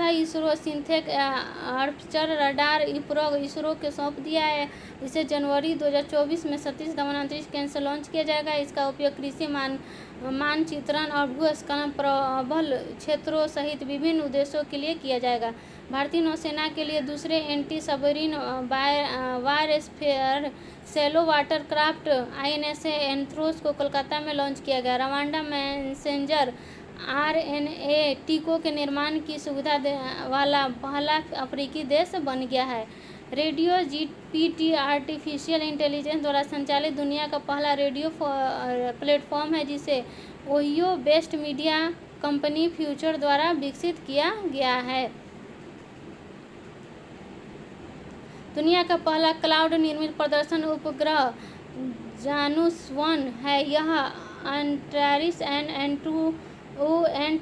ISRO synthetic aperture radar उपग्रह इसरो को सौंप दिया है। इसे जनवरी 2024 में सतीश धवन अंतरिक्ष केंद्र से लॉन्च किया जाएगा। इसका उपयोग कृषि मानचित्रण और भूस्खलन प्रबल क्षेत्रों सहित विभिन्न उद्देश्यों के लिए किया जाएगा। भारतीय नौसेना के लिए दूसरे anti submarine warfare shallow water craft INS एंथ्रोस को कोलकाता में लॉन्च किया गया। रवांडा मैसेंजर RNA टीकों के निर्माण की सुविधा वाला पहला अफ्रीकी देश बन गया है। रेडियो GPT आर्टिफिशियल इंटेलिजेंस द्वारा संचालित दुनिया का पहला रेडियो प्लेटफॉर्म है, जिसे Ohio based media company future द्वारा विकसित किया गया है। दुनिया का पहला क्लाउड निर्मित प्रदर्शन उपग्रह जानुस 1 है। यह अंटारिस एंड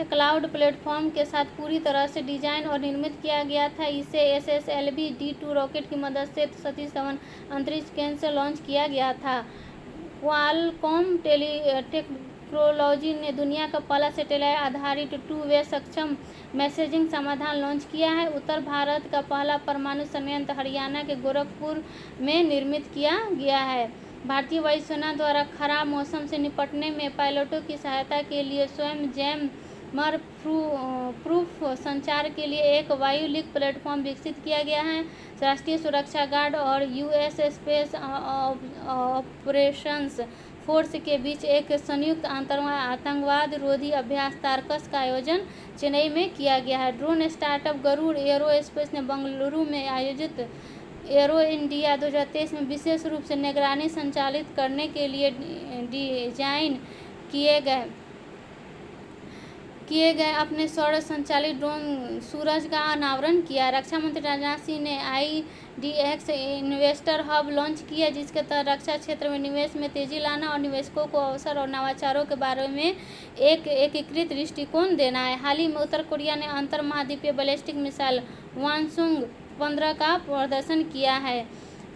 क्लाउड प्लेटफॉर्म के साथ पूरी तरह से डिजाइन और निर्मित किया गया था। इसे SSLV D2 रॉकेट की मदद से सतीश धवन अंतरिक्ष केंद्र से लॉन्च किया गया था। क्वालकॉम टेक्नोलॉजी ने दुनिया का पहला सैटेलाइट आधारित 2-वे सक्षम मैसेजिंग समाधान लॉन्च किया है। उत्तर भारत का पहला परमाणु संयंत्र हरियाणा के गोरखपुर में निर्मित किया गया है। भारतीय वायुसेना द्वारा खराब मौसम से निपटने में पायलटों की सहायता के लिए स्वयं जैमर प्रूफ संचार के लिए एक वायु लिंक प्लेटफॉर्म विकसित किया गया है। राष्ट्रीय सुरक्षा गार्ड और US स्पेस ऑपरेशंस फोर्स के बीच एक संयुक्त आतंकवाद रोधी अभ्यास तारकस का आयोजन चेन्नई में किया गया है। ड्रोन स्टार्टअप गरुड़ एरोस्पेस ने बेंगलुरु में आयोजित एरो इंडिया 2023 में विशेष रूप से निगरानी संचालित करने के लिए डिजाइन किए गए अपने सौर संचालित ड्रोन सूरज का अनावरण किया। रक्षा मंत्री राजनाथ सिंह ने IDX इन्वेस्टर हब लॉन्च किया, जिसके तहत रक्षा क्षेत्र में निवेश में तेजी लाना और निवेशकों को अवसर और नवाचारों के बारे में एक एकीकृत दृष्टिकोण देना है। हाल ही में उत्तर कोरिया ने अंतर महाद्वीपीय बैलिस्टिक मिसाइल वानसुंग 15 का प्रदर्शन किया है।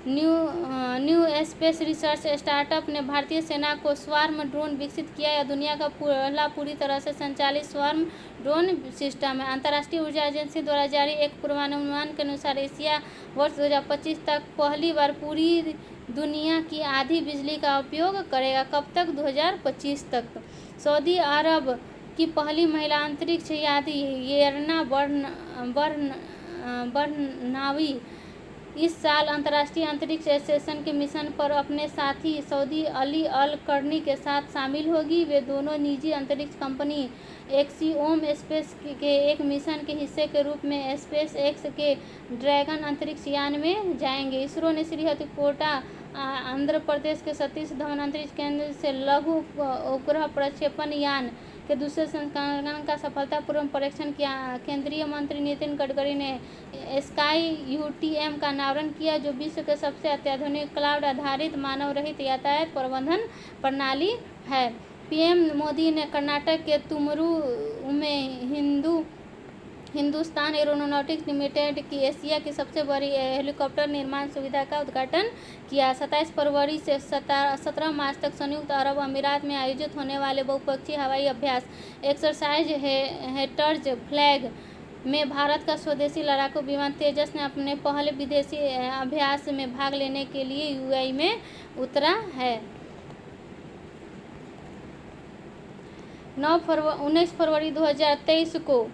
न्यू स्पेस रिसर्च स्टार्टअप ने भारतीय सेना को स्वार्म ड्रोन विकसित किया। यह दुनिया का पहला पूरी तरह से संचालित स्वार्म ड्रोन सिस्टम है। अंतर्राष्ट्रीय ऊर्जा एजेंसी द्वारा जारी एक पूर्वानुमान के अनुसार एशिया वर्ष 2025 तक पहली बार पूरी दुनिया की आधी बिजली का उपयोग करेगा। कब तक? 2025 तक। सऊदी अरब की पहली महिला अंतरिक्ष यात्री येरना बर्नावी इस साल अंतर्राष्ट्रीय अंतरिक्ष स्टेशन के मिशन पर अपने साथी सऊदी अली अल कर्नी के साथ शामिल होगी। वे दोनों निजी अंतरिक्ष कंपनी एक्सियोम स्पेस के एक मिशन के हिस्से के रूप में स्पेस एक्स के ड्रैगन अंतरिक्ष यान में जाएंगे। इसरो ने श्रीहरिकोटा आंध्र प्रदेश के सतीश धवन अंतरिक्ष केंद्र से लघु उपग्रह प्रक्षेपण यान के दूसरे संस्करण का सफलतापूर्वक परीक्षण किया। केंद्रीय मंत्री नितिन गडकरी ने स्काई यूटीएम का अनावरण किया, जो विश्व के सबसे अत्याधुनिक क्लाउड आधारित मानव रहित यातायात प्रबंधन प्रणाली है। पीएम मोदी ने कर्नाटक के तुमकुरू में हिंदुस्तान एरोनॉटिक्स लिमिटेड की एशिया की सबसे बड़ी हेलीकॉप्टर निर्माण सुविधा का उद्घाटन किया। 27 फरवरी से 17 मार्च तक संयुक्त अरब अमीरात में आयोजित होने वाले बहुपक्षीय हवाई अभ्यास एक्सरसाइज हेटर्ज फ्लैग में भारत का स्वदेशी लड़ाकू विमान तेजस ने अपने पहले विदेशी अभ्यास में भाग लेने के लिए यूएई में उतरा है। 19 फरवरी 2023 को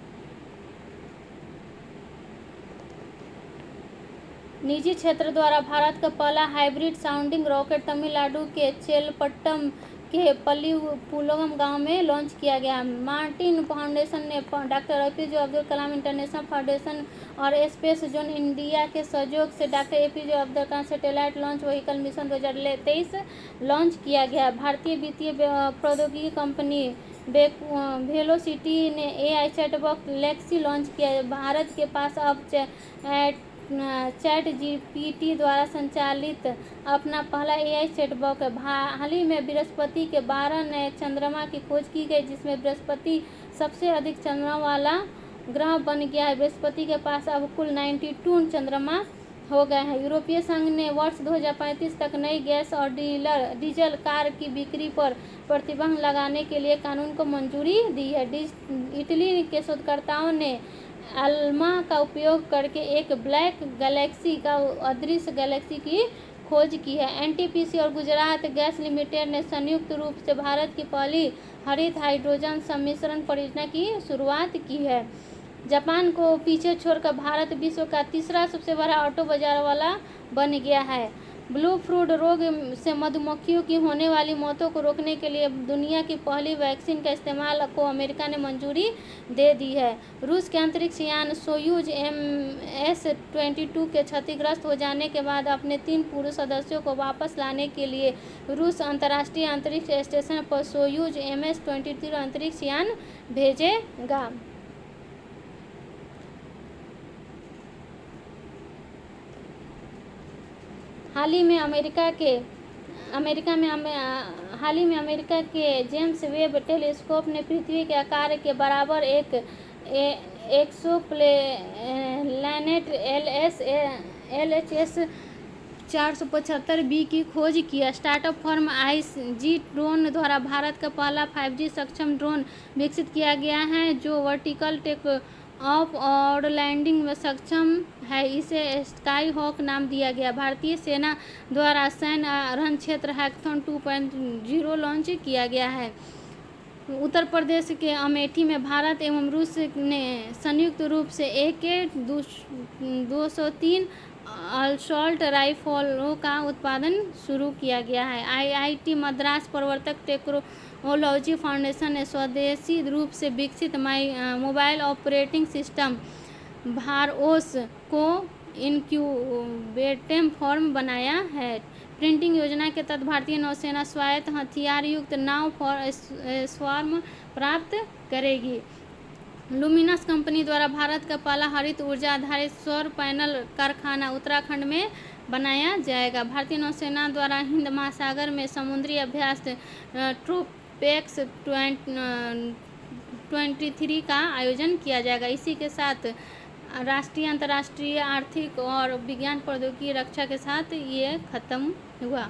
निजी क्षेत्र द्वारा भारत का पहला हाइब्रिड साउंडिंग रॉकेट तमिलनाडु के चेलपट्टम के पल्लीपुलम गांव में लॉन्च किया गया। मार्टिन फाउंडेशन ने doctor APJ Abdul Kalam International Foundation और स्पेस जोन इंडिया के सहयोग से doctor APJ Abdul Kalam satellite launch vehicle mission 2023 launch किया गया। भारतीय वित्तीय प्रौद्योगिकी कंपनी वेलोसिटी ने एआई चैटबॉट लेक्सी लॉन्च किया। भारत के पास अब चैट जीपीटी द्वारा संचालित अपना पहला एआई चैटबॉट है। हाल ही में बृहस्पति के 12 नए चंद्रमा की खोज की गई, जिसमें बृहस्पति सबसे अधिक चंद्रमा वाला ग्रह बन गया है। बृहस्पति के पास अब कुल 92 चंद्रमा हो गए हैं। यूरोपीय संघ ने वर्ष 2035 तक नई गैस और डीजल कार की बिक्री पर प्रतिबंध लगाने के लिए कानून को मंजूरी दी है। इटली के शोधकर्ताओं ने अल्मा का उपयोग करके एक ब्लैक गैलेक्सी का अदृश्य गैलेक्सी की खोज की है। एनटीपीसी और गुजरात गैस लिमिटेड ने संयुक्त रूप से भारत की पहली हरित हाइड्रोजन सम्मिश्रण परियोजना की शुरुआत की है। जापान को पीछे छोड़कर भारत विश्व का तीसरा सबसे बड़ा ऑटो बाजार वाला बन गया है। ब्लू फ्रूट रोग से मधुमक्खियों की होने वाली मौतों को रोकने के लिए दुनिया की पहली वैक्सीन का इस्तेमाल को अमेरिका ने मंजूरी दे दी है। रूस के अंतरिक्ष यान सोयूज MS-22 के क्षतिग्रस्त हो जाने के बाद अपने 3 पूर्व सदस्यों को वापस लाने के लिए रूस अंतर्राष्ट्रीय अंतरिक्ष स्टेशन पर सोयूज MS-23 अंतरिक्ष यान भेजेगा। हाल ही में अमेरिका के जेम्स वेब टेलीस्कोप ने पृथ्वी के आकार के बराबर एक एक्सोप्लैनेट LHS 475b की खोज किया। स्टार्टअप फर्म IC ड्रोन द्वारा भारत का पहला 5G सक्षम ड्रोन विकसित किया गया है, जो वर्टिकल टेक ऑफ और लैंडिंग में सक्षम है। इसे स्काई हॉक नाम दिया गया। भारतीय सेना द्वारा सैन्य रण क्षेत्र हैकाथॉन 2.0 लॉन्च किया गया है। उत्तर प्रदेश के अमेठी में भारत एवं रूस ने संयुक्त रूप से AK-203 असॉल्ट राइफलों का उत्पादन शुरू किया गया है। IIT मद्रास प्रवर्तक टेक्नोलॉजी फाउंडेशन ने स्वदेशी रूप से विकसित मोबाइल ऑपरेटिंग सिस्टम भारोस को इनक्यूबेटिव फॉर्म बनाया है। प्रिंटिंग योजना के तहत भारतीय नौसेना स्वायत्त हथियार युक्त नाव फॉर स्वार्म प्राप्त करेगी। लुमिनस कंपनी द्वारा भारत का पहला हरित ऊर्जा आधारित सौर पैनल कारखाना उत्तराखंड में बनाया जाएगा। भारतीय नौसेना द्वारा हिंद महासागर में समुद्री अभ्यास ट्रोपेक्स 23 का आयोजन किया जाएगा। इसी के साथ राष्ट्रीय, अंतर्राष्ट्रीय, आर्थिक और विज्ञान प्रौद्योगिकी रक्षा के साथ ये खत्म हुआ।